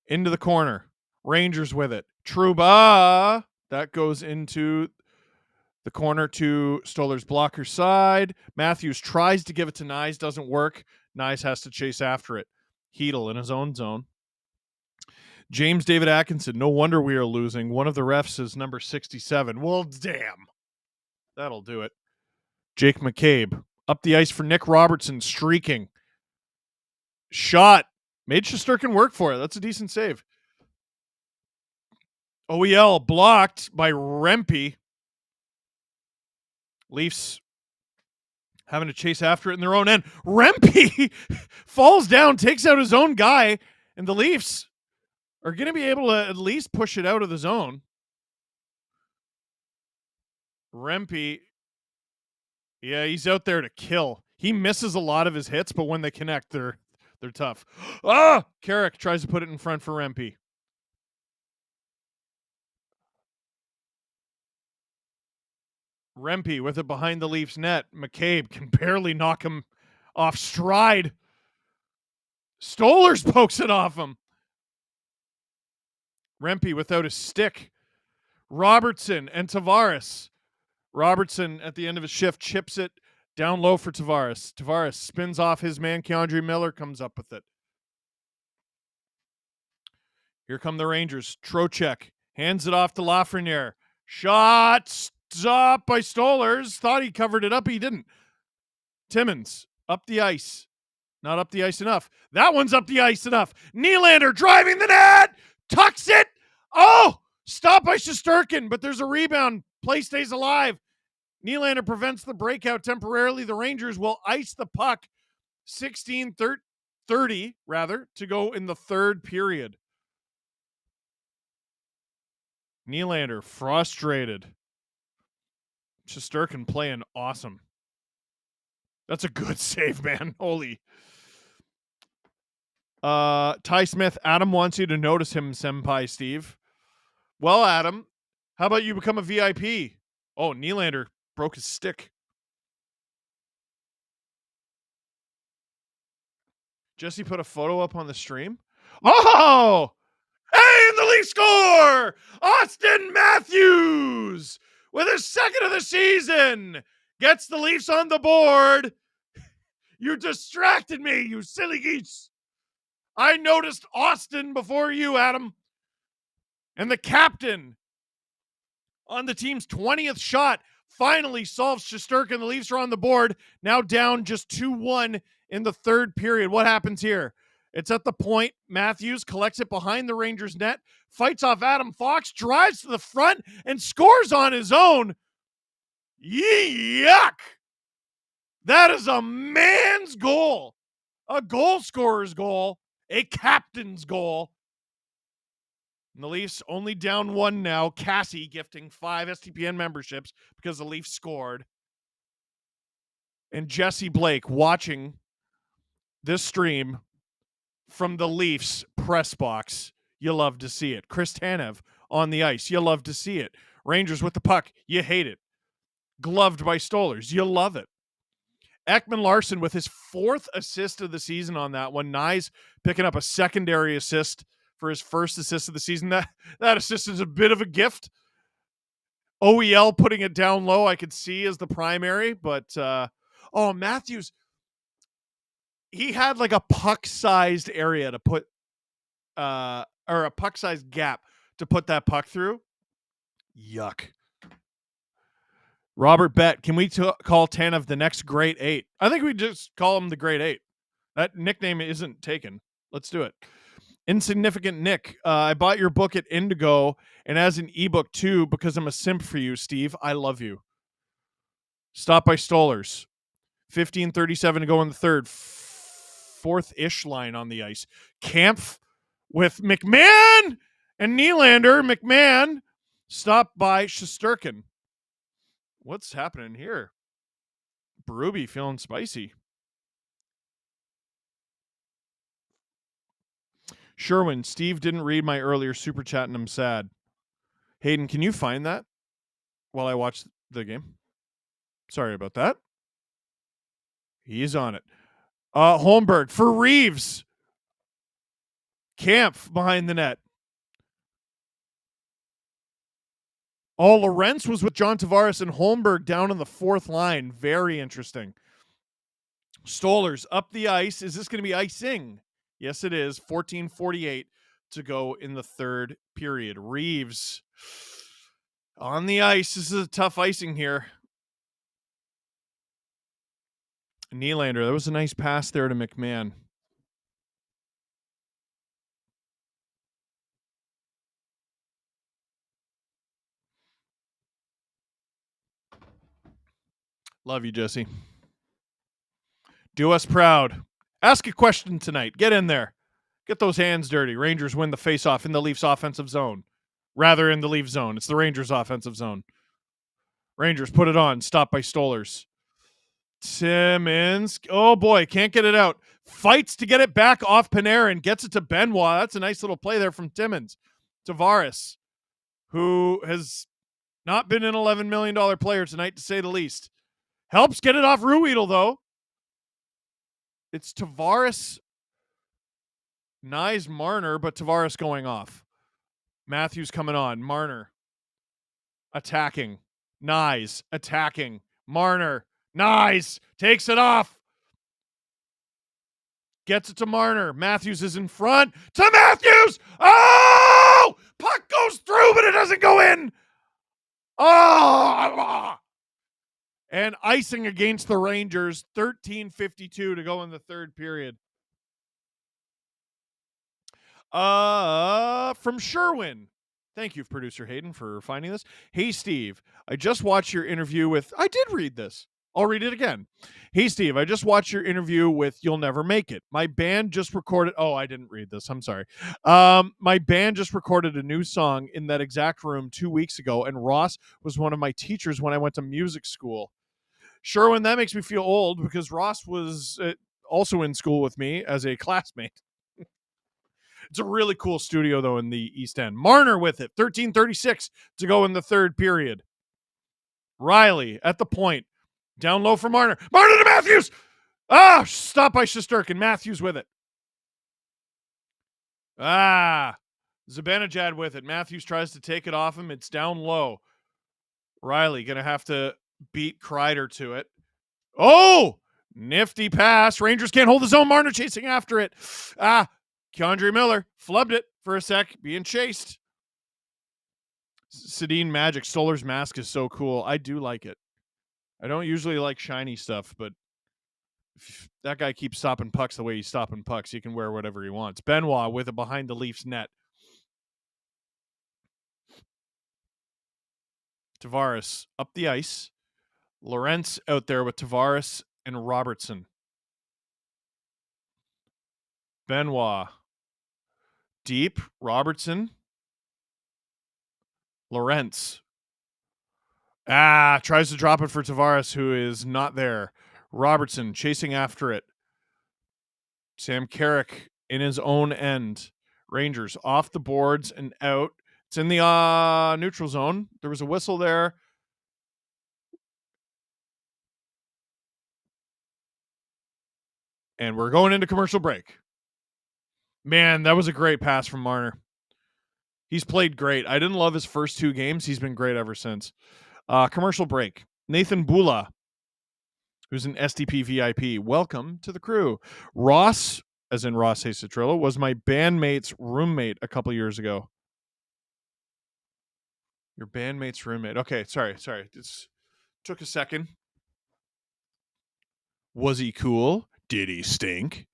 Into the corner. Rangers with it. Trouba. That goes into the corner to Stoller's blocker side. Matthews tries to give it to Nyes. Doesn't work. Nyes has to chase after it. Hedel in his own zone. James David Atkinson. No wonder we are losing. One of the refs is number 67. Well, damn. That'll do it. Jake McCabe. Up the ice for Nick Robertson. Streaking. Shot. Made Shesterkin work for it. That's a decent save. OEL blocked by Rempe. Leafs having to chase after it in their own end. Rempe falls down, takes out his own guy, and the Leafs are going to be able to at least push it out of the zone. Rempe, yeah, he's out there to kill. He misses a lot of his hits, but when they connect, they're tough. Carrick tries to put it in front for Rempe. Rempe with it behind the Leafs net. McCabe can barely knock him off stride. Stollers pokes it off him. Rempe without a stick. Robertson and Tavares. Robertson at the end of his shift chips it down low for Tavares. Tavares spins off his man. Keandre Miller comes up with it. Here come the Rangers. Trocheck hands it off to Lafreniere. Shot stopped by Stollers. Thought he covered it up. He didn't. Timmins up the ice. Not up the ice enough. That one's up the ice enough. Nylander driving the net. Tucks it. Oh! Stopped by Shesterkin, but there's a rebound. Play stays alive. Nylander prevents the breakout temporarily. The Rangers will ice the puck. 16:30 rather to go in the third period. Nylander frustrated. Shesterkin playing awesome. That's a good save, man. Holy. Ty Smith, Adam wants you to notice him, Senpai Steve. Well, Adam, how about you become a VIP? Oh, Nylander broke his stick. Jesse put a photo up on the stream. Oh! Hey, and the Leafs score! Austin Matthews with his second of the season gets the Leafs on the board. You distracted me, you silly geese. I noticed Austin before you, Adam. And the captain on the team's 20th shot finally solves Shesterkin. The Leafs are on the board, now down just 2-1 in the third period. What happens here? It's at the point. Matthews collects it behind the Rangers net, fights off Adam Fox, drives to the front, and scores on his own. Yuck! That is a man's goal. A goal scorer's goal. A captain's goal. And the Leafs only down 1 now. Cassie gifting 5 STPN memberships because the Leafs scored. And Jesse Blake watching this stream from the Leafs press box. You love to see it. Chris Tanev on the ice. You love to see it. Rangers with the puck. You hate it. Gloved by Stollers. You love it. Ekman Larson with his 4th assist of the season on that one. Nyes picking up a secondary assist for his first assist of the season. That assist is a bit of a gift. OEL putting it down low, I could see as the primary, but Matthews, he had like a puck-sized area to put, or a puck-sized gap to put that puck through. Yuck. Robert Bett, can we call Tanev the next Great 8? I think we just call him the Great 8. That nickname isn't taken. Let's do it. Insignificant Nick, I bought your book at Indigo and as an ebook too because I'm a simp for you, Steve. I love you. Stop by Stollers. 15:37 to go in the third. 4th-ish line on the ice. Kampf with McMahon and Nylander. McMahon stopped by Shesterkin. What's happening here? Berube feeling spicy. Sherwin, Steve didn't read my earlier super chat and I'm sad. Hayden, can you find that? while I watch the game. Sorry about that. He's on it. Holmberg for Reeves. Kampf behind the net. Oh, Lorentz was with John Tavares and Holmberg down on the fourth line. Very interesting. Stolarz up the ice. Is this going to be icing? Yes, it is. 14:48 to go in the third period. Reeves on the ice. This is a tough icing here. Nylander, that was a nice pass there to McMahon. Love you, Jesse. Do us proud. Ask a question tonight. Get in there. Get those hands dirty. Rangers win the faceoff in the Leafs offensive zone. Rather, in the Leafs zone. It's the Rangers offensive zone. Rangers put it on. Stopped by Stolarz. Timmins. Oh, boy. Can't get it out. Fights to get it back off Panarin. Gets it to Benoit. That's a nice little play there from Timmins. Tavares, who has not been an $11 million player tonight, to say the least. Helps get it off Ruhwedel, though. It's Tavares, Nyes, Marner, but Tavares going off. Matthews coming on. Marner attacking. Nyes attacking. Marner. Nyes takes it off. Gets it to Marner. Matthews is in front. To Matthews! Oh! Puck goes through, but it doesn't go in. Oh! And icing against the Rangers. 13:52 to go in the third period. From Sherwin. Thank you, producer Hayden, for finding this. Hey, Steve, I just watched your interview with... I did read this. I'll read it again. Hey, Steve, I just watched your interview with You'll Never Make It. My band just recorded... Oh, I didn't read this. I'm sorry. My band just recorded a new song in that exact room 2 weeks ago, and Ross was one of my teachers when I went to music school. Sherwin, that makes me feel old because Ross was also in school with me as a classmate. It's a really cool studio, though, in the East End. Marner with it. 13:36 to go in the third period. Riley at the point. Down low for Marner. Marner to Matthews! Stop by Shesterkin. Matthews with it. Zibanejad with it. Matthews tries to take it off him. It's down low. Riley going to have to beat Kreider to it. Oh! Nifty pass. Rangers can't hold the zone. Marner chasing after it. Keandre Miller flubbed it for a sec, being chased. Sedin Magic. Stolar's mask is so cool. I do like it. I don't usually like shiny stuff, but if that guy keeps stopping pucks the way he's stopping pucks, he can wear whatever he wants. Benoit with it behind the Leafs net. Tavares up the ice. Lorentz out there with Tavares and Robertson. Benoit. Deep. Robertson. Lorentz. Tries to drop it for Tavares, who is not there. Robertson chasing after it. Sam Carrick in his own end. Rangers off the boards and out. It's in the neutral zone. There was a whistle there. And we're going into commercial break. Man, that was a great pass from Marner. He's played great. I didn't love his first two games. He's been great ever since. Commercial break. Nathan Bula, who's an STP VIP. Welcome to the crew. Ross, as in Ross Hasatrillo, was my bandmate's roommate a couple years ago. Your bandmate's roommate. Okay, sorry. This took a second. Was he cool? Did he stink?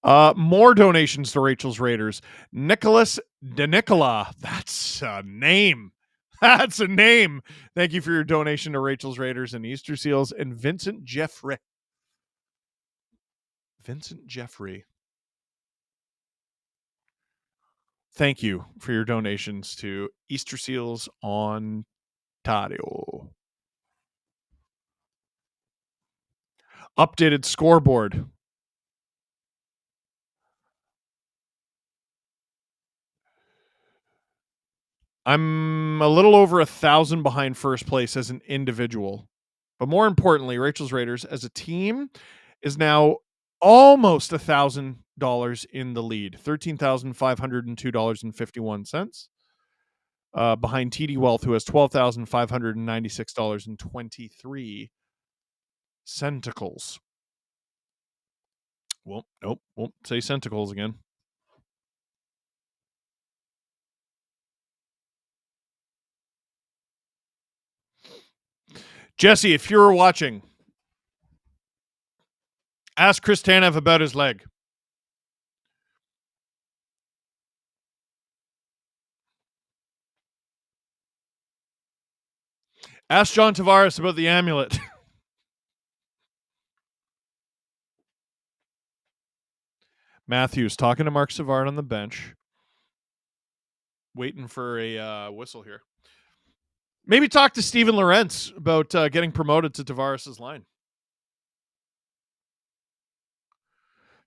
More donations to Rachel's Raiders. Nicholas DeNicola. That's a name. That's a name. Thank you for your donation to Rachel's Raiders and Easter Seals. And Vincent Jeffrey. Thank you for your donations to Easter Seals Ontario. Updated scoreboard. I'm a little over 1,000 behind first place as an individual. But more importantly, Rachel's Raiders as a team is now almost $1,000 in the lead, $13,502.51. Behind TD Wealth, who has $12,596.23 centicles. Well, nope, won't say centicles again. Jesse, if you're watching, ask Chris Tanev about his leg. Ask John Tavares about the amulet. Matthews talking to Mark Savard on the bench. Waiting for a whistle here. Maybe talk to Steven Lorentz about getting promoted to Tavares' line.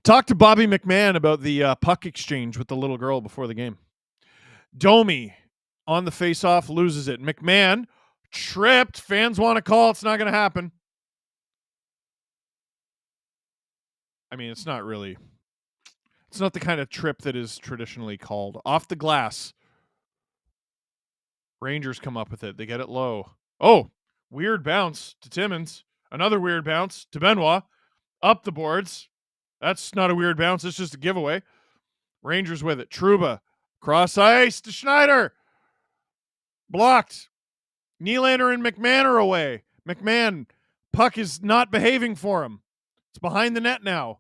Talk to Bobby McMahon about the puck exchange with the little girl before the game. Domi on the faceoff loses it. McMahon tripped. Fans want to call. It's not going to happen. I mean, it's not really. It's not the kind of trip that is traditionally called. Off the glass. Rangers come up with it. They get it low. Oh, weird bounce to Timmins. Another weird bounce to Benoit. Up the boards. That's not a weird bounce. It's just a giveaway. Rangers with it. Trouba. Cross ice to Schneider. Blocked. Nylander and McMahon are away. McMahon. Puck is not behaving for him. It's behind the net now.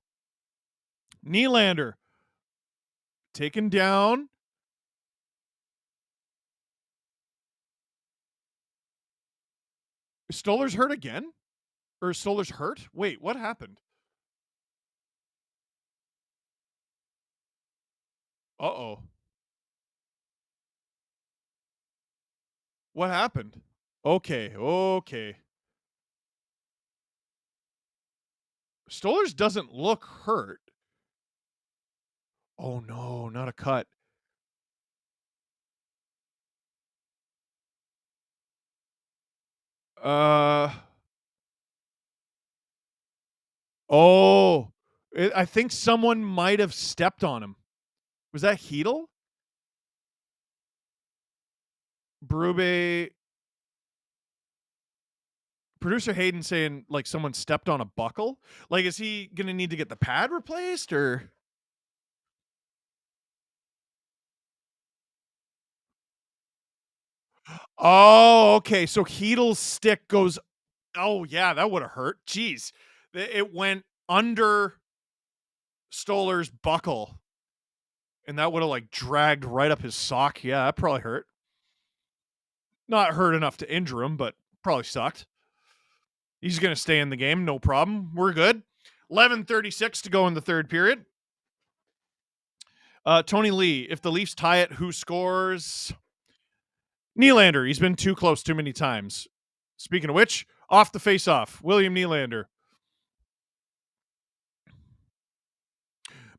Nylander. Taken down. Is Stoller's hurt again? Or is Stoller's hurt? Wait, what happened? Uh-oh. What happened? Okay. Stoller's doesn't look hurt. Oh, no, not a cut. I think someone might have stepped on him. Was that Hedel? Berube. Producer Hayden saying like someone stepped on a buckle. Like, is he going to need to get the pad replaced or? Oh, okay. So Hedel's stick goes. Oh, yeah, that would have hurt. Jeez. It went under Stoller's buckle. And that would have like dragged right up his sock. Yeah, that probably hurt. Not hurt enough to injure him, but probably sucked. He's going to stay in the game. No problem. We're good. 11:36 to go in the third period. Tony Lee, if the Leafs tie it, who scores? Nylander. He's been too close too many times. Speaking of which, off the face-off, William Nylander.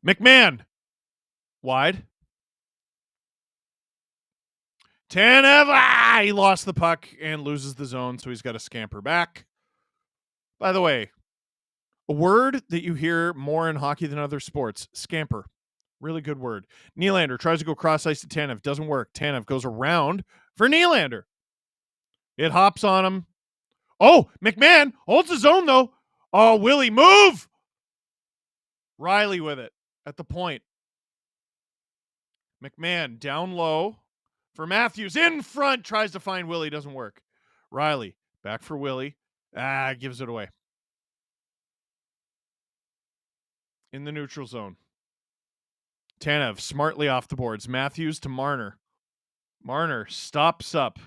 McMahon. Wide. Tanev. He lost the puck and loses the zone, so he's got to scamper back. By the way, a word that you hear more in hockey than other sports, scamper. Really good word. Nylander tries to go cross ice to Tanev. Doesn't work. Tanev goes around for Nylander. It hops on him. Oh, McMahon holds his own, though. Oh, Willie, move! Riley with it at the point. McMahon down low for Matthews. In front, tries to find Willie. Doesn't work. Riley back for Willie. Gives it away. In the neutral zone. Tanev smartly off the boards. Matthews to Marner. Marner stops up.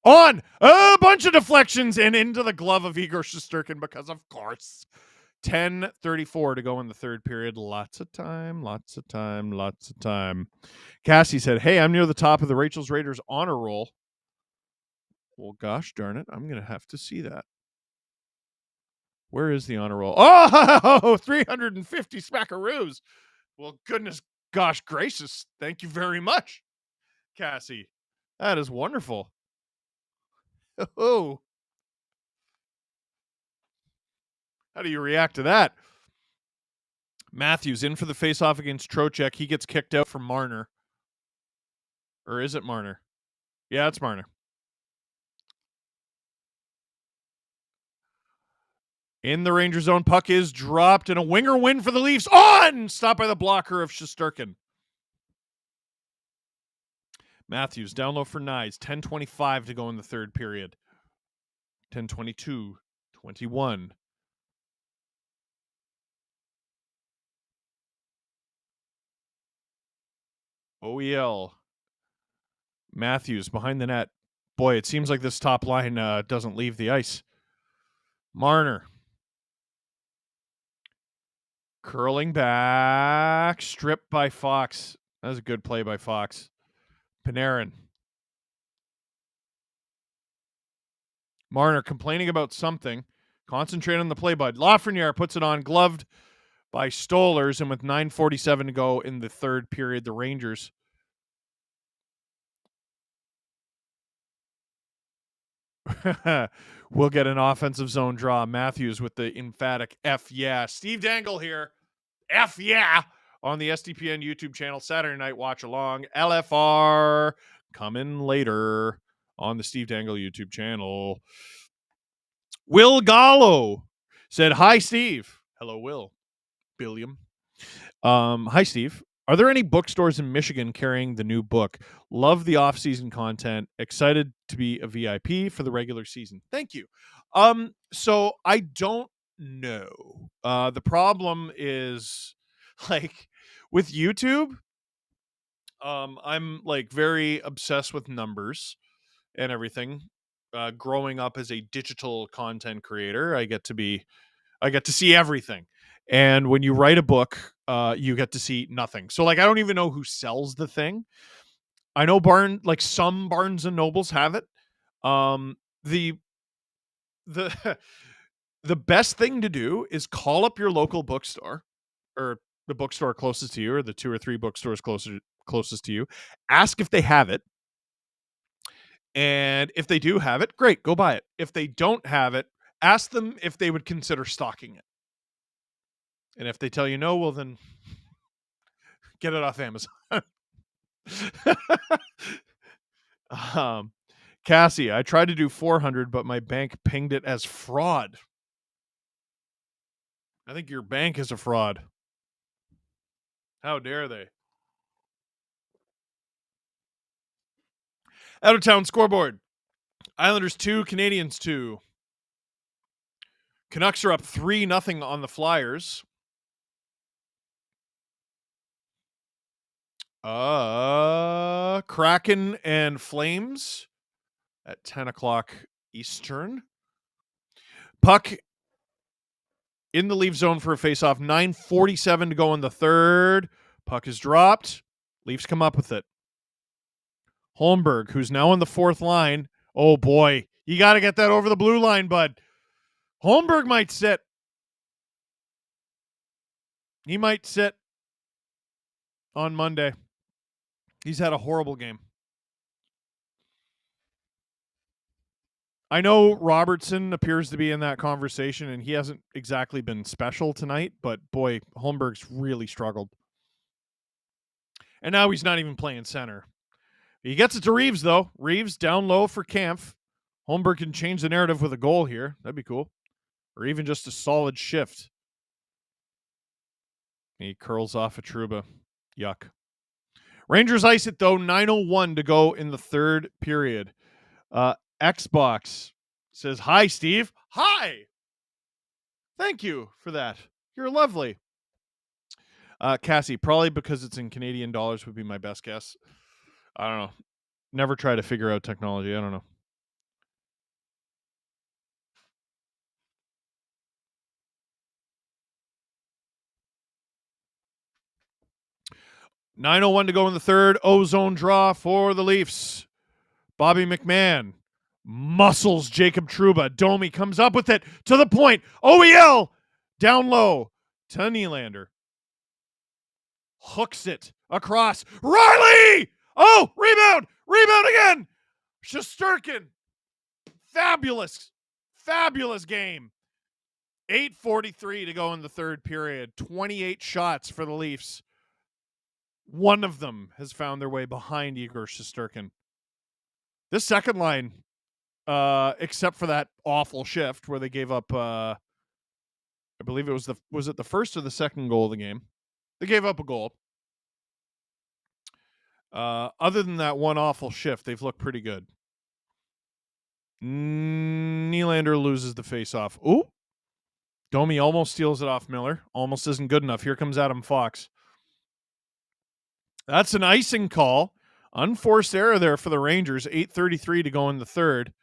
On! A bunch of deflections and into the glove of Igor Shesterkin because, of course, 10:34 to go in the third period. Lots of time. Cassie said, hey, I'm near the top of the Rachel's Raiders honor roll. Well, gosh darn it. I'm going to have to see that. Where is the honor roll? Oh, 350 smackaroos. Well, goodness, gosh gracious. Thank you very much, Cassie. That is wonderful. Oh. How do you react to that? Matthews in for the faceoff against Trocheck. He gets kicked out for Marner. Or is it Marner? Yeah, it's Marner. In the Ranger zone, puck is dropped, and a winger win for the Leafs. On! Stopped by the blocker of Shesterkin. Matthews down low for Nyes. 10:25 to go in the third period. 10:22, 21. OEL. Matthews behind the net. Boy, it seems like this top line doesn't leave the ice. Marner. Curling back. Stripped by Fox. That was a good play by Fox. Panarin. Marner complaining about something. Concentrate on the play, bud. Lafreniere puts it on, gloved by Stolers, and with 9:47 to go in the third period, the Rangers will get an offensive zone draw. Matthews with the emphatic F yeah. Steve Dangle here. F yeah. On the SDPN YouTube channel. Saturday night watch along. LFR coming later on the Steve Dangle YouTube channel. Will Gallo said, "Hi, Steve." Hello, Will. Billiam. Hi, Steve. Are there any bookstores in Michigan carrying the new book? Love the off-season content. Excited to be a VIP for the regular season. Thank you. So I don't know. The problem is, like, with YouTube, I'm like very obsessed with numbers and everything. Growing up as a digital content creator, I get to see everything. And when you write a book, you get to see nothing. So, like, I don't even know who sells the thing. I know some Barnes and Nobles have it. The the best thing to do is call up your local bookstore, or the bookstore closest to you, or the 2 or 3 bookstores closest to you. Ask if they have it. And if they do have it, great, go buy it. If they don't have it, ask them if they would consider stocking it. And if they tell you no, well, then get it off Amazon. Cassie, I tried to do 400, but my bank pinged it as fraud. I think your bank is a fraud. How dare they? Out of town scoreboard. Islanders 2, Canadians 2. Canucks are up 3-0 on the Flyers. Kraken and Flames at 10 o'clock Eastern. Puck in the Leaf zone for a faceoff. 9:47 to go in the third. Puck is dropped. Leafs come up with it. Holmberg, who's now on the fourth line. Oh, boy. You got to get that over the blue line, bud. Holmberg might sit. He might sit on Monday. He's had a horrible game. I know Robertson appears to be in that conversation, and he hasn't exactly been special tonight, but boy, Holmberg's really struggled. And now he's not even playing center. He gets it to Reeves, though. Reeves down low for Kampf. Holmberg can change the narrative with a goal here. That'd be cool. Or even just a solid shift. He curls off a Trouba. Yuck. Rangers ice it, though. 9:01 to go in the third period. Xbox says, "Hi, Steve." Hi. Thank you for that. You're lovely. Cassie, probably because it's in Canadian dollars would be my best guess. I don't know. Never try to figure out technology. I don't know. .901 to go in the third. Ozone draw for the Leafs. Bobby McMahon muscles Jacob Trouba. Domi comes up with it to the point. OEL down low to Nylander. Hooks it across. Riley! Oh, rebound! Rebound again. Shesterkin. Fabulous game. 8:43 to go in the third period. 28 shots for the Leafs. One of them has found their way behind Igor Shesterkin. This second line, except for that awful shift where they gave up, I believe it was it the first or the second goal of the game? They gave up a goal. Other than that one awful shift, they've looked pretty good. Nylander loses the faceoff. Ooh. Domi almost steals it off Miller. Almost isn't good enough. Here comes Adam Fox. That's an icing call. Unforced error there for the Rangers. 8:33 to go in the third.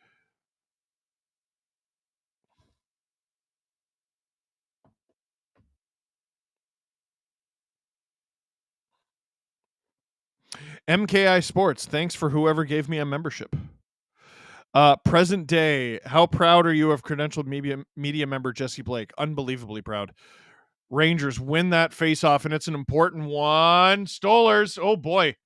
MKI Sports, thanks for whoever gave me a membership. Present day, how proud are you of credentialed media member Jesse Blake? Unbelievably proud. Rangers win that faceoff, and it's an important one. Stolers, oh boy,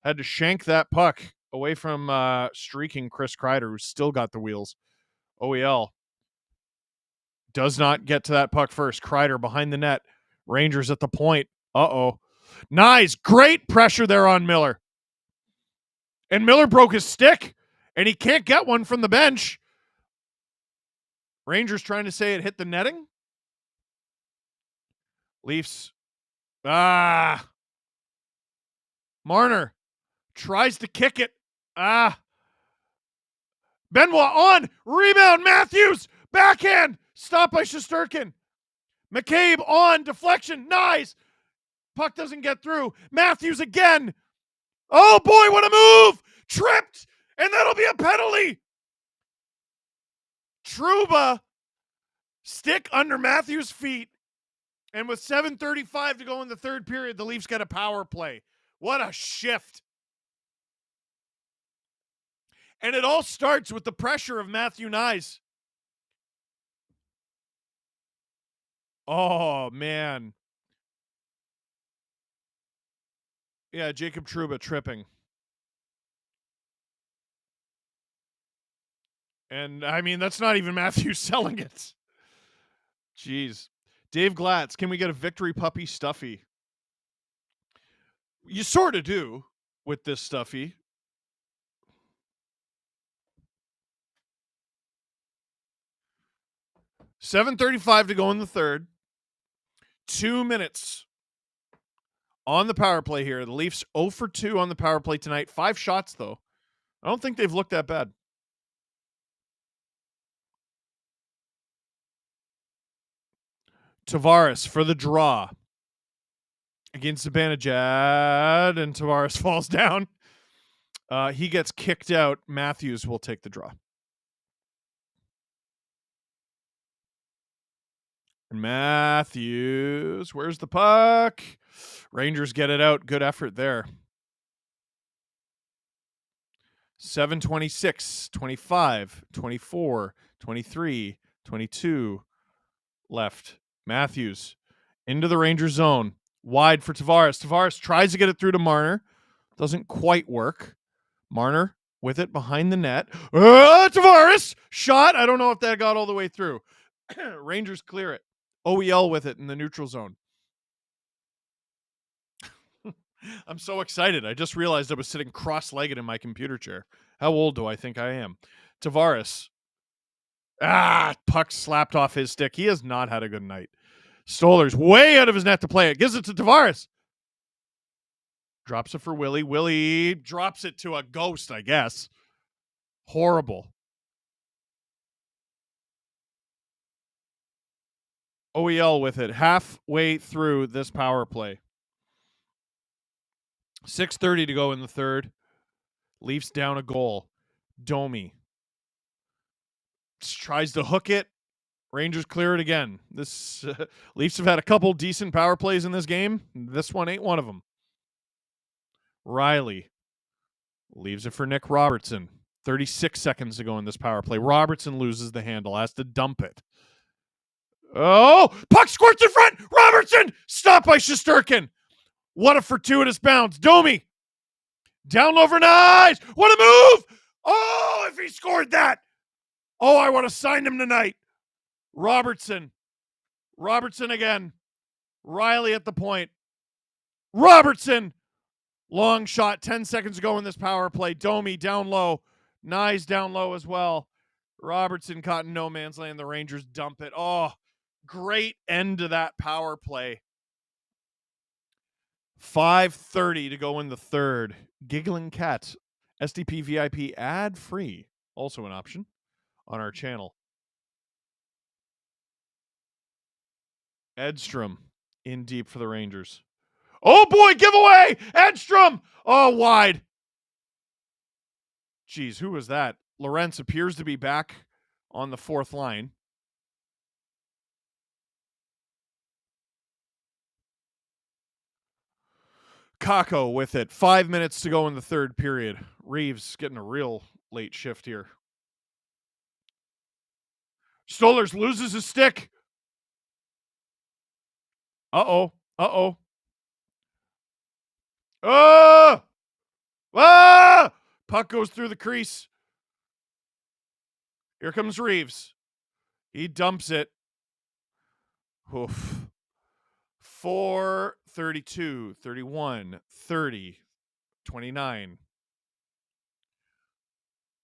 had to shank that puck away from streaking Chris Kreider, who's still got the wheels. OEL does not get to that puck first. Kreider behind the net. Rangers at the point. Uh-oh. Nice. Great pressure there on Miller. And Miller broke his stick, and he can't get one from the bench. Rangers trying to say it hit the netting. Leafs. Marner tries to kick it. Benoit on. Rebound. Matthews. Backhand. Stop by Shesterkin. McCabe on. Deflection. Nice. Puck doesn't get through. Matthews again. Oh, boy, what a move. Tripped. And that'll be a penalty. Trouba. Stick under Matthews' feet. And with 7:35 to go in the third period, the Leafs get a power play. What a shift. And it all starts with the pressure of Matthew Knies. Oh, man. Yeah, Jacob Trouba tripping. And, I mean, that's not even Matthew selling it. Jeez. Dave Glatz, can we get a victory puppy stuffy? You sort of do with this stuffy. $7:35 to go in the third. 2 minutes on the power play here. The Leafs 0 for 2 on the power play tonight. 5 shots, though. I don't think they've looked that bad. Tavares for the draw against Zibanejad, and Tavares falls down. He gets kicked out. Matthews will take the draw. Matthews, where's the puck? Rangers get it out. Good effort there. 7:26, 25, 24, 23, 22 left. Matthews into the Rangers zone. Wide for Tavares. Tavares tries to get it through to Marner. Doesn't quite work. Marner with it behind the net. Tavares! Shot. I don't know if that got all the way through. Rangers clear it. OEL with it in the neutral zone. I'm so excited. I just realized I was sitting cross-legged in my computer chair. How old do I think I am? Tavares. Puck slapped off his stick. He has not had a good night. Stolar's way out of his net to play it. Gives it to Tavares. Drops it for Willie. Willie drops it to a ghost, I guess. Horrible. OEL with it halfway through this power play. 6:30 to go in the third. Leafs down a goal. Domi tries to hook it. Rangers clear it again. This Leafs have had a couple decent power plays in this game. This one ain't one of them. Riley leaves it for Nick Robertson. 36 seconds to go in this power play. Robertson loses the handle, has to dump it. Oh, puck squirts in front. Robertson stopped by Shesterkin. What a fortuitous bounce. Domi Down low for Nice. What a move. Oh, if he scored that. Oh, I want to sign him tonight. Robertson again. Riley at the point. Robertson. Long shot. 10 seconds ago in this power play. Domi down low. Nyes down low as well. Robertson caught in no man's land. The Rangers dump it. Oh, great end to that power play. 5:30 to go in the third. Giggling Cat. SDP VIP ad free. Also an option on our channel. Edstrom in deep for the Rangers. Oh boy, giveaway! Edstrom! Oh, wide. Jeez, who was that? Lorentz appears to be back on the fourth line. Kako with it. 5 minutes to go in the third period. Reeves getting a real late shift here. Stolarz loses his stick. Uh-oh. Uh-oh. Ah! Ah! Puck goes through the crease. Here comes Reeves. He dumps it. Oof. 4, 32, 31, 30, 29.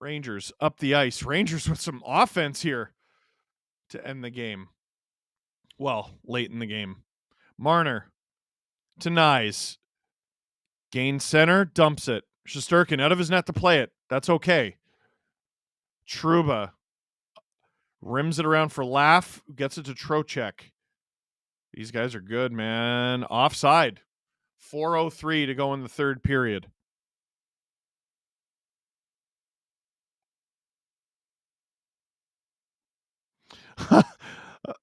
Rangers up the ice. Rangers with some offense here to end the game. Well, late in the game. Marner to Nyes. Gains center, dumps it. Shesterkin out of his net to play it. That's okay. Trouba rims it around for Laugh. Gets it to Trocheck. These guys are good, man. Offside. 4:03 to go in the third period.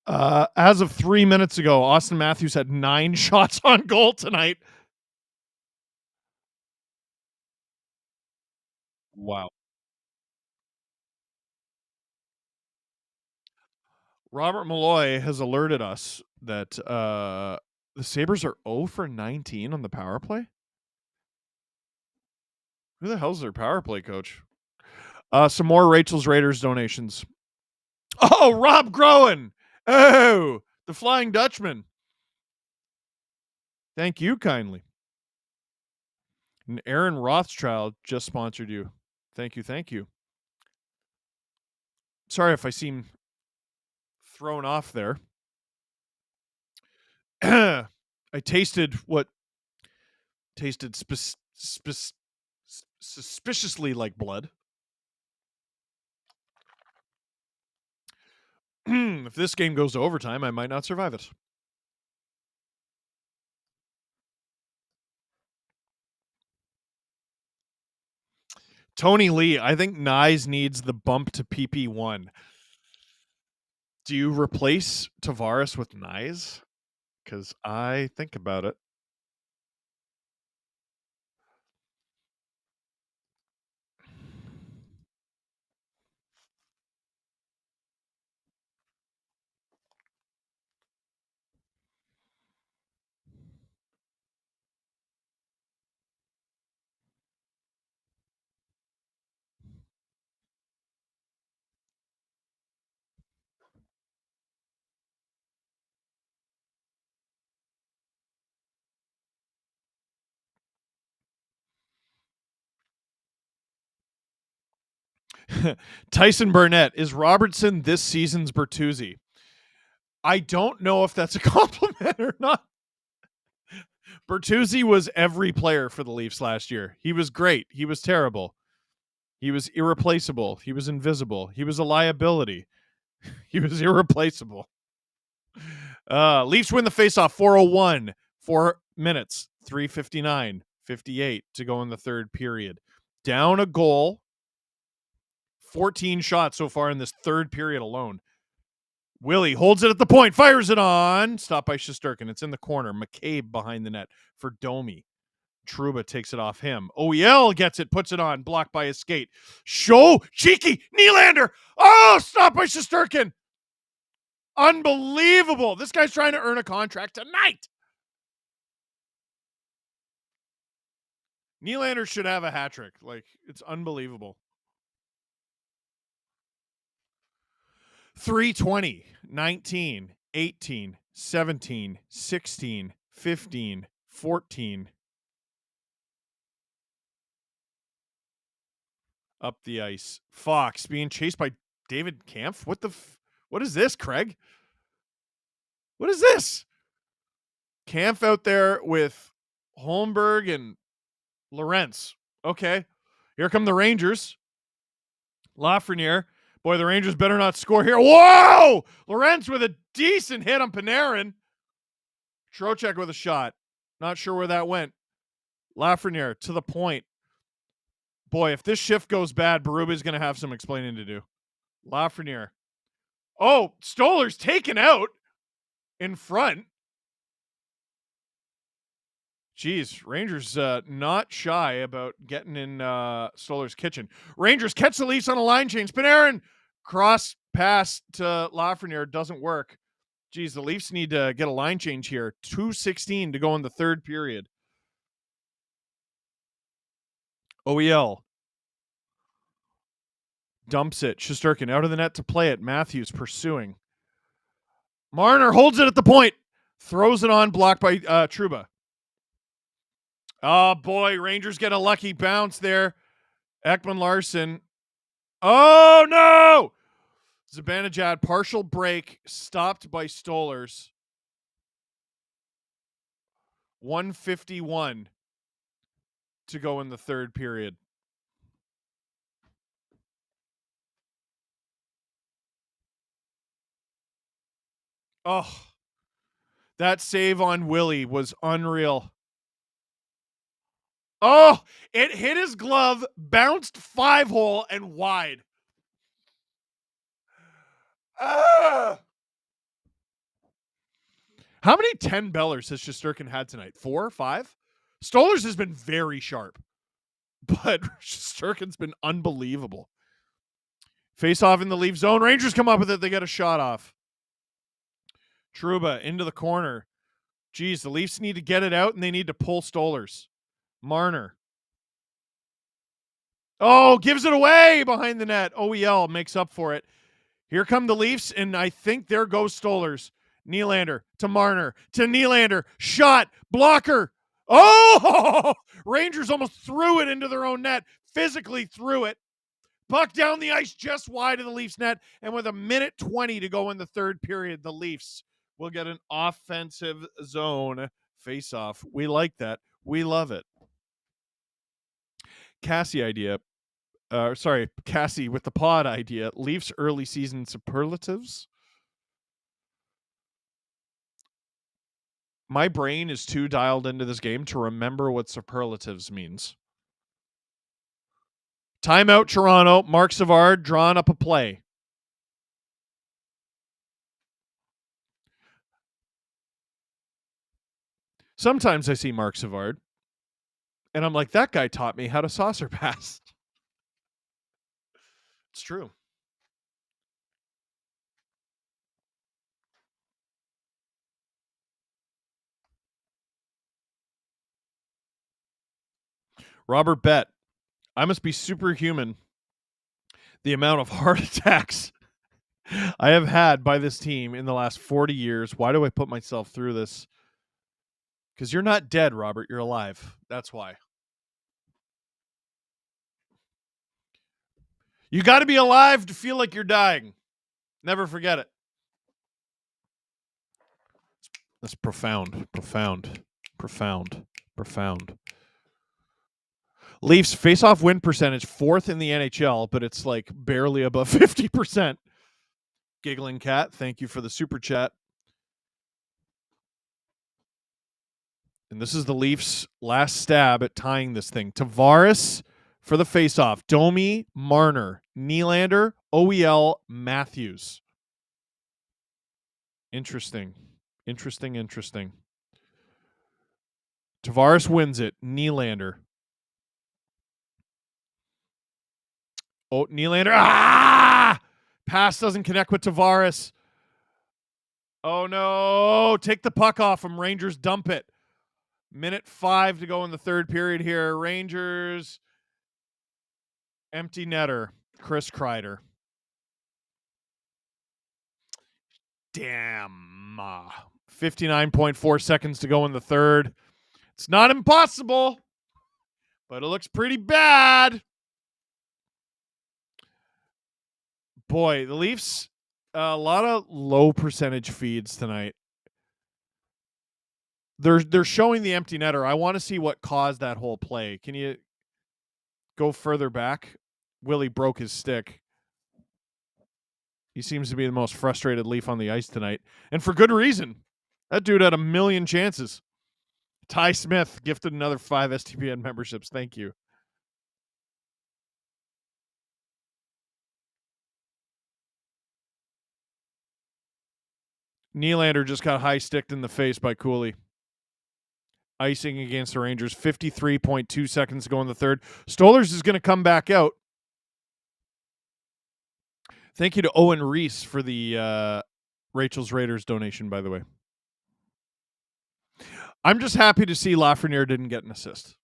As of 3 minutes ago, Austin Matthews had 9 shots on goal tonight. Wow. Robert Malloy has alerted us that the Sabres are 0 for 19 on the power play. Who the hell's their power play coach? Some more Rachel's Raiders donations. Oh, Rob Groen. Oh, the Flying Dutchman. Thank you kindly. And Aaron Rothschild just sponsored you. Thank you. Thank you. Sorry if I seem thrown off there. I tasted what tasted suspiciously like blood. If this game goes to overtime, I might not survive it. Tony Lee, I think Nyes needs the bump to PP1. Do you replace Tavares with Nyes? Because I think about it. Tyson Burnett, is Robertson this season's Bertuzzi? I don't know if that's a compliment or not. Bertuzzi was every player for the Leafs last year. He was great. He was terrible. He was irreplaceable. He was invisible. He was a liability. He was irreplaceable. Leafs win the faceoff 4:01. 4 minutes, 3:59, 58 to go in the third period. Down a goal. 14 shots so far in this third period alone. Willie holds it at the point, fires it on. Stopped by Shesterkin. It's in the corner. McCabe behind the net for Domi. Trouba takes it off him. OEL gets it, puts it on, blocked by his skate. Show, cheeky, Nylander. Oh, stopped by Shesterkin. Unbelievable. This guy's trying to earn a contract tonight. Nylander should have a hat trick. Like, it's unbelievable. 320, 19, 18, 17, 16, 15, 14. Up the ice. Fox being chased by David Kampf. What is this, Craig? What is this? Kampf out there with Holmberg and Lorentz. Okay. Here come the Rangers. Lafreniere. Boy, the Rangers better not score here. Whoa! Lorentz with a decent hit on Panarin. Trocheck with a shot. Not sure where that went. Lafreniere to the point. Boy, if this shift goes bad, Berube is going to have some explaining to do. Lafreniere. Oh, Stoller's taken out in front. Jeez, Rangers not shy about getting in Stoller's kitchen. Rangers catch the Leafs on a line change. Panarin cross pass to Lafreniere doesn't work. Jeez, the Leafs need to get a line change here. 2:16 to go in the third period. OEL dumps it. Shesterkin out of the net to play it. Matthews pursuing. Marner holds it at the point. Throws it on, blocked by Trouba. Oh, boy. Rangers get a lucky bounce there. Ekman Larson. Oh, no! Zibanejad, partial break, stopped by Stollers. 1:51 to go in the third period. Oh, that save on Willie was unreal. Oh, it hit his glove, bounced 5-hole and wide. Ah! How many 10 bellers has Shesterkin had tonight? 4, 5? Stollers has been very sharp, but Shesterkin's been unbelievable. Face off in the Leaf zone. Rangers come up with it. They get a shot off. Trouba into the corner. Geez, the Leafs need to get it out, and they need to pull Stollers. Marner. Oh, gives it away behind the net. OEL makes up for it. Here come the Leafs, and I think there goes Stollers. Nylander to Marner to Nylander. Shot. Blocker. Oh! Rangers almost threw it into their own net. Physically threw it. Puck down the ice just wide of the Leafs net, and with 1:20 to go in the third period, the Leafs will get an offensive zone face-off. We like that. We love it. Cassie with the pod idea. Leafs early season superlatives. My brain is too dialed into this game to remember what superlatives means. Timeout Toronto. Mark Savard drawing up a play. Sometimes I see Mark Savard, and I'm like, that guy taught me how to saucer pass. It's true. Robert Bett. I must be superhuman. The amount of heart attacks I have had by this team in the last 40 years. Why do I put myself through this? Because you're not dead, Robert. You're alive. That's why. You got to be alive to feel like you're dying. Never forget it. That's profound. Leafs face-off win percentage, 4th in the NHL, but it's like barely above 50%. Giggling Cat, thank you for the super chat. And this is the Leafs' last stab at tying this thing. Tavares for the face-off. Domi, Marner, Nylander, OEL, Matthews. Interesting. Tavares wins it. Nylander. Oh, Nylander. Ah! Pass doesn't connect with Tavares. Oh, no. Take the puck off him. Rangers dump it. Minute 5 to go in the third period here. Rangers, empty netter, Chris Kreider. Damn. 59.4 seconds to go in the third. It's not impossible, but it looks pretty bad. Boy, the Leafs, a lot of low percentage feeds tonight. They're showing the empty netter. I want to see what caused that whole play. Can you go further back? Willie broke his stick. He seems to be the most frustrated Leaf on the ice tonight, and for good reason. That dude had a million chances. Ty Smith gifted another 5 STPN memberships. Thank you. Nylander just got high-sticked in the face by Cooley. Icing against the Rangers. 53.2 seconds to go in the third. Stolarz is going to come back out. Thank you to Owen Reese for the Rachel's Raiders donation, by the way. I'm just happy to see Lafreniere didn't get an assist.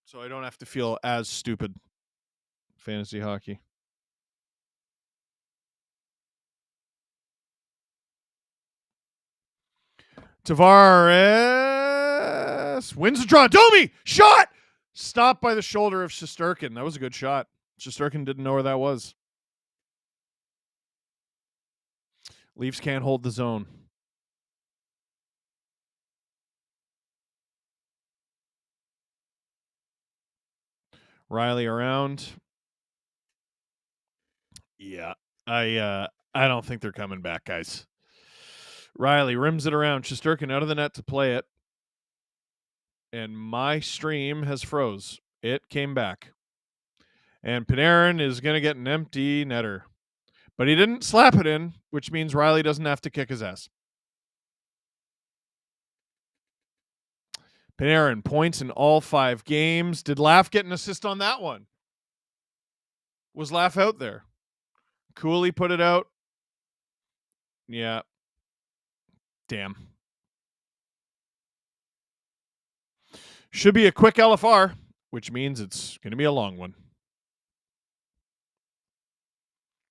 So I don't have to feel as stupid. Fantasy hockey. Tavares wins the draw. Domi! Shot! Stopped by the shoulder of Shesterkin. That was a good shot. Shesterkin didn't know where that was. Leafs can't hold the zone. Riley around. Yeah. I don't think they're coming back, guys. Riley rims it around. Shesterkin out of the net to play it. And my stream has froze. It came back. And Panarin is going to get an empty netter. But he didn't slap it in, which means Riley doesn't have to kick his ass. Panarin points in all 5 games. Did Laff get an assist on that one? Was Laff out there? Cooley put it out. Yeah. Damn. Should be a quick LFR, which means it's going to be a long one.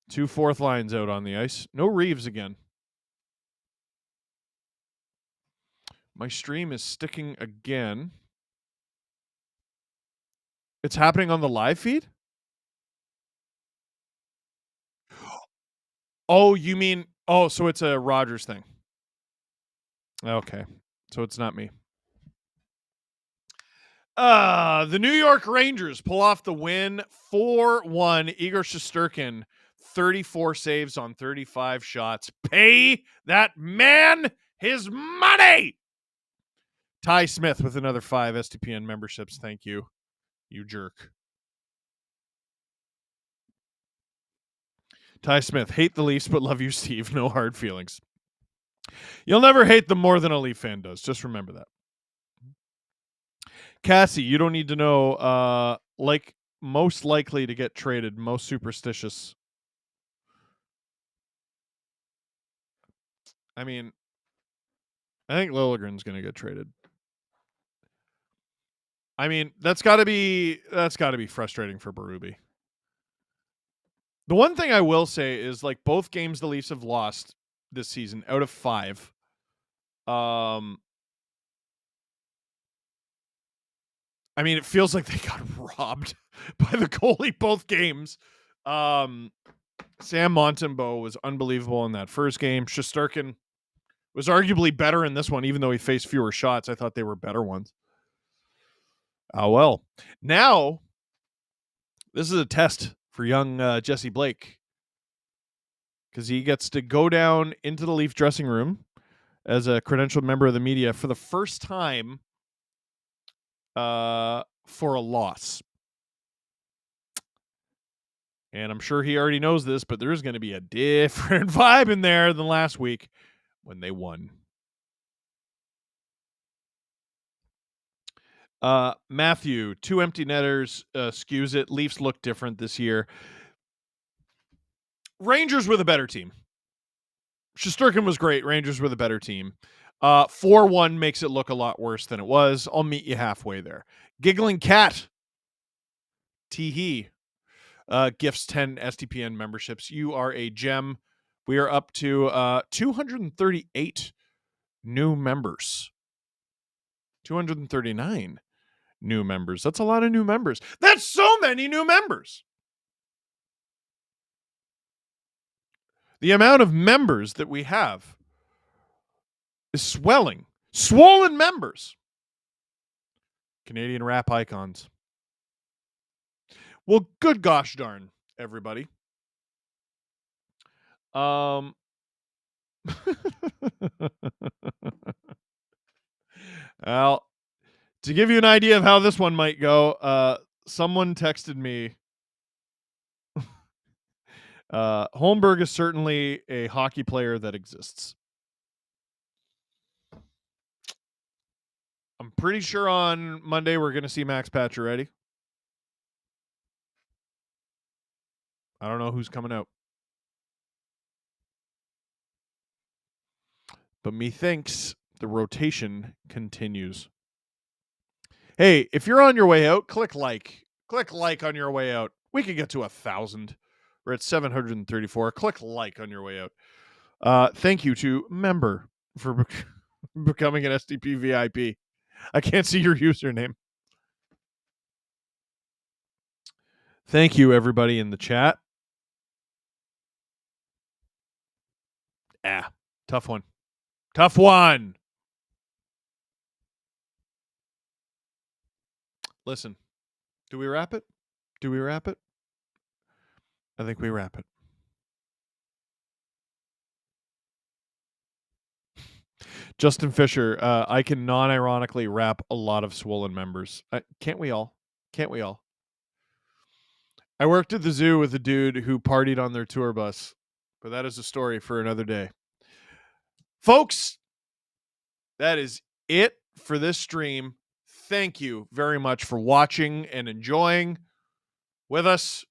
2 fourth lines out on the ice. No Reeves again. My stream is sticking again. It's happening on the live feed? Oh, you mean... Oh, so it's a Rogers thing. Okay. So it's not me. The New York Rangers pull off the win 4-1. Igor Shesterkin, 34 saves on 35 shots. Pay that man his money! Ty Smith with another 5 STPN memberships. Thank you. You jerk. Ty Smith, hate the Leafs, but love you, Steve. No hard feelings. You'll never hate them more than a Leaf fan does. Just remember that. Cassie, you don't need to know. Like most likely to get traded, most superstitious. I mean, I think Liljegren's going to get traded. I mean, that's got to be frustrating for Berube. The one thing I will say is, like, both games the Leafs have lost this season out of 5. I mean, it feels like they got robbed by the goalie both games. Sam Montembeault was unbelievable in that first game. Shesterkin was arguably better in this one, even though he faced fewer shots. I thought they were better ones. Well. Now, this is a test for young Jesse Blake, because he gets to go down into the Leaf dressing room as a credentialed member of the media for the first time for a loss. And I'm sure he already knows this, but there's going to be a different vibe in there than last week when they won. Matthew, 2 empty netters, skews it. Leafs look different this year. Rangers were the better team. Shesterkin was great. Rangers were the better team. 4-1 makes it look a lot worse than it was. I'll meet you halfway there. Giggling Cat. Teehee. Gifts 10 STPN memberships. You are a gem. We are up to 238 new members. 239 new members. That's a lot of new members. That's so many new members. The amount of members that we have is swelling. Swollen members. Canadian rap icons. Well, good gosh darn, everybody. Well, to give you an idea of how this one might go, someone texted me. Holmberg is certainly a hockey player that exists. I'm pretty sure on Monday we're going to see Max Pacioretty. I don't know who's coming out. But methinks the rotation continues. Hey, if you're on your way out, click like. Click like on your way out. We could get to 1,000. We're at 734. Click like on your way out. Thank you to Member for becoming an STP VIP. I can't see your username. Thank you, everybody in the chat. Tough one. Tough one. Listen, do we wrap it? Do we wrap it? I think we wrap it. Justin Fisher, I can non-ironically wrap a lot of swollen members. Can't we all? Can't we all? I worked at the zoo with a dude who partied on their tour bus, but that is a story for another day. Folks, that is it for this stream. Thank you very much for watching and enjoying with us.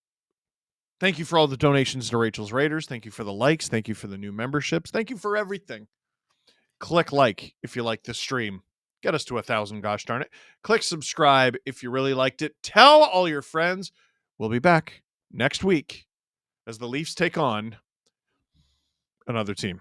Thank you for all the donations to Rachel's Raiders. Thank you for the likes. Thank you for the new memberships. Thank you for everything. Click like if you like this stream. Get us to 1,000, gosh darn it. Click subscribe if you really liked it. Tell all your friends. We'll be back next week as the Leafs take on another team.